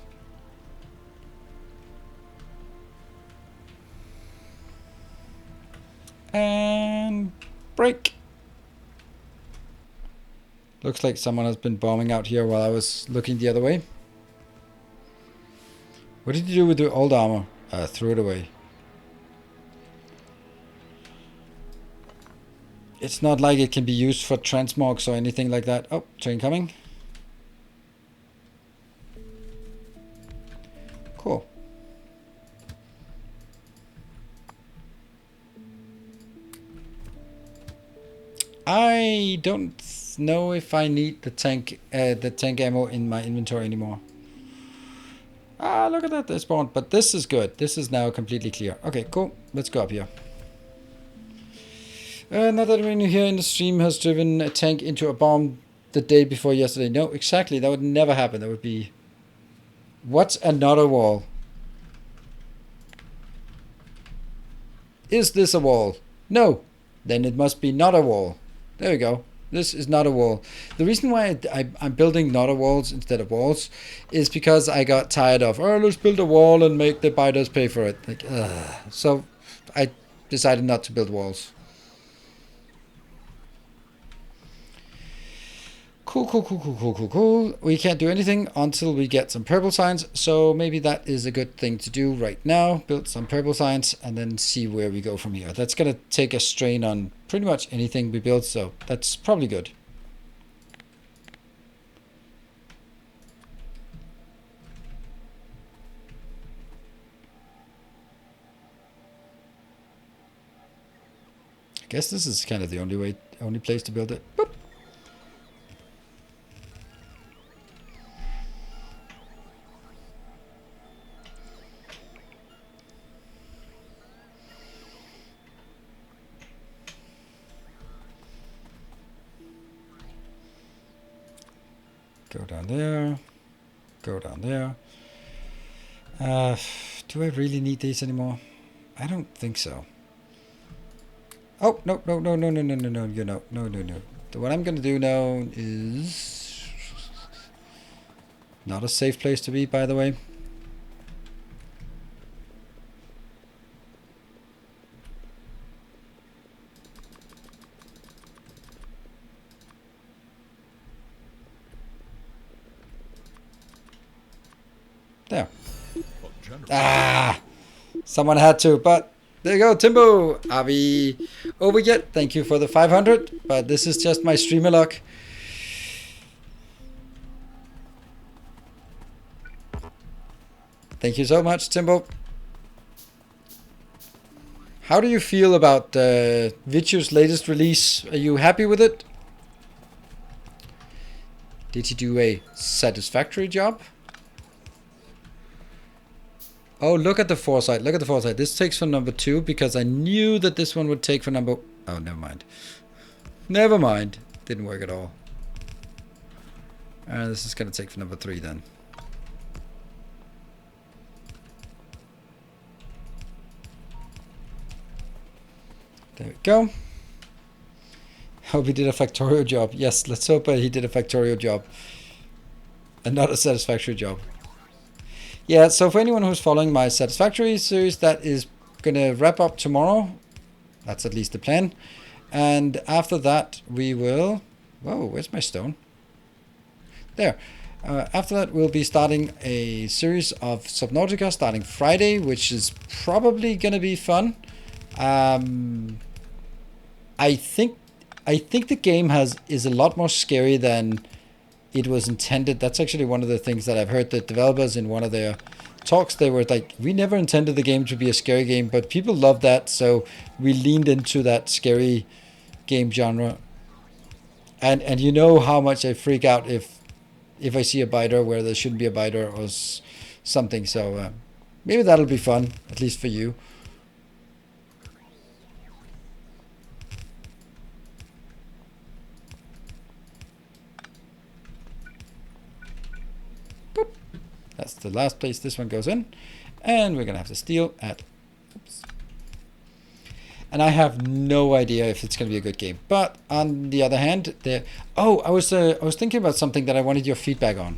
And break. Looks like someone has been bombing out here while I was looking the other way. What did you do with the old armor? Threw it away. It's not like it can be used for transmogs or anything like that. Oh, train coming. Cool. I don't know if I need the tank ammo in my inventory anymore. Ah, look at that, they spawned. But this is good. This is now completely clear. Okay, cool. Let's go up here. Not that anyone here in the stream has driven a tank into a bomb the day before yesterday. No, exactly. That would never happen. That would be... What's another wall? Is this a wall? No. Then it must be not a wall. There we go. This is not a wall. The reason why I'm building not a walls instead of walls is because I got tired of, oh, let's build a wall and make the biters pay for it. Like, so I decided not to build walls. Cool. We can't do anything until we get some purple signs, so maybe that is a good thing to do right now. Build some purple signs and then see where we go from here. That's going to take a strain on pretty much anything we build, so that's probably good. I guess this is kind of the only place to build it. Boop. Go down there. Go down there. Do I really need these anymore? I don't think so. Oh, no. You know, no. What I'm going to do now is... Not a safe place to be, by the way. There. Ah! Someone had to, but there you go, Timbo. Are we over yet? Thank you for the 500, but this is just my streamer luck. Thank you so much, Timbo. How do you feel about Vichu's latest release? Are you happy with it? Did he do a satisfactory job? Oh, look at the foresight. Look at the foresight. This takes for number 2 because I knew that this one would take for number... Oh, never mind. Never mind. Didn't work at all. This is going to take for number 3 then. There we go. Hope he did a Factorio job. Yes, let's hope he did a Factorio job. And not a satisfactory job. Yeah, so for anyone who's following my Satisfactory series, that is going to wrap up tomorrow. That's at least the plan. And after that, we will... Whoa, where's my stone? There. After that, we'll be starting a series of Subnautica starting Friday, which is probably going to be fun. I think the game is a lot more scary than it was intended. That's actually one of the things that I've heard the developers in one of their talks, they were like, we never intended the game to be a scary game, but people love that, so we leaned into that scary game genre. And you know how much I freak out if I see a biter where there shouldn't be a biter or something. So maybe that'll be fun, at least for you. Boop. That's the last place this one goes in. And we're going to have to steal at... Oops. And I have no idea if it's going to be a good game. But on the other hand, I was thinking about something that I wanted your feedback on.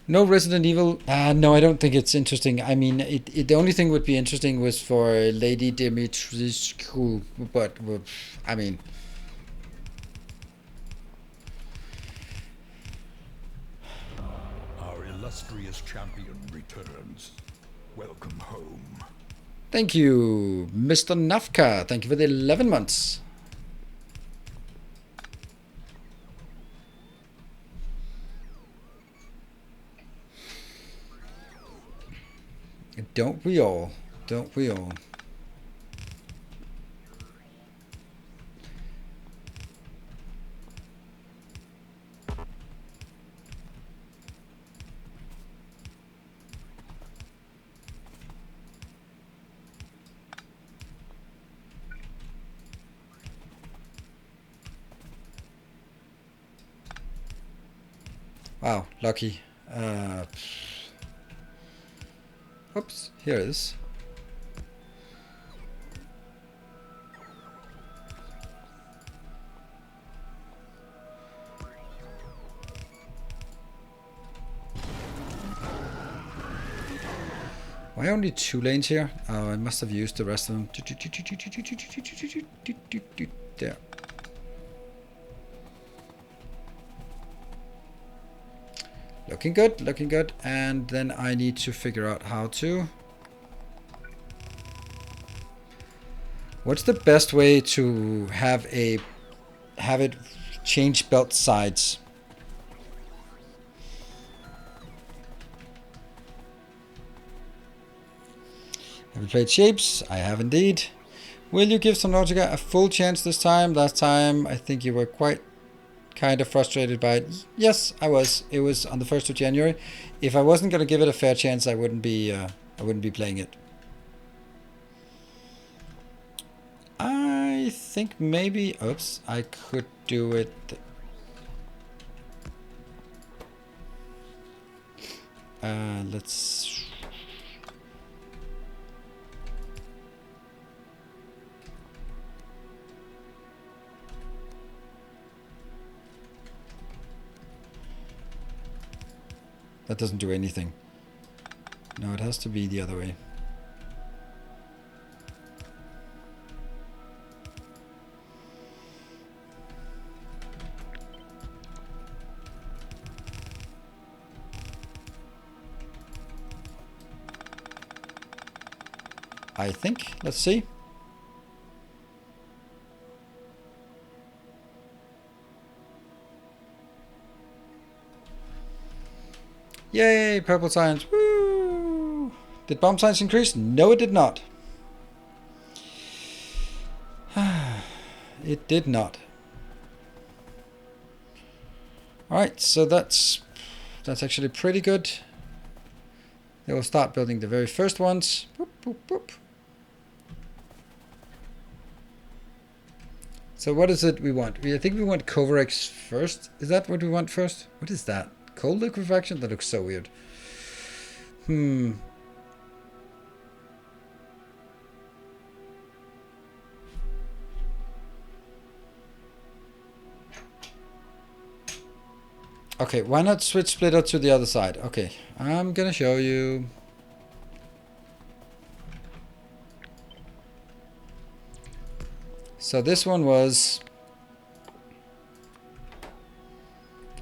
No Resident Evil. No, I don't think it's interesting. I mean, the only thing would be interesting was for Lady Dimitrescu, but I mean, Our illustrious champion returns. Welcome home. Thank you, Mr. Nafka. Thank you for the 11 months. Don't we all? Don't we all? Wow, lucky. Oops, here it is. Why only 2 lanes here? Oh, I must have used the rest of them. There. Looking good, looking good. And then I need to figure out how to... What's the best way to have it change belt sides? Have you played Shapes? I have indeed. Will you give Subnautica a full chance this time? Last time I think you were quite kind of frustrated by it. Yes, I was. It was on the 1st of January. If I wasn't going to give it a fair chance, I wouldn't be playing it. I think maybe, oops, I could do it. Let's... That doesn't do anything. No, it has to be the other way. I think. Let's see. Yay, purple science. Woo! Did bomb science increase? No, it did not. It did not. Alright, so that's actually pretty good. They will start building the very first ones. Boop, boop, boop. So what is it we want? I think we want Covarex first. Is that what we want first? What is that? Cold liquefaction? That looks so weird. Okay, why not switch splitter to the other side? Okay, I'm gonna show you. So this one was...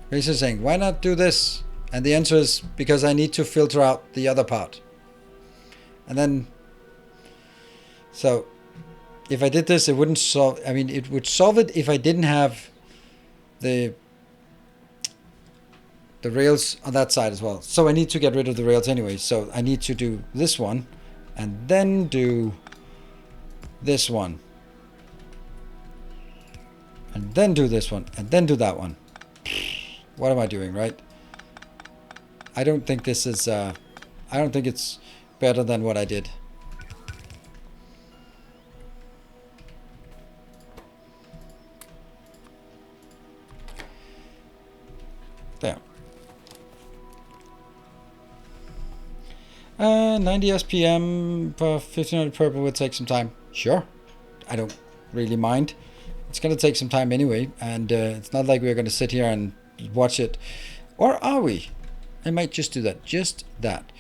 He's just saying, why not do this? And the answer is because I need to filter out the other part. And then... So, if I did this, it wouldn't solve... I mean, it would solve it if I didn't have the rails on that side as well. So I need to get rid of the rails anyway. So I need to do this one and then do this one. And then do this one and then do that one. What am I doing, right? I don't think this is, I don't think it's better than what I did. There. 90 SPM for 1500 purple would take some time. Sure. I don't really mind. It's going to take some time anyway. And it's not like we're going to sit here and watch it. Or are we? I might just do that. Just that.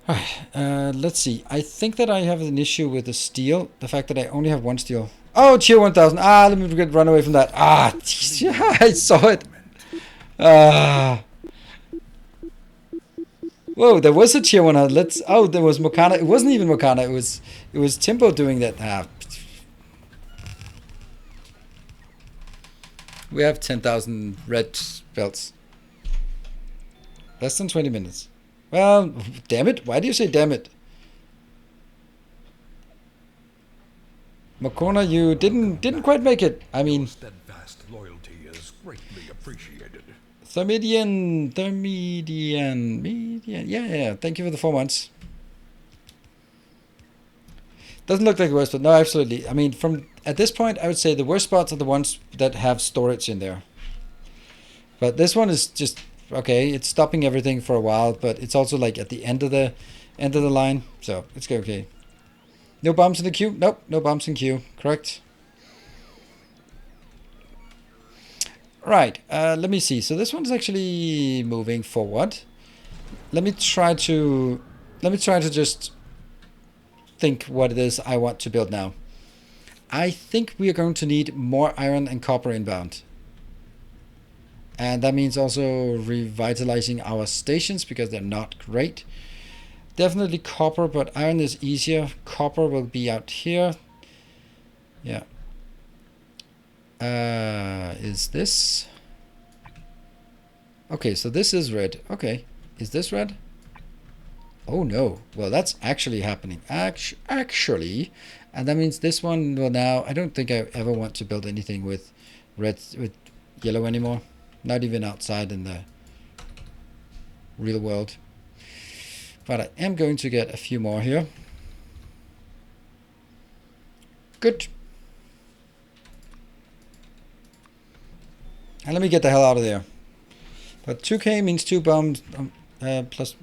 Alright. Let's see. I think that I have an issue with the steel. The fact that I only have one steel. Oh, tier 1000. Ah, let me run away from that. Ah, I saw it. Ah. Whoa, there was a tier 100. Let's. Oh, there was Mokana. It wasn't even Mokana. It was Timbo doing that. Ah. We have 10,000 red belts. Less than 20 minutes. Well, damn it. Why do you say damn it? Mokona, you didn't quite make it. I mean, steadfast loyalty is greatly appreciated. Median. Yeah. Thank you for the 4 months. Doesn't look like the worst, but no, absolutely. I mean, from at this point, I would say the worst spots are the ones that have storage in there. But this one is just okay. It's stopping everything for a while, but it's also like at the end of the line, so it's okay. No bombs in the queue. Nope, no bombs in queue. Correct. Right, let me see. So this one's actually moving forward. Let me try to just think what it is I want to build now. I think we are going to need more iron and copper inbound. And that means also revitalizing our stations because they're not great. Definitely copper, but iron is easier. Copper will be out here. Yeah. Is this? Okay, so this is red. Okay, is this red? Oh no. Well, that's actually happening. Actually, and that means this one will now. I don't think I ever want to build anything with yellow anymore. Not even outside in the real world. But I am going to get a few more here. Good. And let me get the hell out of there. But 2k means 2 bombs plus...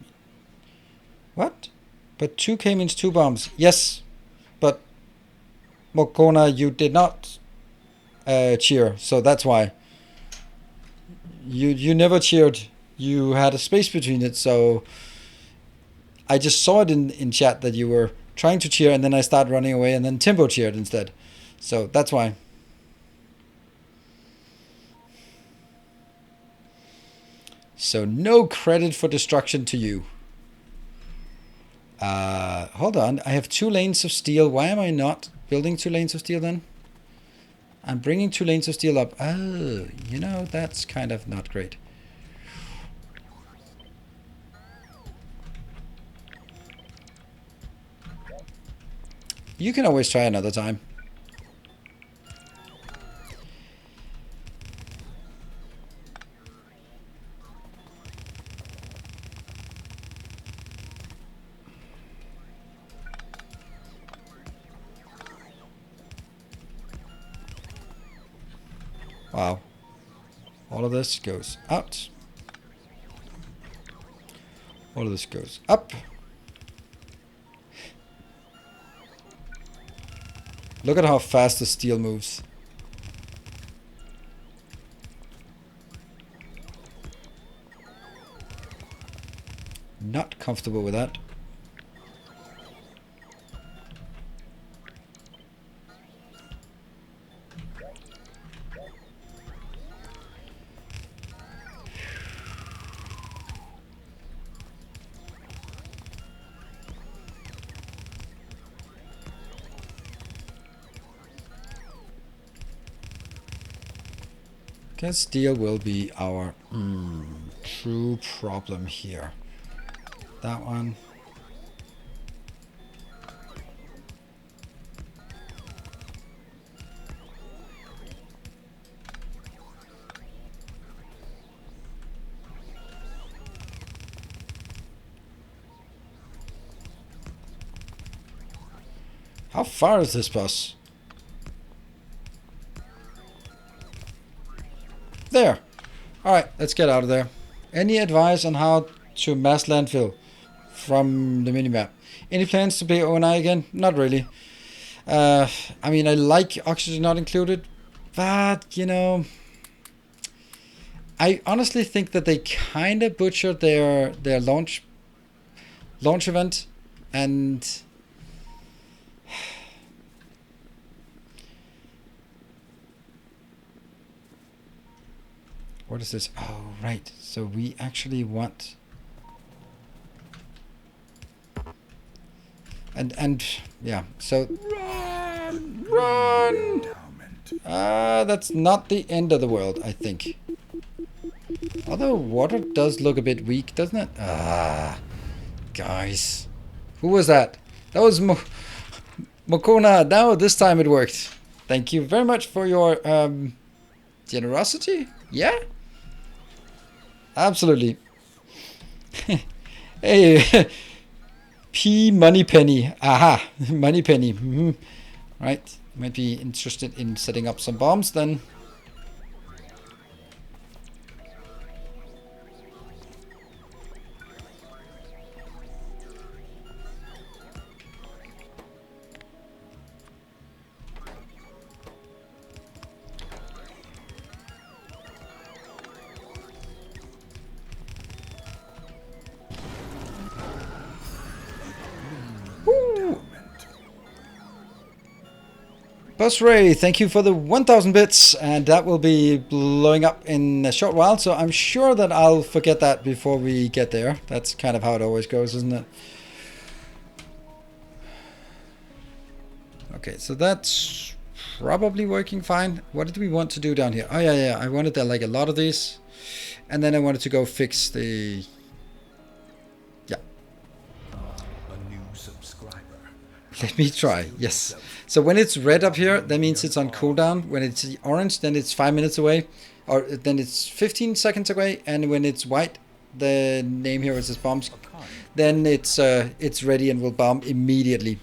What? But 2k means 2 bombs. Yes. But Mokona, you did not cheer. So that's why. You never cheered. You had a space between it. So I just saw it in chat that you were trying to cheer. And then I started running away. And then Timbo cheered instead. So that's why. So no credit for destruction to you. Hold on. I have 2 lanes of steel. Why am I not building 2 lanes of steel then? I'm bringing 2 lanes of steel up. Oh, you know, that's kind of not great. You can always try another time. Wow. All of this goes out. All of this goes up. Look at how fast the steel moves. Not comfortable with that. Because steel will be our true problem here. That one. How far is this bus? There. Alright, let's get out of there. Any advice on how to mass landfill from the minimap? Any plans to play ONI again? Not really. I mean, I like oxygen not included, but, you know, I honestly think that they kind of butchered their launch event, and what is this? Oh, right. So we actually want... And yeah, so... Run! That's not the end of the world, I think. Although water does look a bit weak, doesn't it? Guys. Who was that? That was Mokona. Now this time it worked. Thank you very much for your generosity. Yeah? Absolutely. Hey, P Moneypenny. Aha, Moneypenny. Right, might be interested in setting up some bombs then. Bus Ray, thank you for the 1,000 bits, and that will be blowing up in a short while, so I'm sure that I'll forget that before we get there. That's kind of how it always goes, isn't it? Okay, so that's probably working fine. What did we want to do down here? Oh yeah, I wanted like a lot of these, and then I wanted to go fix the... Yeah. A new subscriber. Let me try, yes. So when it's red up here, that means it's on cooldown. When it's orange, then it's 5 minutes away. Or then it's 15 seconds away. And when it's white, the name here is bombs, then it's ready and will bomb immediately.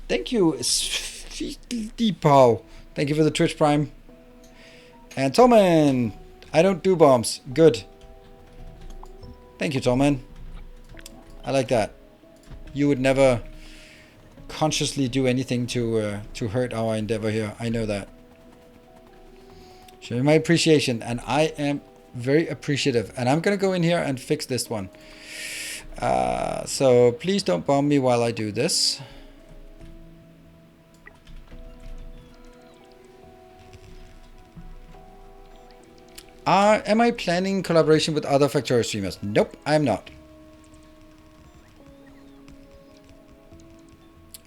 Thank you, Deepow. Thank you for the Twitch Prime. And Tolman, I don't do bombs. Good. Thank you, Tolman. I like that. You would never consciously do anything to hurt our endeavor here. I know that. Show me my appreciation, and I am very appreciative. And I'm gonna go in here and fix this one. So please don't bomb me while I do this. Am I planning collaboration with other Factorio streamers? Nope, I'm not.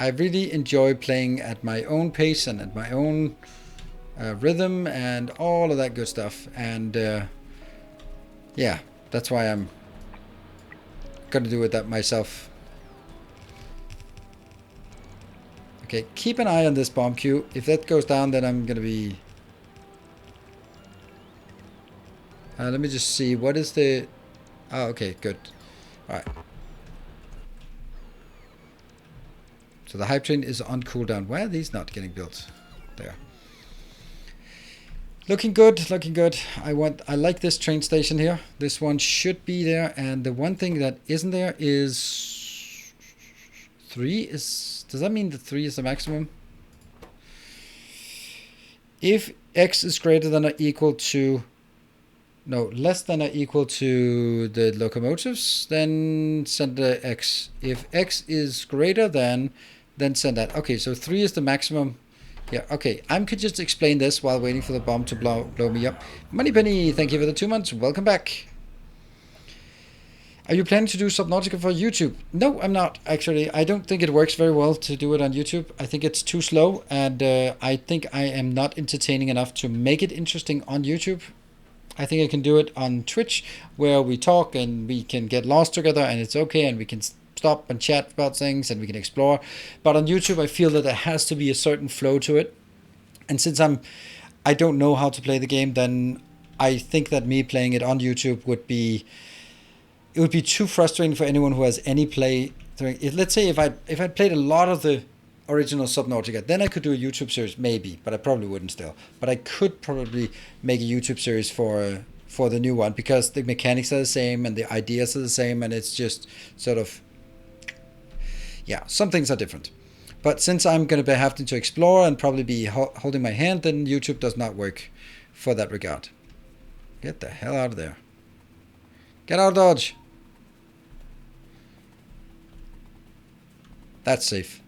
I really enjoy playing at my own pace and at my own rhythm and all of that good stuff. And yeah, that's why I'm gonna do it that myself. Okay, keep an eye on this bomb queue. If that goes down, then I'm gonna be... let me just see, what is the... Oh, okay, good. Alright. So the hype train is on cooldown. Why are these not getting built? There. Looking good, looking good. I like this train station here. This one should be there. And the one thing that isn't there is 3 is... Does that mean that 3 is the maximum? If x is greater than or equal to... No, less than or equal to the locomotives, then send the x. If x is greater than, then send that. Okay, so 3 is the maximum. Yeah, okay. I could just explain this while waiting for the bomb to blow me up. Moneypenny, thank you for the 2 months. Welcome back. Are you planning to do Subnautica for YouTube? No, I'm not, actually. I don't think it works very well to do it on YouTube. I think it's too slow, and I think I am not entertaining enough to make it interesting on YouTube. I think I can do it on Twitch, where we talk and we can get lost together, and it's okay, and we can stop and chat about things, and we can explore. But on YouTube, I feel that there has to be a certain flow to it. And since I don't know how to play the game, then I think that me playing it on YouTube would be too frustrating for anyone who has any play. Let's say if I'd played a lot of the original Subnautica, then I could do a YouTube series, maybe, but I probably wouldn't still. But I could probably make a YouTube series for the new one, because the mechanics are the same and the ideas are the same, and it's just sort of, yeah, some things are different. But since I'm going to be having to explore and probably be holding my hand, then YouTube does not work for that regard. Get the hell out of there. Get out of Dodge. That's safe.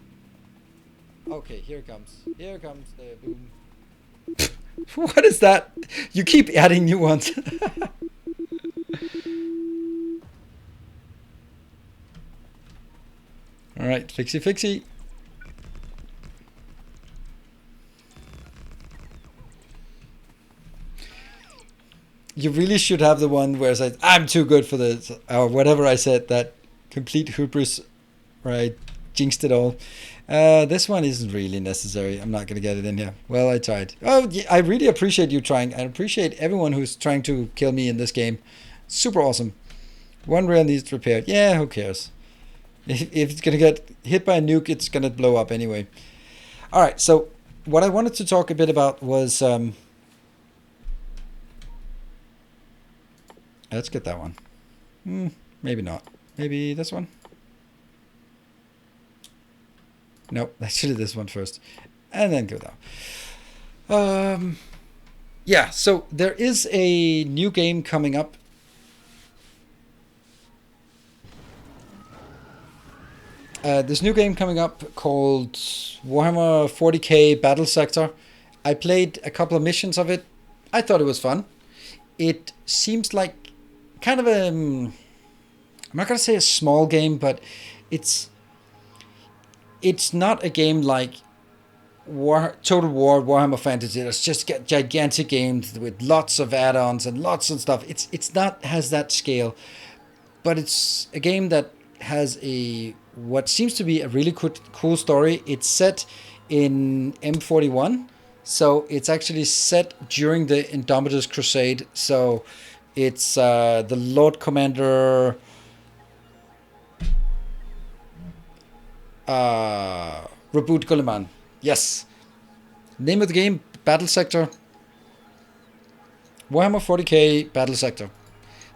Okay, here it comes. Here comes the boom. What is that? You keep adding new ones. Alright, fixie. You really should have the one where I said, I'm too good for this, or whatever I said, that complete hubris, right? Jinxed it all. This one isn't really necessary. I'm not going to get it in here. Well, I tried. Oh, yeah, I really appreciate you trying. I appreciate everyone who's trying to kill me in this game. Super awesome. One rail needs repaired. Yeah, who cares? If it's going to get hit by a nuke, it's going to blow up anyway. All right, so what I wanted to talk a bit about was... let's get that one. Maybe not. Maybe this one? Nope, actually this one first. And then go down. Yeah, so there is a new game coming up. This new game coming up called Warhammer 40k Battle Sector. I played a couple of missions of it. I thought it was fun. It seems like kind of a... I'm not going to say a small game, but it's not a game like Total War, Warhammer Fantasy. It's just gigantic games with lots of add-ons and lots of stuff. It's not has that scale, but it's a game that has what seems to be a really cool story. It's set in M41, so it's actually set during the Indomitus Crusade. So it's the Lord Commander... Reboot Guilliman. Yes. Name of the game, Battle Sector. Warhammer 40k Battle Sector.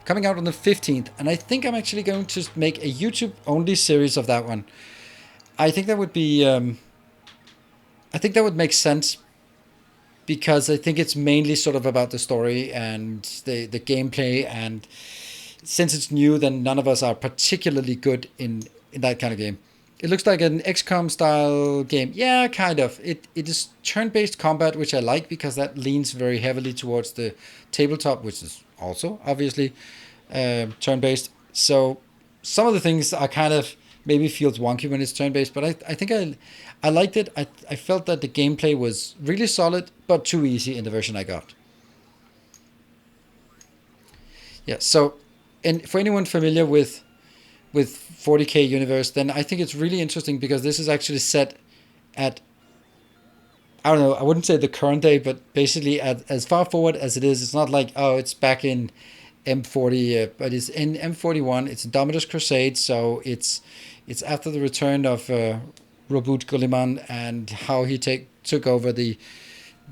Coming out on the 15th. And I think I'm actually going to make a YouTube-only series of that one. I think that would be... I think that would make sense. Because I think it's mainly sort of about the story and the gameplay. And since it's new, then none of us are particularly good in that kind of game. It looks like an XCOM style game. Yeah, kind of. It is turn-based combat, which I like because that leans very heavily towards the tabletop, which is also obviously turn-based. So some of the things are kind of maybe feels wonky when it's turn-based, but I think I liked it. I felt that the gameplay was really solid, but too easy in the version I got. Yeah, so, and for anyone familiar with 40k universe, then I think it's really interesting because this is actually set at, I don't know, I wouldn't say the current day, but basically as far forward as it is. It's not like, oh, it's back in M40, but it's in M41. It's Indomitus Crusade, so it's after the return of Reboot Guilliman and how he took over the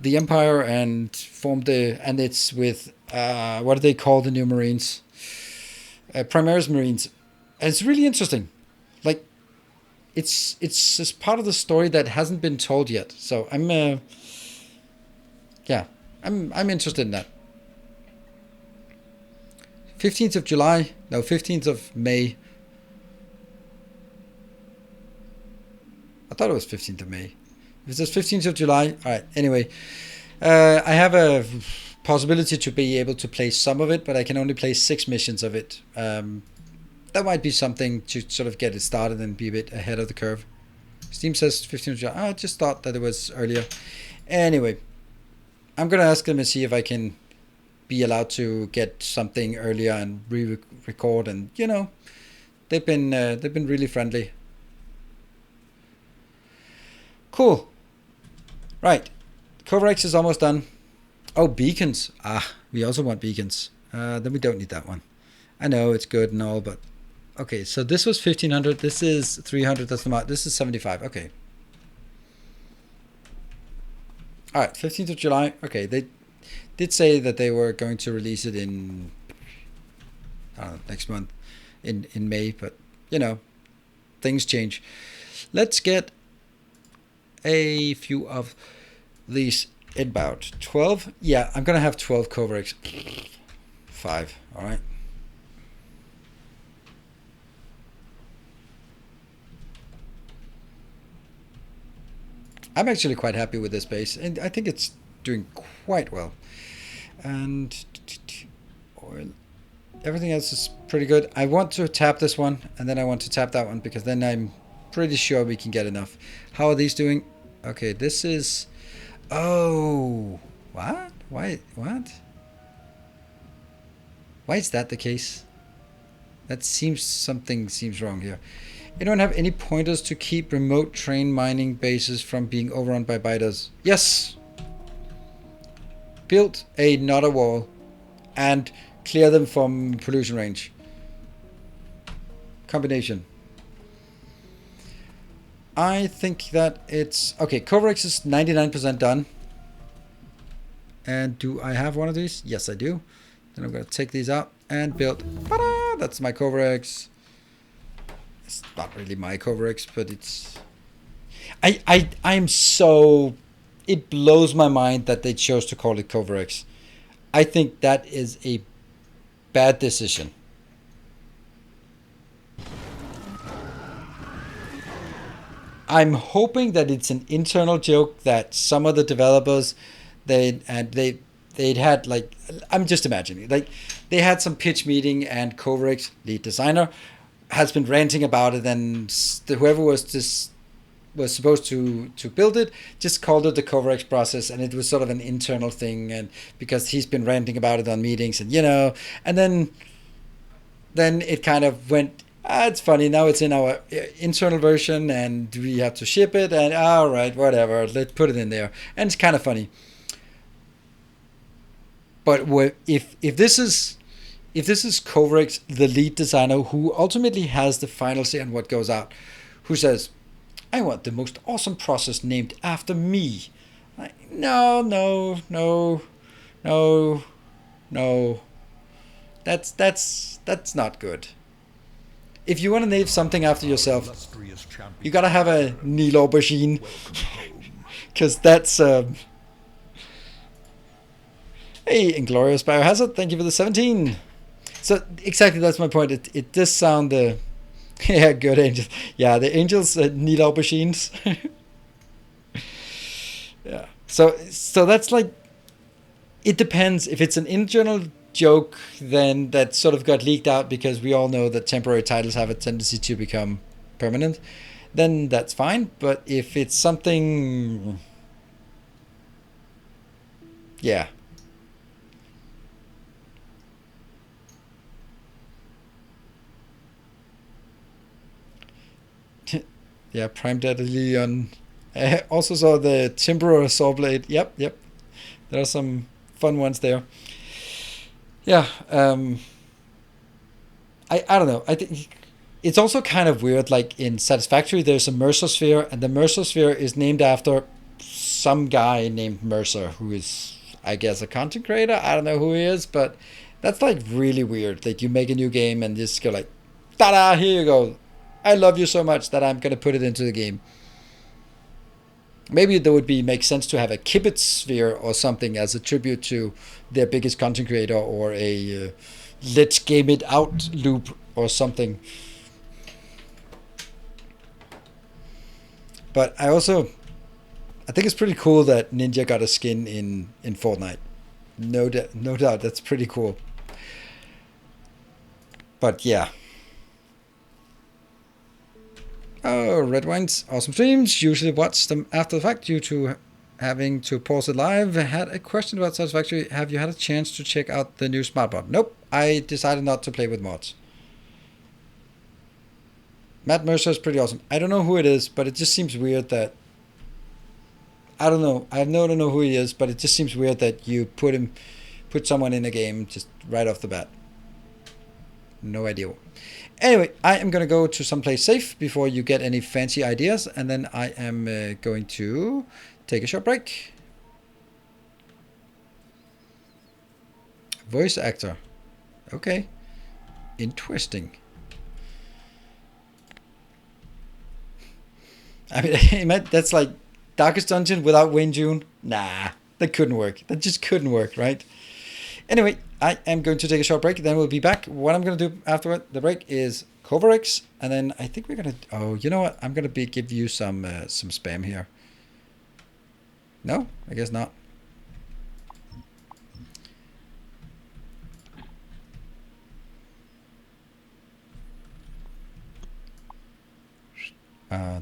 Empire and formed and it's with, what do they call the new Marines? Primaris Marines. And it's really interesting. Like, it's part of the story that hasn't been told yet. So I'm interested in that. 15th of July. No, 15th of May. I thought it was 15th of May. If it says 15th of July, all right. Anyway, I have a possibility to be able to play some of it, but I can only play 6 missions of it. that might be something to sort of get it started and be a bit ahead of the curve. Steam says 15th of July. I just thought that it was earlier. Anyway, I'm gonna ask them and see if I can be allowed to get something earlier and re-record, and you know, they've been really friendly. Cool. Right, Coverx is almost done. Oh, beacons. We also want beacons. Then we don't need that one. I know it's good and all, but okay. So this was 1500. This is 300. That's the mark. This is 75. Okay. All right, 15th of July. Okay, they did say that they were going to release it in, I don't know, next month, in May, but you know, things change. Let's get a few of these inbound. 12? Yeah, I'm gonna have 12 Coverx. 5, all right. I'm actually quite happy with this base, and I think it's doing quite well. And oil, everything else is pretty good. I want to tap this one, and then I want to tap that one, because then I'm pretty sure we can get enough. How are these doing? Okay, this is... Oh, what? Why? What? Why is that the case? That seems... Something seems wrong here. You don't have any pointers to keep remote train mining bases from being overrun by biters. Yes! Build another wall and clear them from pollution range. Combination. I think that it's... Okay, Coverx is 99% done. And do I have one of these? Yes, I do. Then I'm going to take these out and build... Ta-da! That's my Coverx. It's not really my Coverx, but it's... I'm so... It blows my mind that they chose to call it Coverx. I think that is a bad decision. I'm hoping that it's an internal joke that some of the developers they'd had, like, I'm just imagining, like they had some pitch meeting and Coverx, lead designer, has been ranting about it, and whoever was supposed to build it just called it the Coverx process, and it was sort of an internal thing, and because he's been ranting about it on meetings, and you know, and then it kind of went, it's funny, now it's in our internal version and we have to ship it, and all right, whatever, let's put it in there, and it's kind of funny. But if this is Coverx, the lead designer, who ultimately has the final say on what goes out, who says, I want the most awesome process named after me. No. That's not good. If you want to name something after yourself, you gotta have a Neil Aubergine, because that's... Hey, Inglorious Biohazard, thank you for the 17. So exactly, that's my point. It does sound... yeah, good angels. Yeah, the angels need aubergines. Yeah. So that's like... It depends. If it's an internal joke, then that sort of got leaked out, because we all know that temporary titles have a tendency to become permanent, then that's fine. But if it's something... Yeah. Yeah, Prime Data Leon. I also saw the Timber Saw Blade. Yep. There are some fun ones there. Yeah, I don't know. I think it's also kind of weird. Like in Satisfactory, there's a Mercer Sphere, and the Mercer Sphere is named after some guy named Mercer, who is, I guess, a content creator. I don't know who he is, but that's like really weird. Like you make a new game and just go like, ta-da! Here you go. I love you so much that I'm gonna put it into the game. Maybe there would make sense to have a Kibitz sphere or something as a tribute to their biggest content creator, or a let's game it out loop or something. But I think it's pretty cool that Ninja got a skin in Fortnite. No doubt, that's pretty cool. But yeah. Oh, red wines, awesome streams. Usually watch them after the fact due to having to pause it live. I had a question about Satisfactory. Have you had a chance to check out the new smart mod? Nope, I decided not to play with mods. Matt Mercer is pretty awesome. I don't know who it is, but it just seems weird that... I don't know. I don't know who he is, but it just seems weird that you put someone in a game just right off the bat. No idea. Anyway, I am going to go to someplace safe before you get any fancy ideas, and then I am going to take a short break. Voice actor. Okay. Interesting. I mean, that's like Darkest Dungeon without Wayne June. Nah, that couldn't work. That just couldn't work, right? Anyway, I am going to take a short break. Then we'll be back. What I'm going to do after the break is Coverix, and then I think we're going to... Oh, you know what? I'm going to give you some spam here. No? I guess not.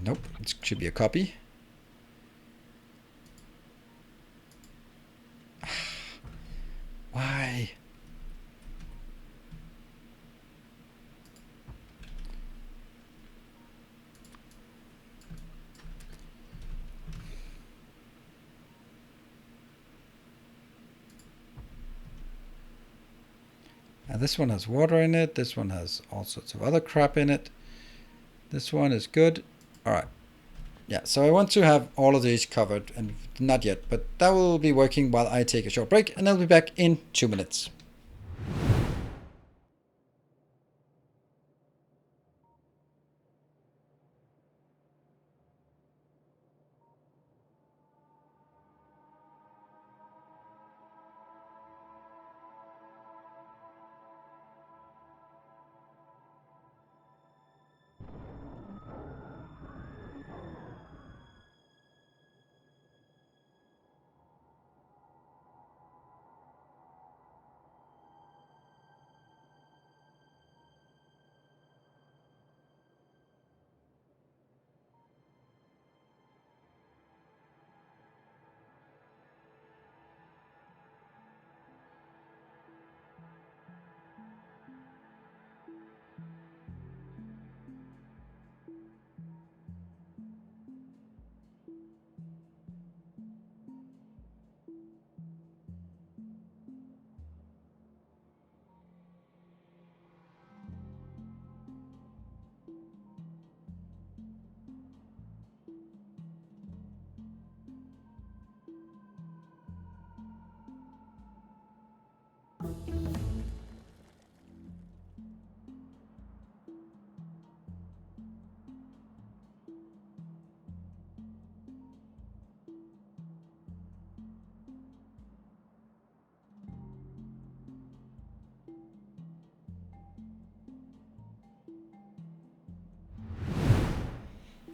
Nope. It should be a copy. Why? Now this one has water in it. This one has all sorts of other crap in it. This one is good. All right. Yeah, so I want to have all of these covered, and not yet, but that will be working while I take a short break, and I'll be back in 2 minutes.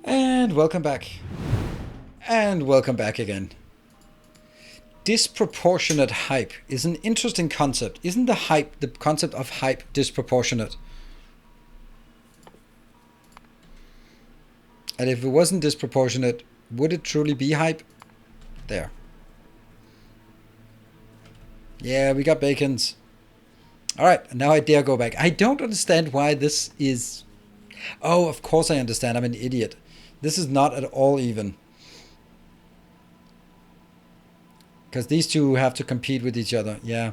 And welcome back. And welcome back again. Disproportionate hype is an interesting concept. Isn't the concept of hype disproportionate? And if it wasn't disproportionate, would it truly be hype? There. Yeah, we got bacons. Alright, now I dare go back. I don't understand why this is... Oh, of course I understand. I'm an idiot. This is not at all even. Because these two have to compete with each other. Yeah.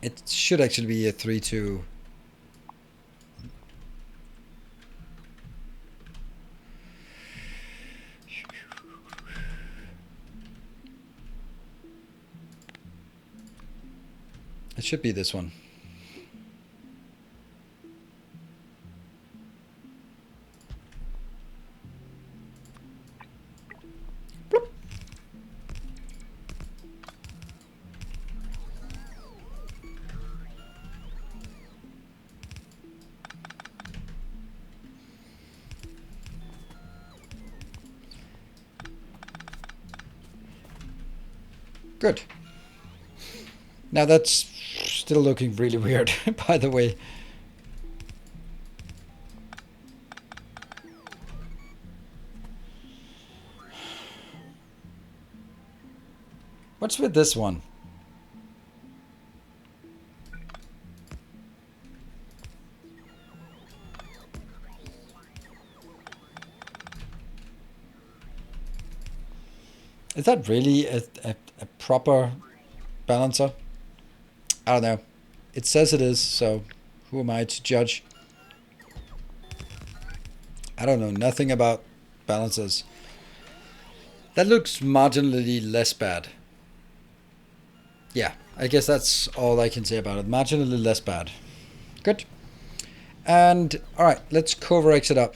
It should actually be a 3-2. It should be this one. Bloop. Good. Now that's still looking really weird, by the way. What's with this one? Is that really a proper balancer? I don't know. It says it is, so who am I to judge? I don't know nothing about balancers. That looks marginally less bad. Yeah, I guess that's all I can say about it. Marginally less bad. Good. And, alright, let's cover exit up.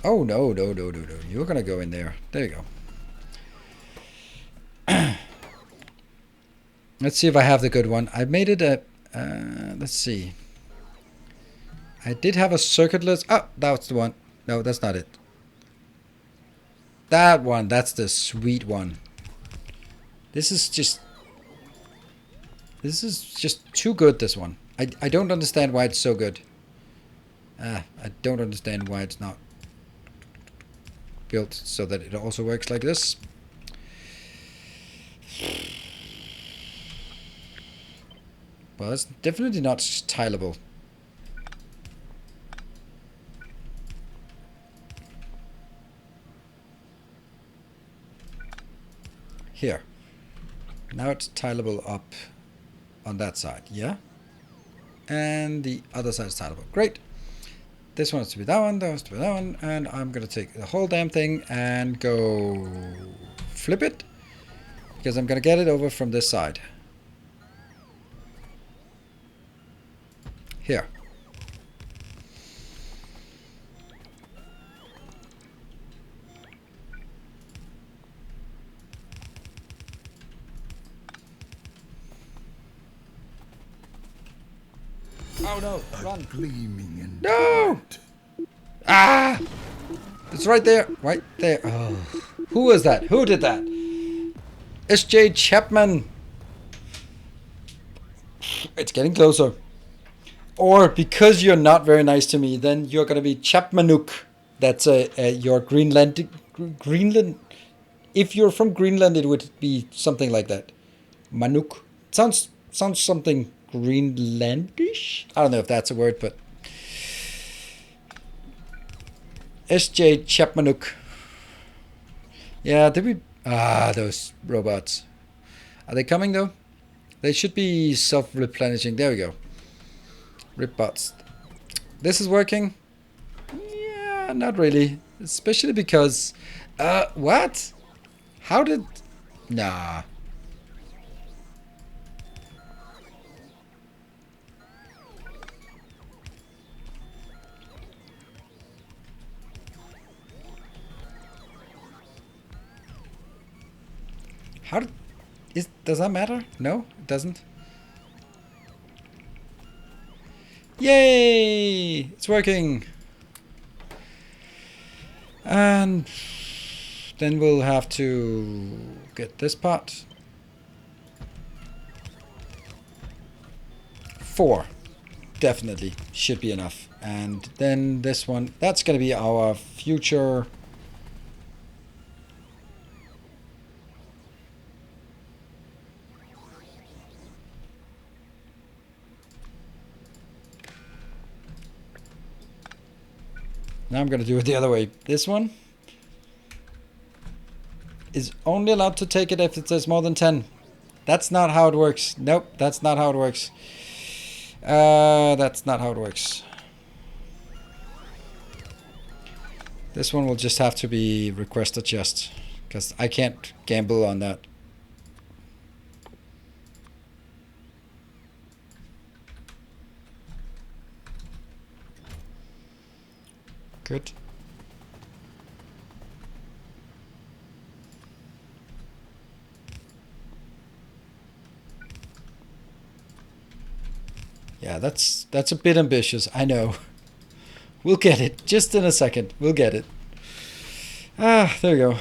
Oh, no. You're gonna go in there. There you go. Let's see if I have the good one. I made it a... let's see. I did have a circuitless... Oh, that's the one. No, that's not it. That one. That's the sweet one. This is just too good, this one. I don't understand why it's so good. I don't understand why it's not built so that it also works like this. Well, it's definitely not tileable. Here. Now it's tileable up on that side, yeah? And the other side is tileable. Great. This one has to be that one, that one has to be that one, and I'm gonna take the whole damn thing and go flip it, because I'm gonna get it over from this side. Here. Oh no, run. Gleaming and No! Ah! It's right there. Right there. Oh. Who was that? Who did that? S.J. Chapman. It's getting closer. Or because you're not very nice to me, then you're gonna be Chapmanuk. That's your Greenland. If you're from Greenland, it would be something like that. Manuk. Sounds something Greenlandish. I don't know if that's a word, but S.J. Chapmanuk. Yeah, did we? Those robots. Are they coming though? They should be self-replenishing. There we go. Rip bots. This is working. Yeah, not really. Especially because... what? How did... Nah. How did... Does that matter? No, it doesn't. Yay! It's working! And then we'll have to get this part. 4. Definitely should be enough. And then this one, that's going to be our future... Now I'm going to do it the other way. This one is only allowed to take it if it says more than 10. That's not how it works. Nope, that's not how it works. That's not how it works. This one will just have to be request a chest, because I can't gamble on that. Good. Yeah, that's a bit ambitious, I know. We'll get it. Just in a second. We'll get it. Ah, there we go.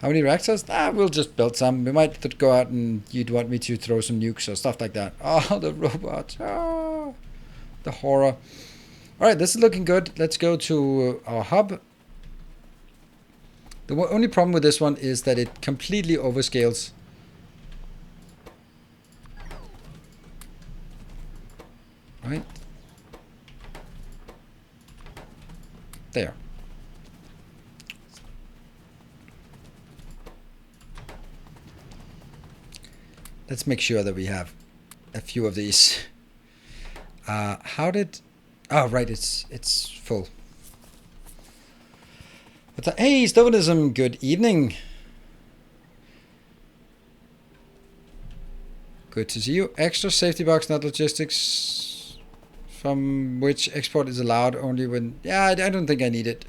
How many reactors? We'll just build some. We might go out and you'd want me to throw some nukes or stuff like that. Oh, the robots. Oh, the horror. Alright, this is looking good. Let's go to our hub. The only problem with this one is that it completely overscales. Right? There. Let's make sure that we have a few of these. How did... Oh, right, it's full. But hey, Stovenism, good evening. Good to see you. Extra safety box, not logistics, from which export is allowed only when... Yeah, I don't think I need it.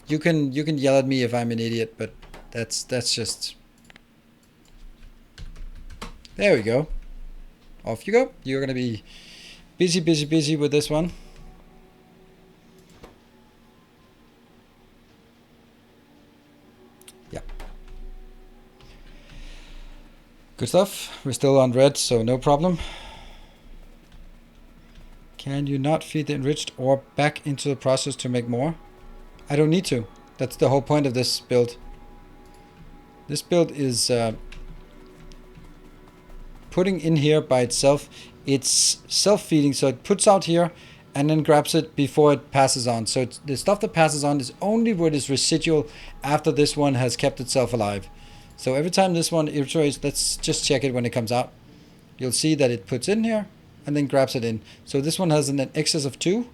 You can yell at me if I'm an idiot, but that's just... There we go. Off you go. You're gonna be busy with this one. Yeah. Good stuff. We're still on red, so no problem. Can you not feed the enriched ore back into the process to make more? I don't need to. That's the whole point of this build. This build is putting in here by itself. It's self-feeding, so it puts out here and then grabs it before it passes on. So the stuff that passes on is only what is residual after this one has kept itself alive. So every time this one iterates, let's just check it when it comes out. You'll see that it puts in here and then grabs it in. So this one has an excess of 2.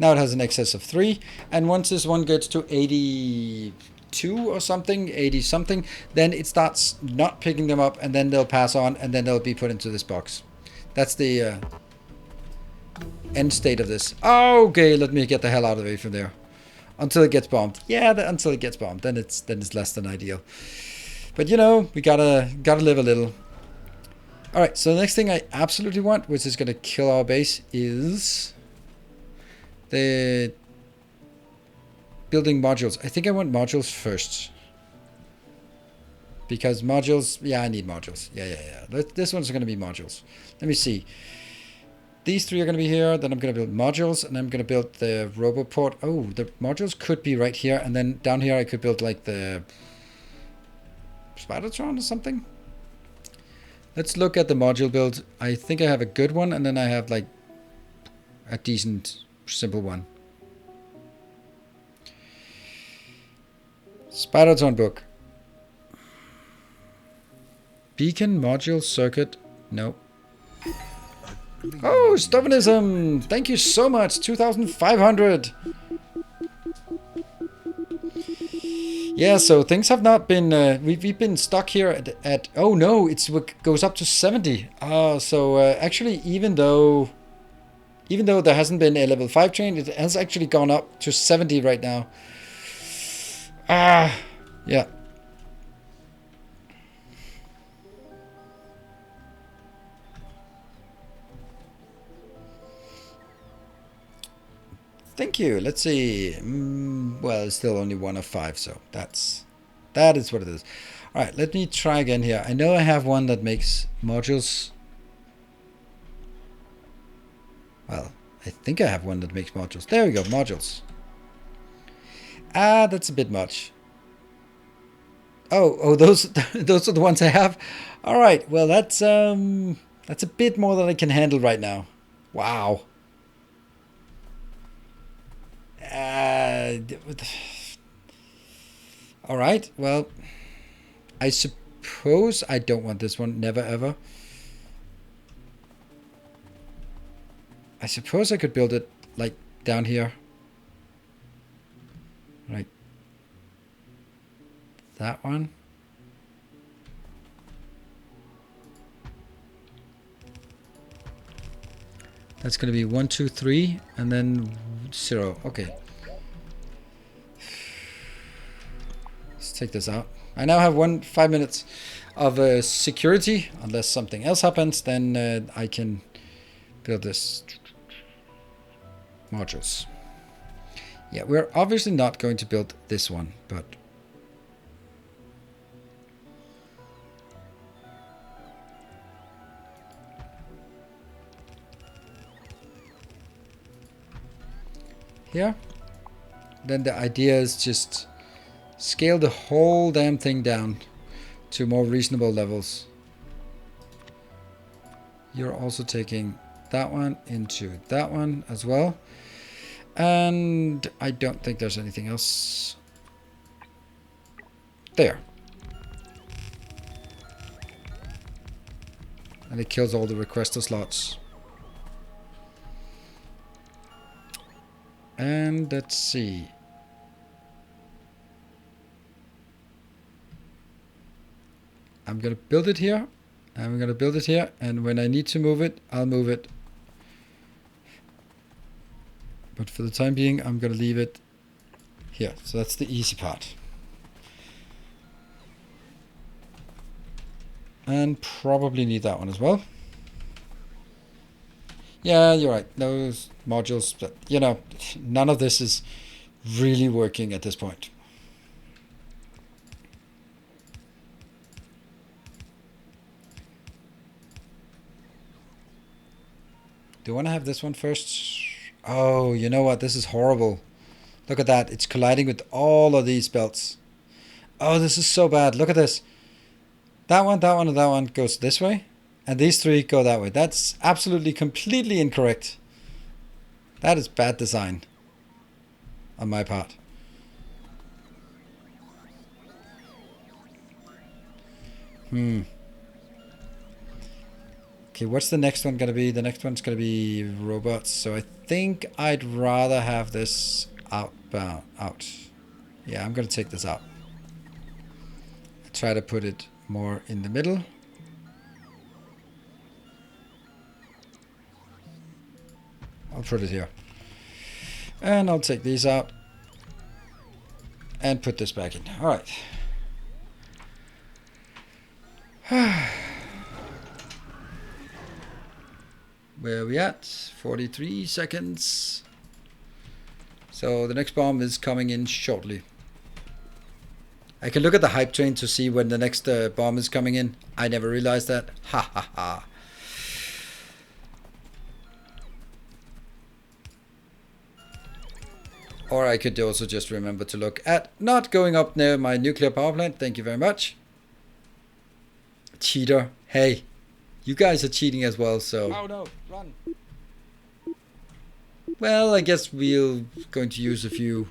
Now it has an excess of 3, and once this one gets to 82 or something, 80 something, then it starts not picking them up, and then they'll pass on, and then they'll be put into this box. That's the end state of this. Okay, let me get the hell out of the way from there. Until it gets bombed. Yeah, until it gets bombed, then it's less than ideal. But you know, we gotta live a little. All right, so the next thing I absolutely want, which is gonna kill our base, is the building modules. I think I want modules first. Because modules, yeah, I need modules. Yeah. This one's going to be modules. Let me see. These 3 are going to be here. Then I'm going to build modules, and I'm going to build the roboport. Oh, the modules could be right here. And then down here I could build like the Spidertron or something. Let's look at the module build. I think I have a good one, and then I have like a decent simple one. Spidertron book. Beacon module circuit. No. Oh, Stubbornism! Thank you so much. 2,500. Yeah, so things have not been. We've been stuck here at. Oh no, it goes up to 70. So actually, even though there hasn't been a level 5 train, it has actually gone up to 70 right now. Yeah. Thank you. Let's see. Well, it's still only 1 of 5, so that is what it is. All right, let me try again here. I know I have one that makes modules. Well, I think I have one that makes modules. There we go, modules. That's a bit much. Oh, those those are the ones I have. All right, well that's a bit more than I can handle right now. Wow. All right, well, I suppose I don't want this one. Never ever. I suppose I could build it like down here. Like that one. That's going to be 1, 2, 3, and then 0. Okay. Let's take this out. I now have 5 minutes of security. Unless something else happens, then I can build this modules. Yeah, we're obviously not going to build this one, but here. Then the idea is just scale the whole damn thing down to more reasonable levels. You're also taking that one into that one as well. And I don't think there's anything else. There. And it kills all the requester slots. And let's see. I'm going to build it here. I'm going to build it here. And when I need to move it, I'll move it. But for the time being, I'm going to leave it here. So that's the easy part. And probably need that one as well. Yeah, you're right. Those modules, but, you know, none of this is really working at this point. Do you want to have this one first? Oh, you know what? This is horrible. Look at that. It's colliding with all of these belts. Oh, this is so bad. Look at this. That one, and that one goes this way. And these three go that way. That's absolutely, completely incorrect. That is bad design on my part. Okay, what's the next one going to be? The next one's going to be robots. So I think I'd rather have this out. Yeah, I'm going to take this out. Try to put it more in the middle. I'll put it here. And I'll take these out. And put this back in. Alright. Where are we at? 43 seconds. So the next bomb is coming in shortly. I can look at the hype train to see when the next bomb is coming in. I never realized that. Ha ha ha. Or I could also just remember to look at not going up near my nuclear power plant. Thank you very much. Cheater. Hey, you guys are cheating as well, so... Oh no, run. Well, I guess we're going to use a few...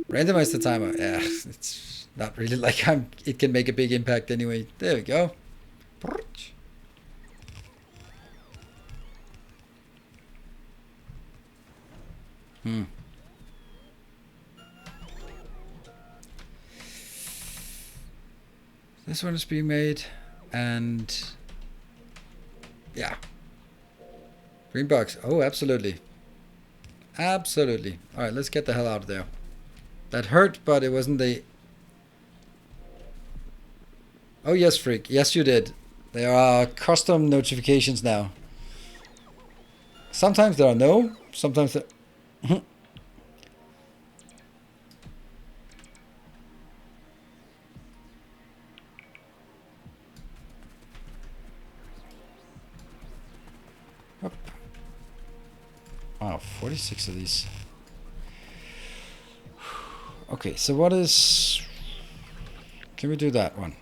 Randomize the timer. Yeah, it's not really like it can make a big impact anyway. There we go. This one is being made, and yeah, green box. Oh, absolutely, absolutely. All right, let's get the hell out of there. That hurt, but it wasn't the... Oh yes, freak. Yes, you did. There are custom notifications now. Sometimes there are no. Sometimes there... Wow, 46 of these. Okay, so what is... Can we do that one?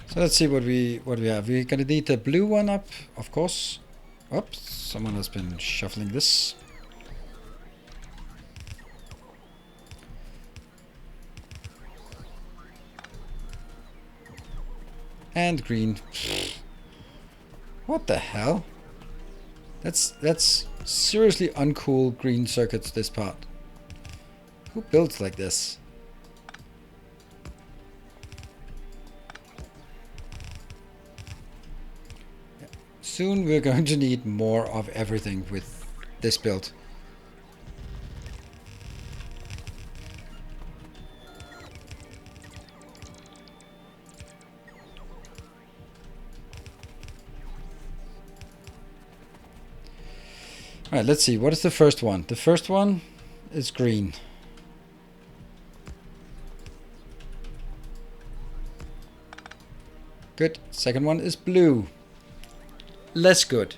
So let's see what we have. We're gonna need the blue one up, of course. Oops, someone has been shuffling this. And green. What the hell? That's seriously uncool green circuits, this part. Who builds like this? Yeah. Soon we're going to need more of everything with this build. Alright, let's see. What is the first one? The first one is green. Good. Second one is blue. Less good.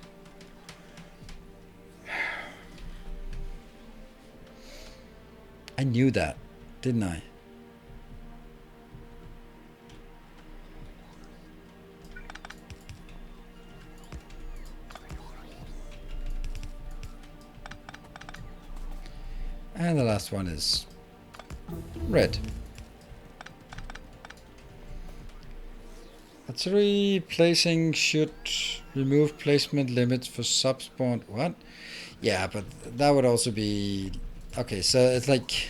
I knew that, didn't I? And the last one is red. Factory placing should remove placement limits for subspawn. What? Yeah, but that would also be... Okay, so it's like...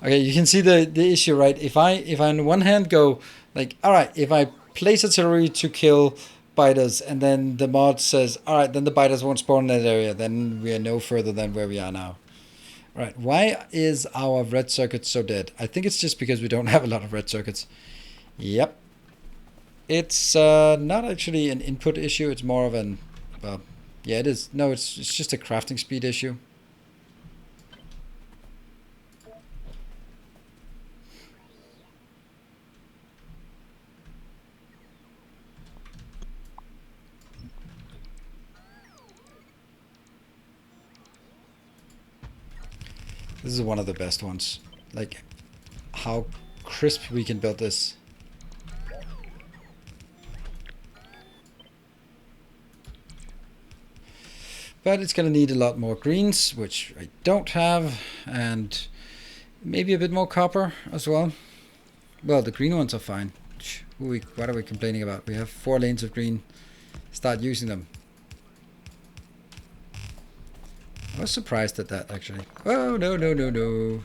Okay, you can see the issue, right? If I on one hand go like, all right, if I place artillery to kill biters, and then the mod says, all right, then the biters won't spawn in that area, then we are no further than where we are now. All right, why is our red circuit so dead? I think it's just because we don't have a lot of red circuits. Yep. It's not actually an input issue. It's more of an, well, yeah, it is. No, it's just a crafting speed issue. This is one of the best ones. Like, how crisp we can build this. But it's going to need a lot more greens, which I don't have, and maybe a bit more copper as well. Well, the green ones are fine. What are we complaining about? We have 4 lanes of green. Start using them. I was surprised at that, actually. Oh, no, no, no, no.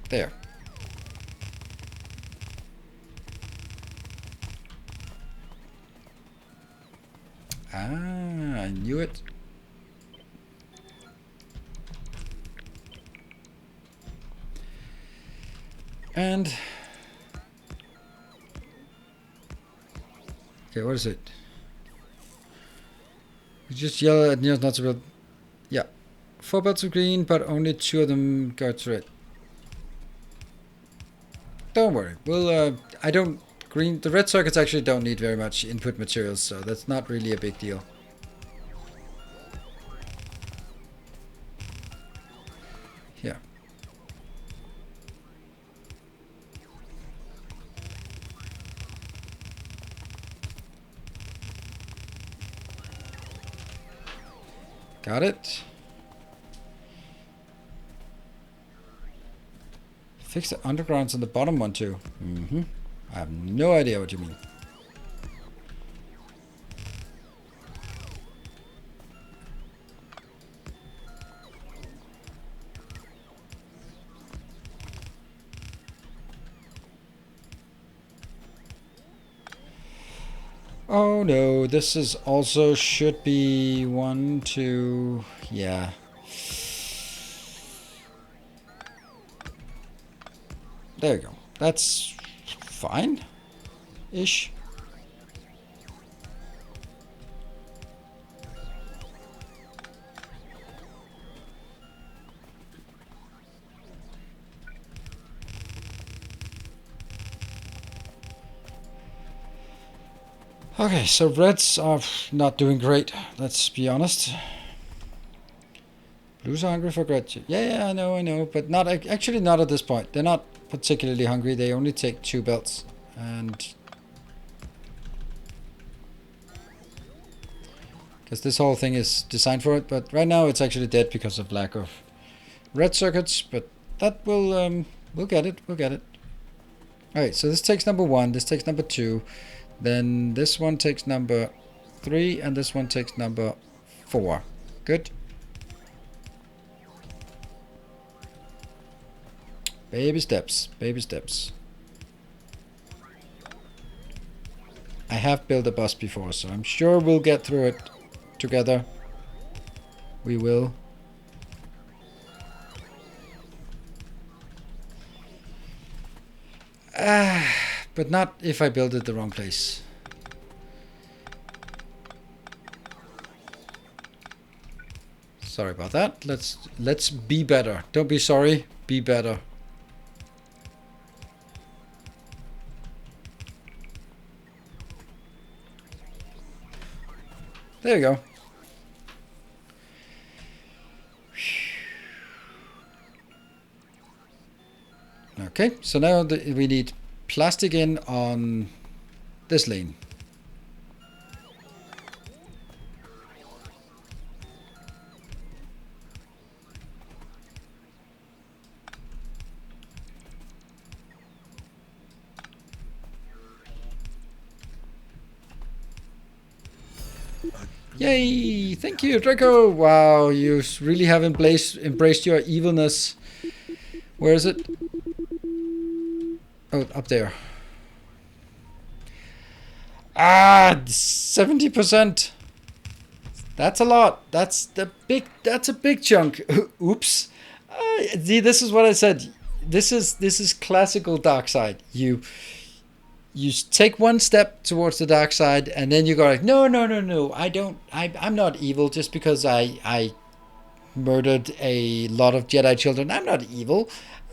There. Ah, I knew it. And okay, what is it? We just yell at Neos not to build. Yeah, 4 belts of green, but only 2 of them go to red. Don't worry. We'll. I don't green. The red circuits actually don't need very much input materials, so that's not really a big deal. Yeah. Got it. Fix the undergrounds on the bottom one too. I have no idea what you mean. Oh no, this is also should be 1, 2, yeah. There you go. That's fine-ish. Okay, so reds are not doing great, let's be honest. Blues are hungry for gratitude. Yeah, I know, but not actually not at this point. They're not particularly hungry. They only take 2 belts, and because this whole thing is designed for it. But right now it's actually dead because of lack of red circuits. But that will we'll get it. We'll get it. All right. So this takes number 1. This takes number 2. Then this one takes number 3, and this one takes number 4. Good. Baby steps, baby steps. I have built a bus before, so I'm sure we'll get through it together. We will. But not if I build it the wrong place. Sorry about that. Let's be better. Don't be sorry. Be better. There you go. Okay, so now we need plastic in on this lane. Yay! Thank you, Draco! Wow, you really have embraced your evilness. Where is it? Oh, up there. 70%. That's a lot. That's a big chunk. Oops. See, this is what I said. This is classical dark side. You take one step towards the dark side, and then you go like, no, I'm not evil just because I murdered a lot of Jedi children. I'm not evil.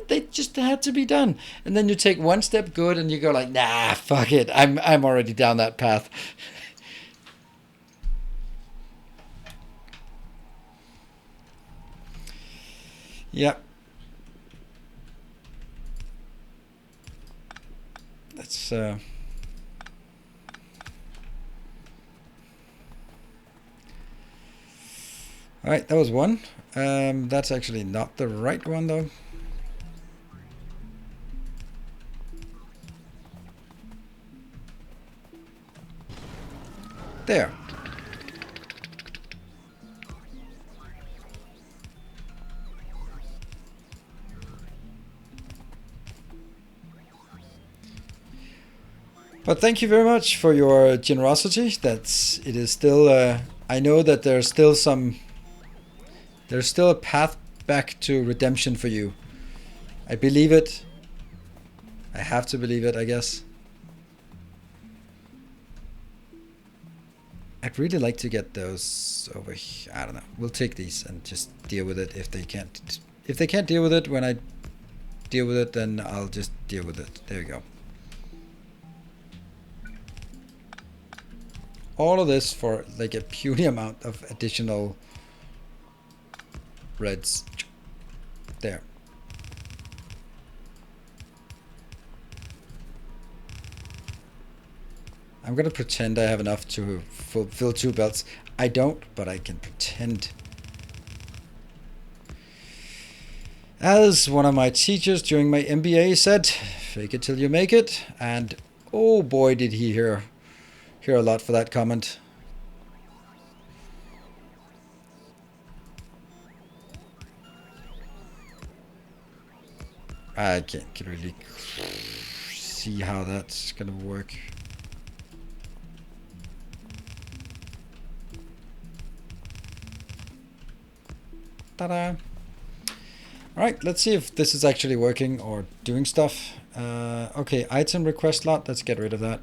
They just had to be done. And then you take one step good, and you go like, nah, fuck it. I'm already down that path. Yeah. That's all right, that was one. That's actually not the right one though. There. But thank you very much for your generosity. It is still. I know that there's still a path back to redemption for you. I believe it. I have to believe it, I guess. I'd really like to get those over here. I don't know. We'll take these and just deal with it if they can't. If they can't deal with it when I deal with it, then I'll just deal with it. There you go. All of this for like a puny amount of additional reds. There. I'm gonna pretend I have enough to fill 2 belts. I don't, but I can pretend. As one of my teachers during my MBA said, fake it till you make it. And oh boy, did he hear a lot for that comment. I can't really see how that's gonna work. Ta-da! Alright, let's see if this is actually working or doing stuff. Okay, item request lot, let's get rid of that.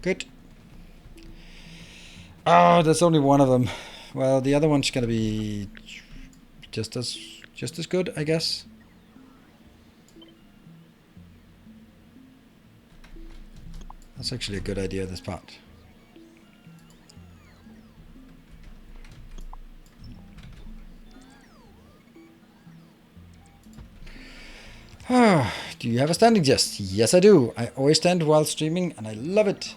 Good. Oh, that's only one of them. Well, the other one's gonna be just as good, I guess. That's actually a good idea, this part. Do you have a standing chest? Yes, I do. I always stand while streaming, and I love it.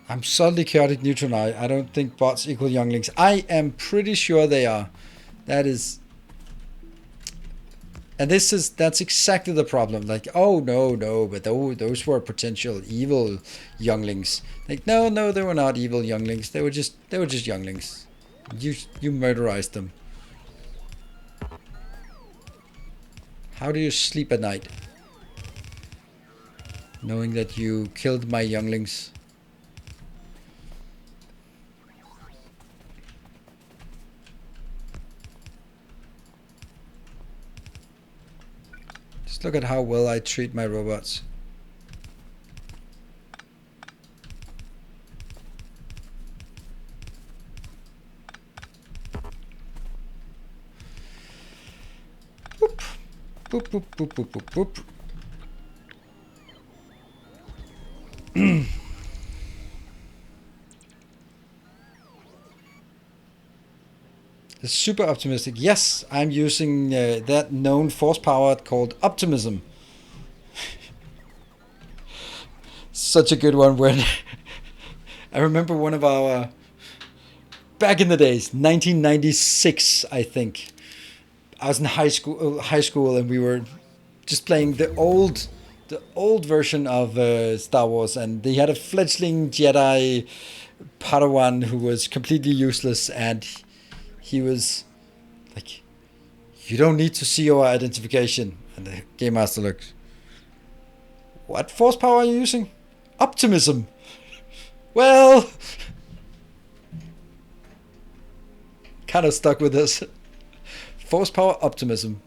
I'm solidly chaotic neutral now. I don't think bots equal younglings. I am pretty sure they are. That is... And that's exactly the problem. Like, oh, no, but those were potential evil younglings. Like, no, they were not evil younglings. They were just younglings. You murderized them. How do you sleep at night? Knowing that you killed my younglings. Just look at how well I treat my robots. Boop. Boop, boop, boop, boop, boop, boop. The super optimistic. Yes, I'm using that known force power called optimism. Such a good one. When I remember one of our back in the days, 1996, I think. I was in high school, and we were just playing the old version of Star Wars, and they had a fledgling Jedi Padawan who was completely useless, and he was like, "You don't need to see your identification." And the game master looked, "What force power are you using?" "Optimism." Well, kind of stuck with this. Force power optimism.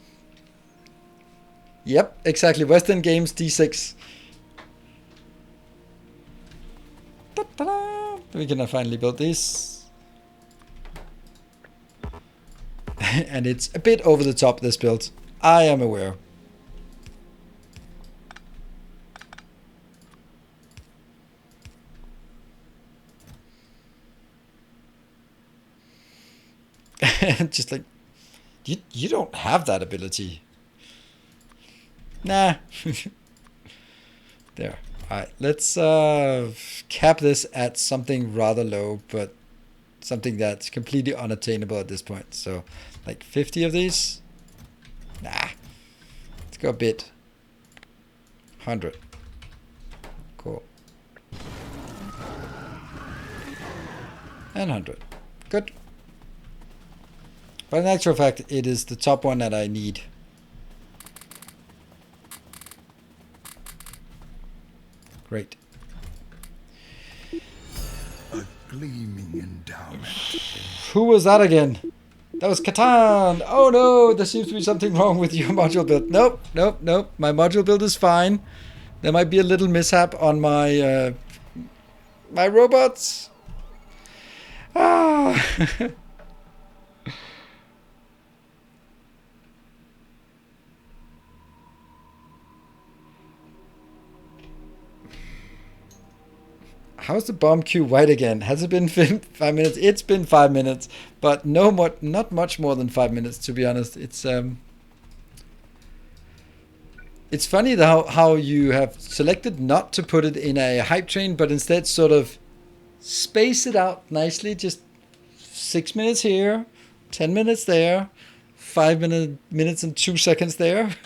Yep, exactly. Western Games D6. Ta-da! We can finally build this. And it's a bit over the top, this build. I am aware. Just like, you don't have that ability. Nah. There. Alright, let's cap this at something rather low, but something that's completely unattainable at this point. So, like 50 of these? Nah. Let's go a bit. 100. Cool. And 100. Good. But in actual fact, it is the top one that I need. Great. A gleaming endowment. Who was that again? That was Catan! Oh no, there seems to be something wrong with your module build. Nope, nope, nope. My module build is fine. There might be a little mishap on my my robots. Ah. How's the bomb queue white again? Has it been 5 minutes? It's been 5 minutes, but not much more than 5 minutes, to be honest. It's funny how you have selected not to put it in a hype train, but instead sort of space it out nicely. Just 6 minutes here, 10 minutes there, 5 minutes and 2 seconds there.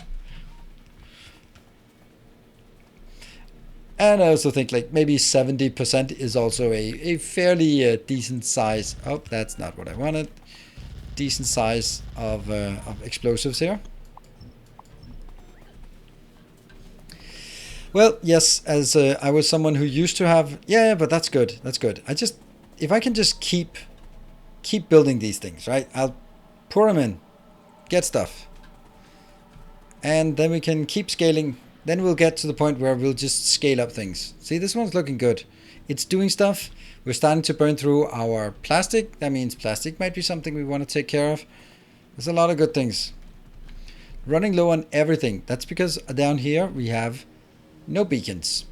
And I also think like maybe 70% is also a fairly decent size. Oh, that's not what I wanted. Decent size of explosives here. Well, yes, as I was someone who used to have... Yeah, but that's good. That's good. If I can just keep building these things, right? I'll pour them in, get stuff. And then we can keep scaling. Then we'll get to the point where we'll just scale up things. See, this one's looking good. It's doing stuff. We're starting to burn through our plastic. That means plastic might be something we want to take care of. There's a lot of good things. Running low on everything. That's because down here we have no beacons.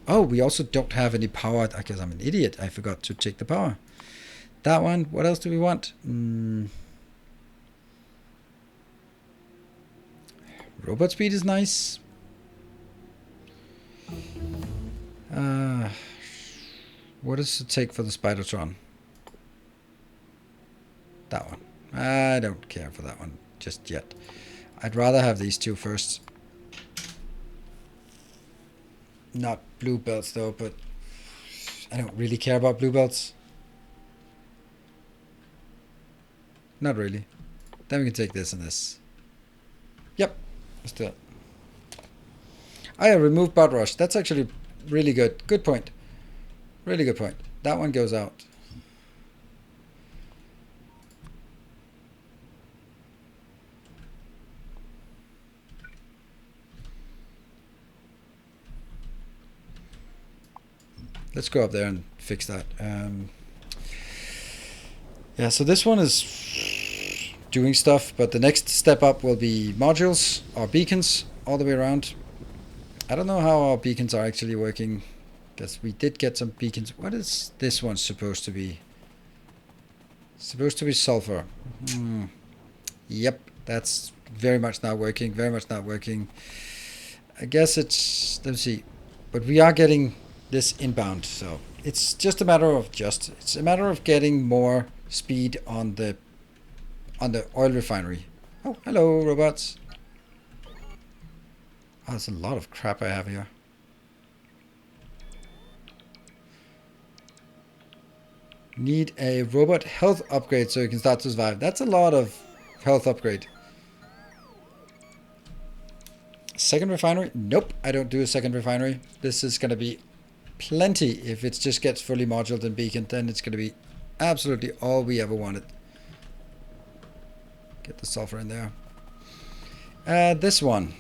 Oh, we also don't have any power. Because I'm an idiot. I forgot to check the power. That one. What else do we want? Robot speed is nice. What does it take for the Spidertron? That one. I don't care for that one just yet. I'd rather have these two first. Not blue belts though, but I don't really care about blue belts. Not really. Then we can take this and this. Yep. Let's do it. Oh yeah, remove bot rush. That's actually really good. Good point. Really good point. That one goes out. let's go up there and fix that. Yeah, so this one is doing stuff, but the next step up will be modules or beacons all the way around. I don't know how our beacons are actually working, because we did get some beacons. What is this one supposed to be? Supposed to be sulfur. Yep, that's very much not working, very much not working. I guess it's, let's see, but we are getting this inbound, so it's just a matter of it's a matter of getting more speed on the oil refinery. Oh, hello, robots. Oh, there's a lot of crap I have here. Need a robot health upgrade so you can start to survive. That's a lot of health upgrade. Second refinery? Nope, I don't do a second refinery. This is going to be plenty. If it just gets fully moduled and beaconed, then it's going to be absolutely all we ever wanted. Get the sulfur in there. This one.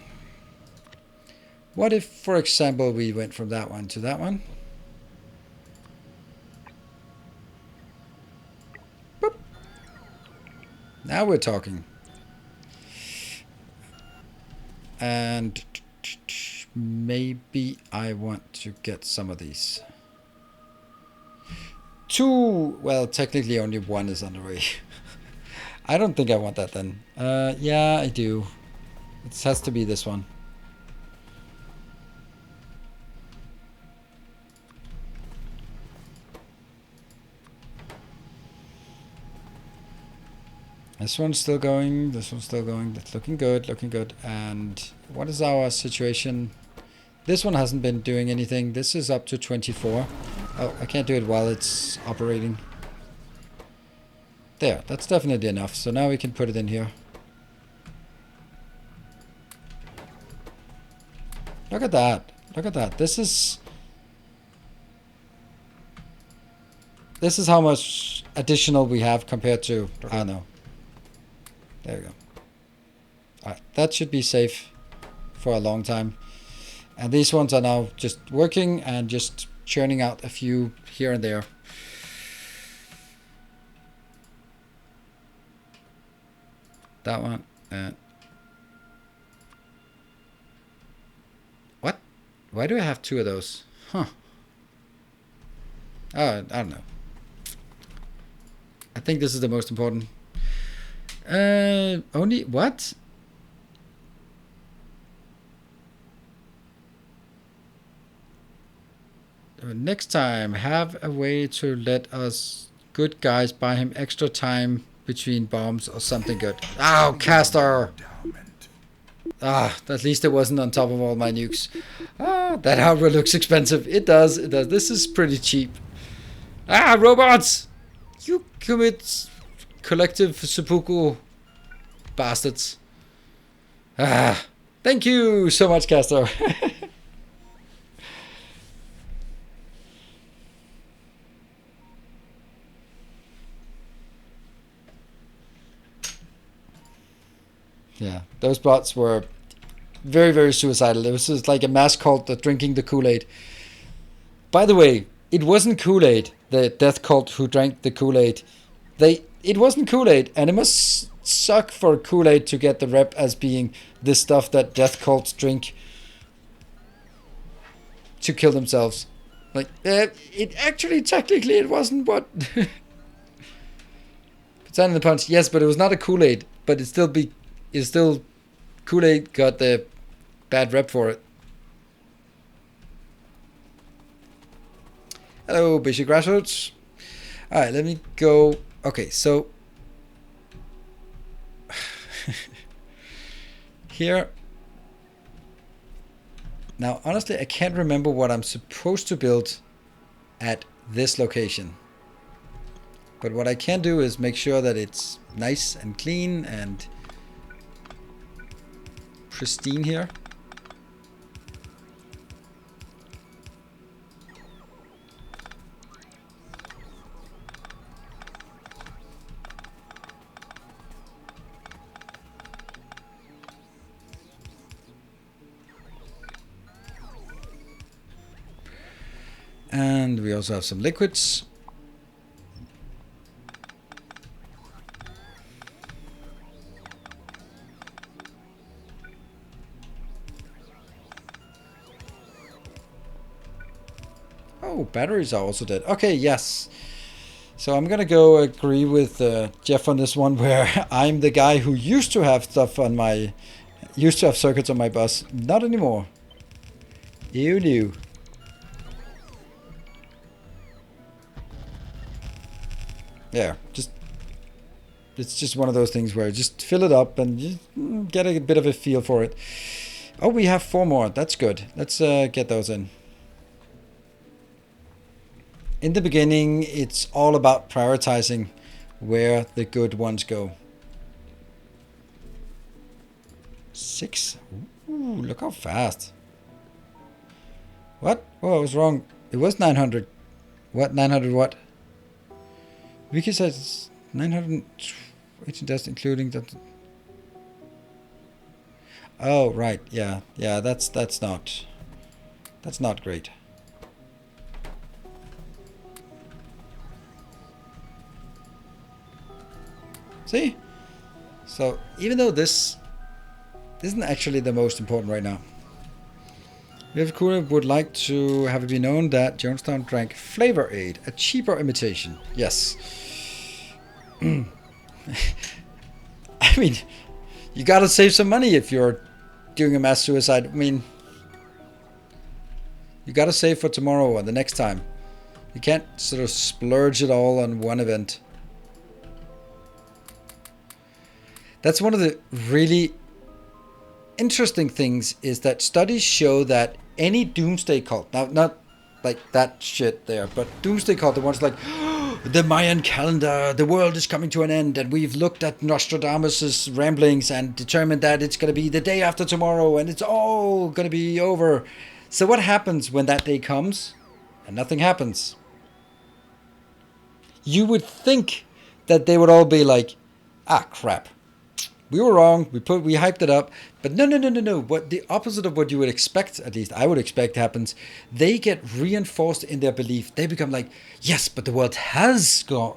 What if, for example, we went from that one to that one? Boop. Now we're talking. And maybe I want to get some of these. Two, well, technically only one is on the way. I don't think I want that then. Yeah, I do. It has to be this one. This one's still going, this one's still going. That's looking good, looking good. And what is our situation? This one hasn't been doing anything. This is up to 24. Oh, I can't do it while it's operating. There, that's definitely enough. So now we can put it in here. Look at that. Look at that. This is how much additional we have compared to, I don't know. There we go. Alright, that should be safe for a long time. And these ones are now just working and just churning out a few here and there. That one. What? Why do I have two of those? Huh. Oh, I don't know. I think this is the most important. Only what? Next time, have a way to let us good guys buy him extra time between bombs or something good. Ow, Castor! Ah, at least it wasn't on top of all my nukes. Ah, that hardware looks expensive. It does, it does. This is pretty cheap. Ah, robots! You commit collective seppuku bastards. Ah, thank you so much, Castor. Yeah, those bots were very, very suicidal. It was just like a mass cult that drinking the Kool-Aid. By the way, it wasn't Kool-Aid, the death cult who drank the Kool-Aid. It wasn't Kool-Aid, and it must suck for Kool-Aid to get the rep as being the stuff that death cults drink to kill themselves. Like, it actually, technically, it wasn't what... Potato in the punch, yes, but it was not a Kool-Aid, but it's still Kool-Aid got the bad rep for it. Hello, Bishop Grassroots. Alright, let me go. Okay, so here. Now, honestly, I can't remember what I'm supposed to build at this location. But what I can do is make sure that it's nice and clean and pristine here. And we also have some liquids. Oh, batteries are also dead. Okay, yes. So I'm gonna go agree with Jeff on this one, where I'm the guy who used to have stuff on my, used to have circuits on my bus. Not anymore. You knew. Yeah, just, it's just one of those things where just fill it up and you get a bit of a feel for it. Oh, we have 4 more. That's good. Let's get those in. In the beginning, it's all about prioritizing where the good ones go. 6. Ooh, look how fast. What? Oh, I was wrong. It was 900. What? 900 what? Wiki says 918 dust including that. Oh, right. Yeah. Yeah, that's not great. See? So, even though this isn't actually the most important right now, Liv Cooler would like to have it be known that Jonestown drank Flavor Aid, a cheaper imitation. Yes. I mean, you gotta save some money if you're doing a mass suicide. I mean, you gotta save for tomorrow or the next time. You can't sort of splurge it all on one event. That's one of the really interesting things, is that studies show that any doomsday cult, now not like that shit there, but doomsday cult, the ones like the Mayan calendar, the world is coming to an end, and we've looked at Nostradamus's ramblings and determined that it's going to be the day after tomorrow and it's all going to be over. So what happens when that day comes and nothing happens? You would think that they would all be like, ah, crap. We were wrong. We hyped it up, but no. What the opposite of what you would expect, at least I would expect, happens. They get reinforced in their belief. They become like, yes, but the world has gone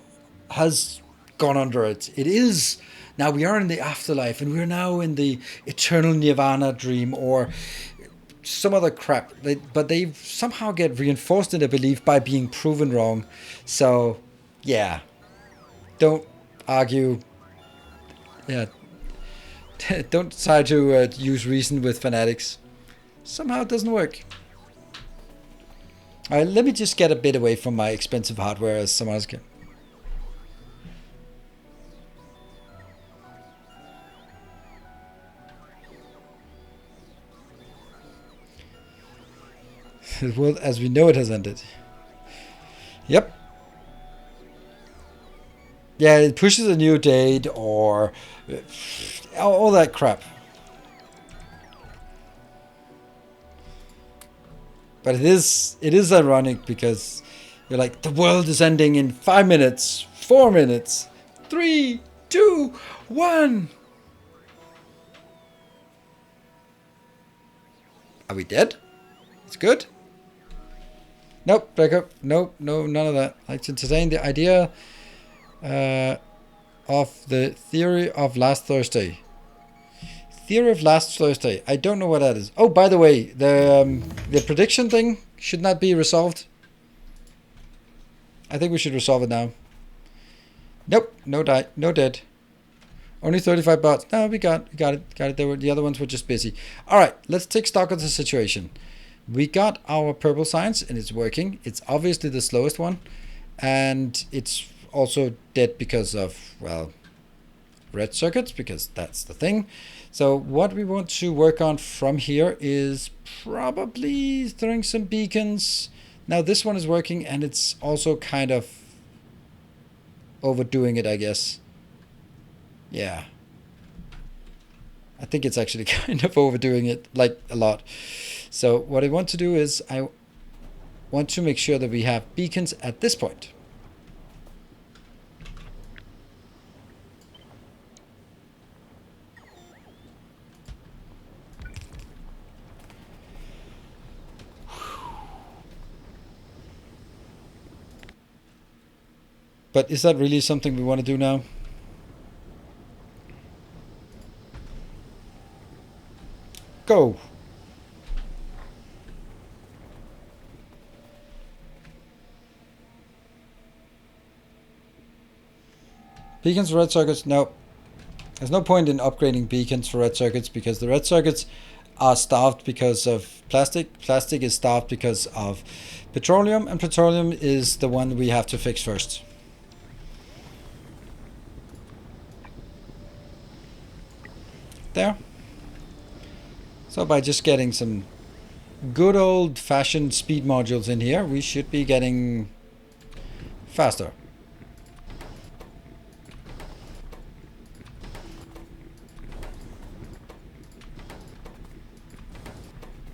under it. It is now. We are in the afterlife, and we're now in the eternal nirvana dream, or some other crap. But they somehow get reinforced in their belief by being proven wrong. So, yeah, don't argue. Yeah. Don't try to use reason with fanatics. Somehow it doesn't work. Alright, let me just get a bit away from my expensive hardware as someone else can. The world as we know it has ended. Yep. Yeah, it pushes a new date or all that crap. But it is ironic, because you're like, the world is ending in 5 minutes, 4 minutes, 3, 2, 1. Are we dead? It's good. Nope, back up. Nope, no, none of that. Like to entertain the idea of the theory of last Thursday. Theory of last Thursday. I don't know what that is. Oh, by the way, the prediction thing should not be resolved. I think we should resolve it now. Nope, no dead. Only 35 bots. No, we got it. The other ones were just busy. All right, let's take stock of the situation. We got our purple science and it's working. It's obviously the slowest one, and it's also dead because of, well, red circuits, because that's the thing. So what we want to work on from here is probably throwing some beacons. Now this one is working, and it's also kind of overdoing it, I guess. Yeah. I think it's actually kind of overdoing it, like, a lot. So what I want to do is I want to make sure that we have beacons at this point. But is that really something we want to do now? Go! Beacons for red circuits? No. There's no point in upgrading beacons for red circuits because the red circuits are starved because of plastic. Plastic is starved because of petroleum, and petroleum is the one we have to fix first. There. So by just getting some good old-fashioned speed modules in here, we should be getting faster.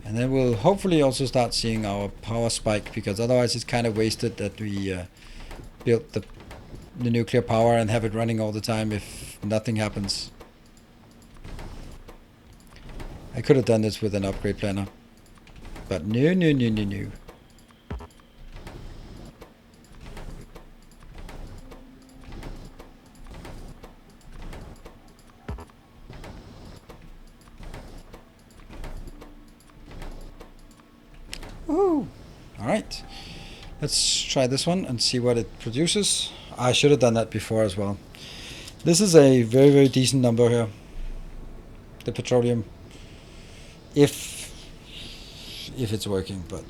And then we'll hopefully also start seeing our power spike, because otherwise it's kind of wasted that we built the nuclear power and have it running all the time if nothing happens. I could have done this with an upgrade planner, but no, no, no, no, no. Woo! Alright, let's try this one and see what it produces. I should have done that before as well. This is a very, very decent number here. The petroleum. If it's working, but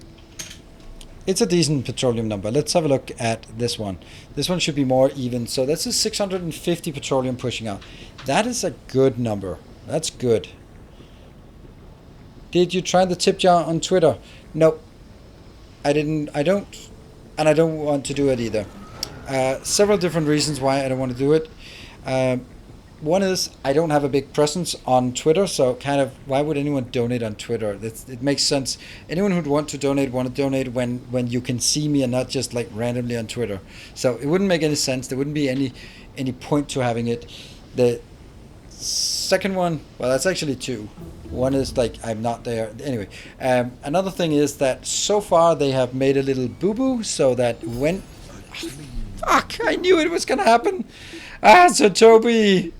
it's a decent petroleum number. Let's have a look at this one. This one should be more even. So that's a 650 petroleum pushing out. That is a good number. That's good. Did you try the tip jar on Twitter? Nope. I didn't. I don't. And I don't want to do it either. Several different reasons why I don't want to do it. One is I don't have a big presence on Twitter, so kind of why would anyone donate on Twitter? It makes sense. Anyone who'd want to donate when you can see me and not just like randomly on Twitter. So it wouldn't make any sense. There wouldn't be any point to having it. The second one, well, that's actually two. One is like I'm not there. Anyway, another thing is that so far they have made a little boo-boo so that when... Oh, fuck! I knew it was gonna happen. Ah, so Toby,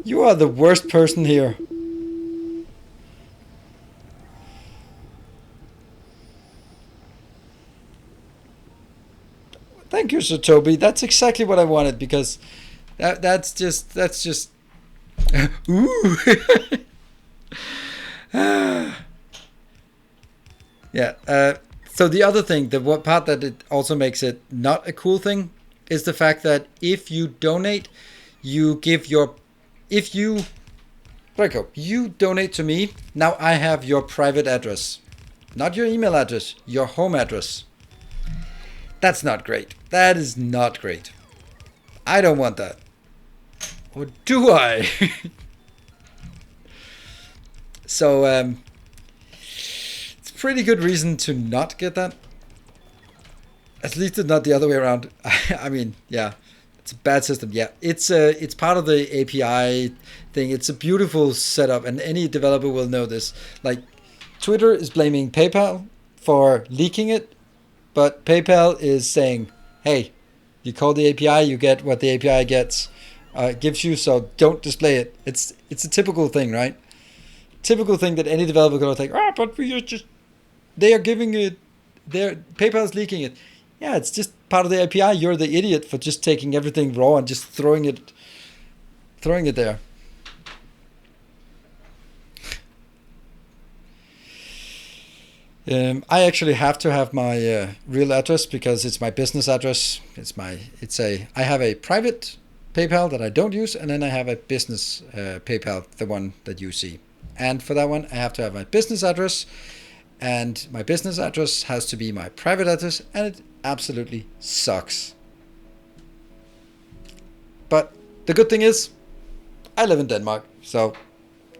you are the worst person here. Thank you, Sir Toby. That's exactly what I wanted, because that's just ooh. Yeah. So the other thing, the one part that it also makes it not a cool thing, is the fact that if you donate, you give your, you donate to me, now I have your private address. Not your email address, your home address. That's not great. That is not great. I don't want that. Or do I? So, it's a pretty good reason to not get that. At least it's not the other way around. I mean, yeah, it's a bad system. Yeah, it's part of the API thing. It's a beautiful setup, and any developer will know this. Like, Twitter is blaming PayPal for leaking it, but PayPal is saying, hey, you call the API, you get what the API gives you, so don't display it. It's a typical thing, right? Typical thing that any developer can think, but they are giving it, PayPal's leaking it. Yeah, it's just part of the API. You're the idiot for just taking everything raw and just throwing it there. I actually have to have my real address because it's my business address. I have a private PayPal that I don't use, and then I have a business PayPal, the one that you see. And for that one, I have to have my business address, and my business address has to be my private address, and it absolutely sucks. But the good thing is, I live in Denmark, so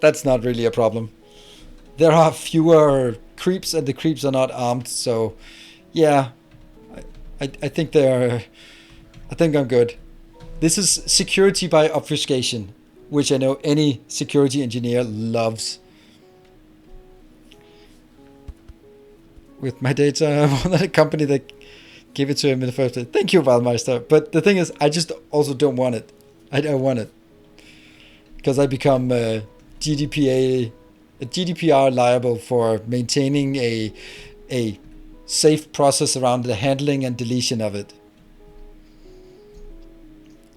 that's not really a problem. There are fewer creeps, and the creeps are not armed, so yeah, I think I'm good. This is security by obfuscation, which I know any security engineer loves. With my data, I wanted a company that give it to him in the first place. Thank you, Valmeister. But the thing is, I just also don't want it. I don't want it. Because I become GDPR liable for maintaining a safe process around the handling and deletion of it.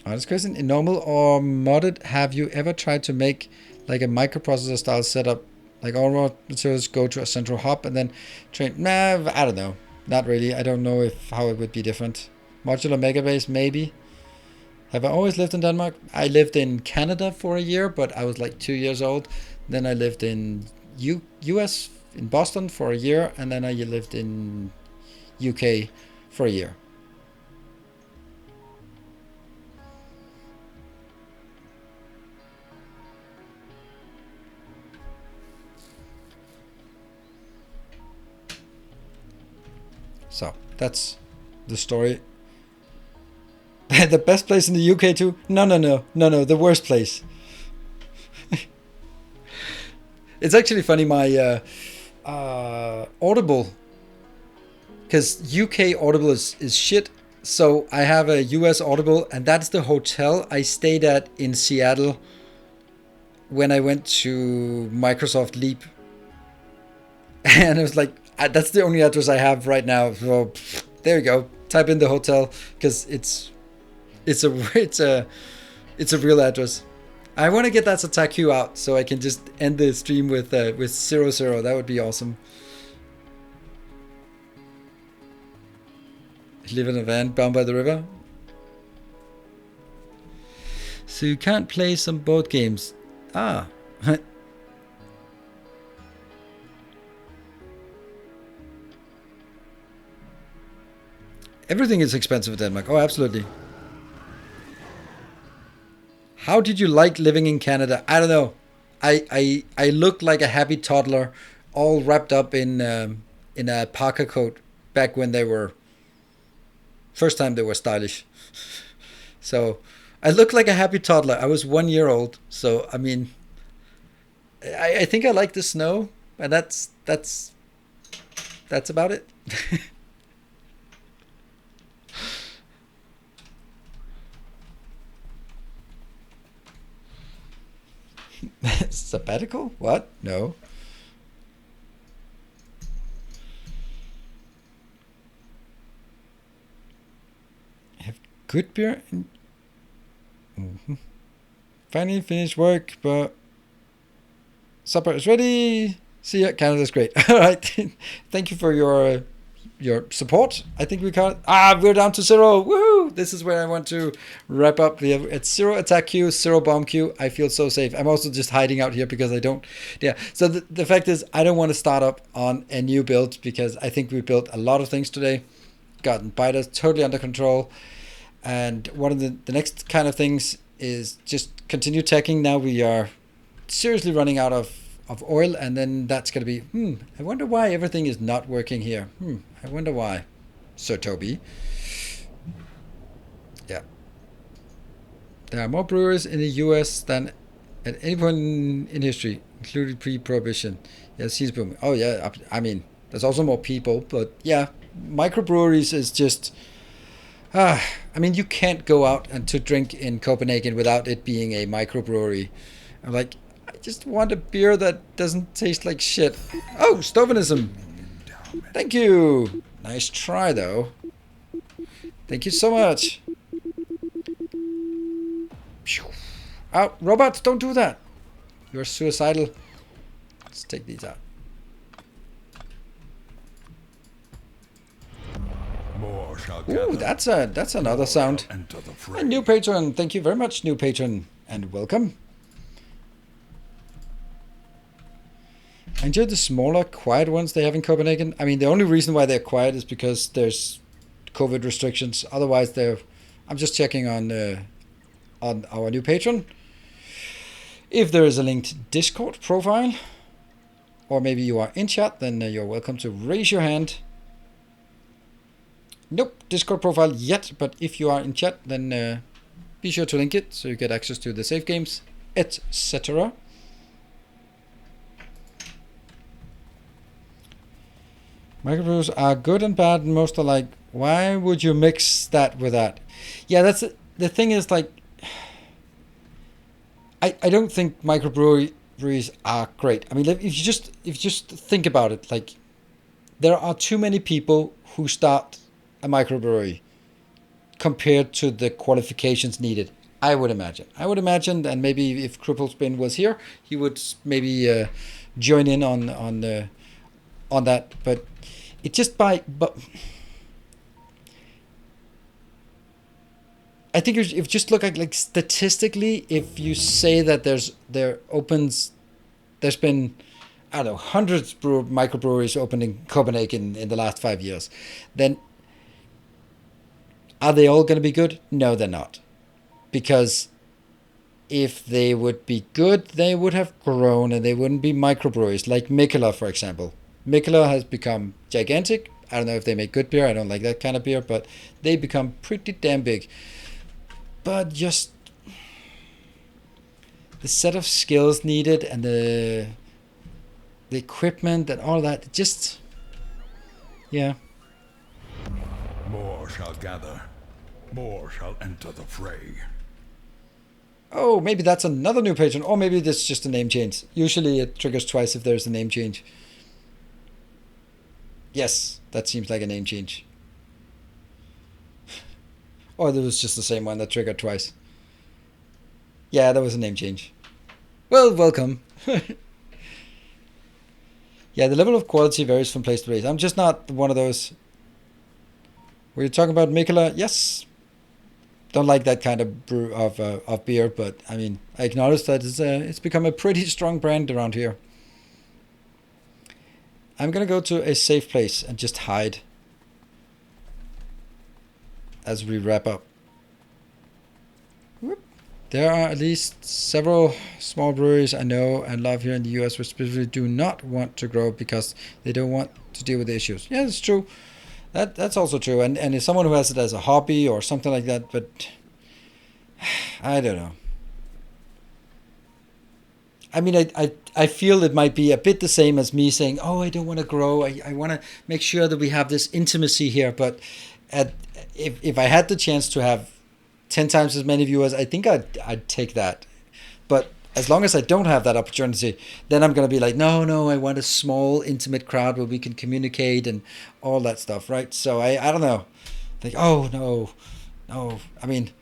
Honest question, in normal or modded, have you ever tried to make like a microprocessor style setup, like all raw materials go to a central hub and then train? Nah, I don't know. Not really. I don't know how it would be different. Modular megabase, maybe. Have I always lived in Denmark? I lived in Canada for a year, but I was like 2 years old. Then I lived in US, in Boston for a year, and then I lived in UK for a year. So that's the story. The best place in the UK too? No, the worst place. It's actually funny, my Audible, because UK Audible is shit. So I have a US Audible, and that's the hotel I stayed at in Seattle when I went to Microsoft Leap. And it was like, that's the only address I have right now. So there you go. Type in the hotel, because it's a real address. I want to get that Sataku out so I can just end the stream with 00. That would be awesome. Live in a van bound by the river. So you can't play some board games. Ah. Everything is expensive in Denmark. Oh, absolutely. How did you like living in Canada? I don't know. I looked like a happy toddler, all wrapped up in a parka coat back when they were first time they were stylish. So I looked like a happy toddler. I was 1 year old. So I mean, I think I like the snow, and that's about it. Sabbatical? What? No. Have good beer. Finally finished work, but supper is ready. See ya. Canada's great. All right. Thank you for your support. I think we can't. We're down to 0. Woohoo! This is where I want to wrap up. We have at 0 attack queue, 0 bomb queue. I feel so safe. I'm also just hiding out here because I don't. Yeah. So the fact is, I don't want to start up on a new build because I think we built a lot of things today. Gotten biters totally under control. And one of the next kind of things is just continue teching. Now we are seriously running out of oil, and then that's going to be, I wonder why everything is not working here. I wonder why, Sir Toby. Yeah. There are more brewers in the US than at any point in history, including pre-prohibition. Yes, he's booming. Oh, yeah. I mean, there's also more people, but yeah, microbreweries is just... I mean, you can't go out and to drink in Copenhagen without it being a microbrewery. I'm like, I just want a beer that doesn't taste like shit. Oh, Stovenism. Thank you. Nice try, though. Thank you so much. Oh, robots, don't do that. You're suicidal. Let's take these out. Ooh, that's another sound. A new patron. Thank you very much, new patron, and welcome. I enjoy the smaller, quiet ones they have in Copenhagen. I mean, the only reason why they're quiet is because there's COVID restrictions. Otherwise, I'm just checking on our new patron. If there is a linked Discord profile, or maybe you are in chat, then you're welcome to raise your hand. Nope, Discord profile yet, but if you are in chat, then be sure to link it so you get access to the save games, etc. Microbrews are good and bad, and most are like Why would you mix that with that? Yeah, that's the thing is like, I don't think microbreweries are great. I mean, if you just think about it, like there are too many people who start a microbrewery compared to the qualifications needed. I would imagine. And maybe if Cripplespin was here, he would maybe join in on that. But it just but I think if you just look at like statistically, if you say that there's been, I don't know, hundreds microbreweries opened in Copenhagen in the last 5 years, then are they all going to be good? No, they're not, because if they would be good, they would have grown and they wouldn't be microbreweries like Mikkeller, for example. Mikkeller has become gigantic. I don't know if they make good beer. I don't like that kind of beer, but they become pretty damn big. But just the set of skills needed and the equipment and all that, just, yeah. More shall gather. More shall enter the fray. Oh, maybe that's another new patron, or maybe this is just a name change. Usually it triggers twice if there's a name change. Yes, that seems like a name change. Or there was just the same one that triggered twice. Yeah, that was a name change. Well, welcome. Yeah, the level of quality varies from place to place. I'm just not one of those. Were you talking about Mikkeller? Yes. Don't like that kind of brew of beer, but I mean, I acknowledge that it's become a pretty strong brand around here. I'm gonna go to a safe place and just hide as we wrap up. Whoop. There are at least several small breweries I know and love here in the US which specifically do not want to grow because they don't want to deal with the issues. Yeah, that's true. That's also true. And if someone who has it as a hobby or something like that, but I don't know. I mean, I feel it might be a bit the same as me saying, oh, I don't want to grow. I want to make sure that we have this intimacy here. But if I had the chance to have 10 times as many viewers, I think I'd take that. But as long as I don't have that opportunity, then I'm going to be like, no, I want a small, intimate crowd where we can communicate and all that stuff, right? So I don't know. Like, oh, no. I mean,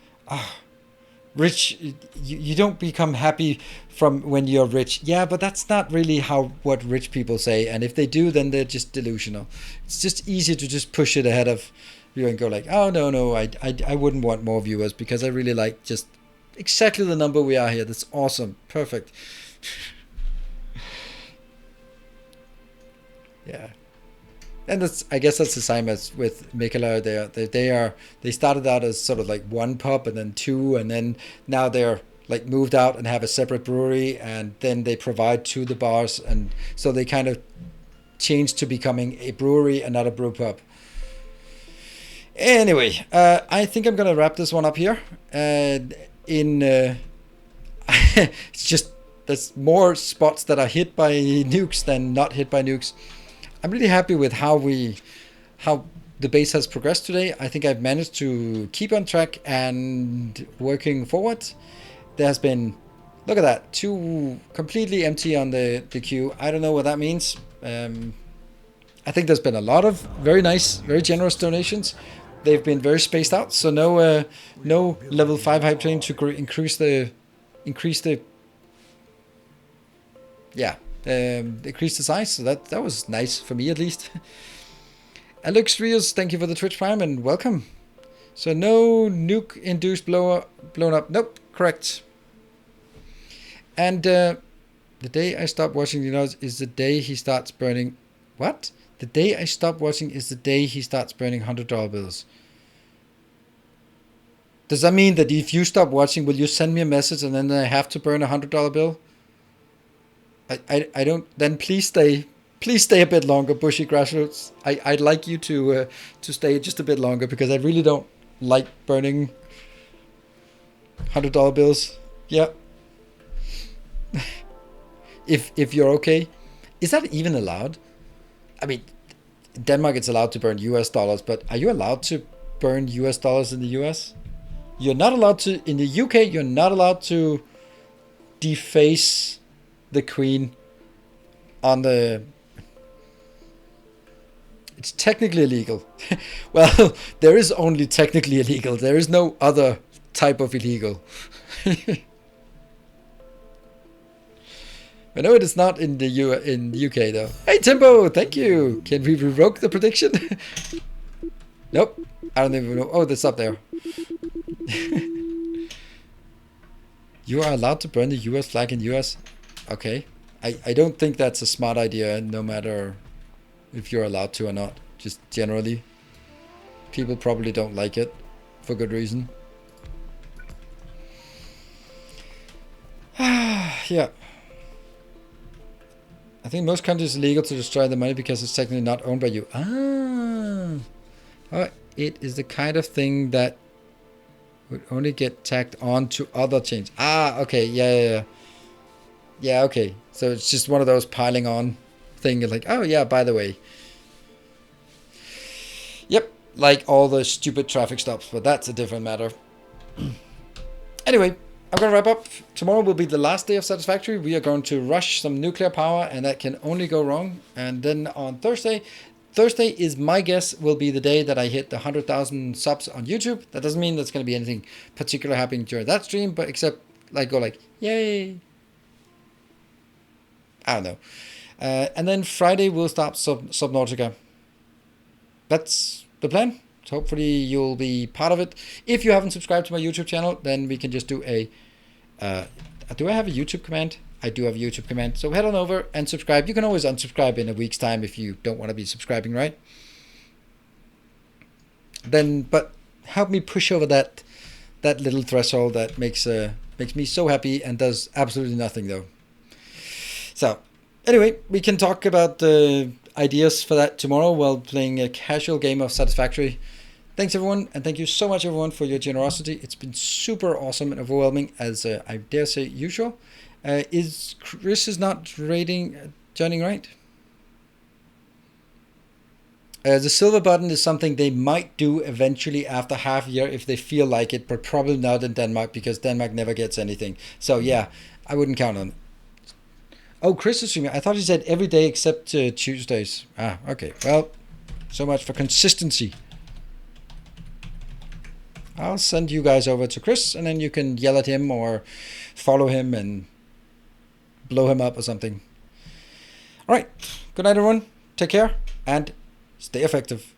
rich, you don't become happy from when you're rich. Yeah, but that's not really what rich people say. And if they do, then they're just delusional. It's just easy to just push it ahead of you and go like, oh, no, I wouldn't want more viewers because I really like just exactly the number we are here. That's awesome. Perfect. Yeah. And I guess that's the same as with Mikkeller. They started out as sort of like one pub and then two, and then now they're like moved out and have a separate brewery, and then they provide to the bars, and so they kind of changed to becoming a brewery and not a brew pub. Anyway, I think I'm gonna wrap this one up here. It's just there's more spots that are hit by nukes than not hit by nukes. I'm really happy with how the base has progressed today. I think I've managed to keep on track and working forward. There has been, look at that, 2 completely empty on the queue. I don't know what that means. I think there's been a lot of very nice, very generous donations. They've been very spaced out, so no level 5 hype train to increase the size. So that was nice for me at least. Alex Rios, thank you for the Twitch Prime and welcome. So no nuke induced blown up. Nope, correct. And the day I stop watching is the day he starts burning. What? The day I stop watching is the day he starts burning $100 bills. Does that mean that if you stop watching, will you send me a message and then I have to burn $100 bill? I don't. Then please stay a bit longer, Bushy Grassroots. I'd like you to stay just a bit longer because I really don't like burning $100 bills. Yeah. If you're okay, is that even allowed? I mean, In Denmark, it's allowed to burn US dollars, but are you allowed to burn US dollars in the US? You're not allowed to, in the UK, you're not allowed to deface the Queen on the... It's technically illegal. Well, there is only technically illegal. There is no other type of illegal. I know it is not in the UK though. Hey Timbo, thank you. Can we revoke the prediction? Nope. I don't even know. Oh, that's up there. You are allowed to burn the US flag in US. Okay. I don't think that's a smart idea, no matter if you're allowed to or not. Just generally. People probably don't like it for good reason. Yeah. I think most countries it's illegal to destroy the money because it's technically not owned by you. Ah. Oh, it is the kind of thing that would only get tacked on to other chains. Ah, okay. Yeah. Yeah, okay. So it's just one of those piling on thing. Like, oh yeah, by the way. Yep, like all the stupid traffic stops, but that's a different matter. Anyway, I'm going to wrap up. Tomorrow will be the last day of Satisfactory. We are going to rush some nuclear power, and that can only go wrong. And then on Thursday is my guess will be the day that I hit the 100,000 subs on YouTube. That doesn't mean there's going to be anything particular happening during that stream, but except like go like, yay. I don't know. And then Friday we'll start Subnautica. That's the plan. So hopefully you'll be part of it. If you haven't subscribed to my YouTube channel, then we can just do a... do I have a YouTube command? I do have a YouTube command. So head on over and subscribe. You can always unsubscribe in a week's time if you don't want to be subscribing, right? Then, but help me push over that little threshold that makes me so happy and does absolutely nothing though. So anyway, we can talk about the ideas for that tomorrow while playing a casual game of Satisfactory. Thanks everyone, and thank you so much everyone for your generosity. It's been super awesome and overwhelming, as I dare say usual. Is Chris is not joining, right? The silver button is something they might do eventually after half a year if they feel like it, but probably not in Denmark because Denmark never gets anything. So yeah, I wouldn't count on it. Oh, Chris is streaming. I thought he said every day except Tuesdays. Ah, okay. Well, so much for consistency. I'll send you guys over to Chris, and then you can yell at him or follow him and blow him up or something. All right. Good night, everyone. Take care and stay effective.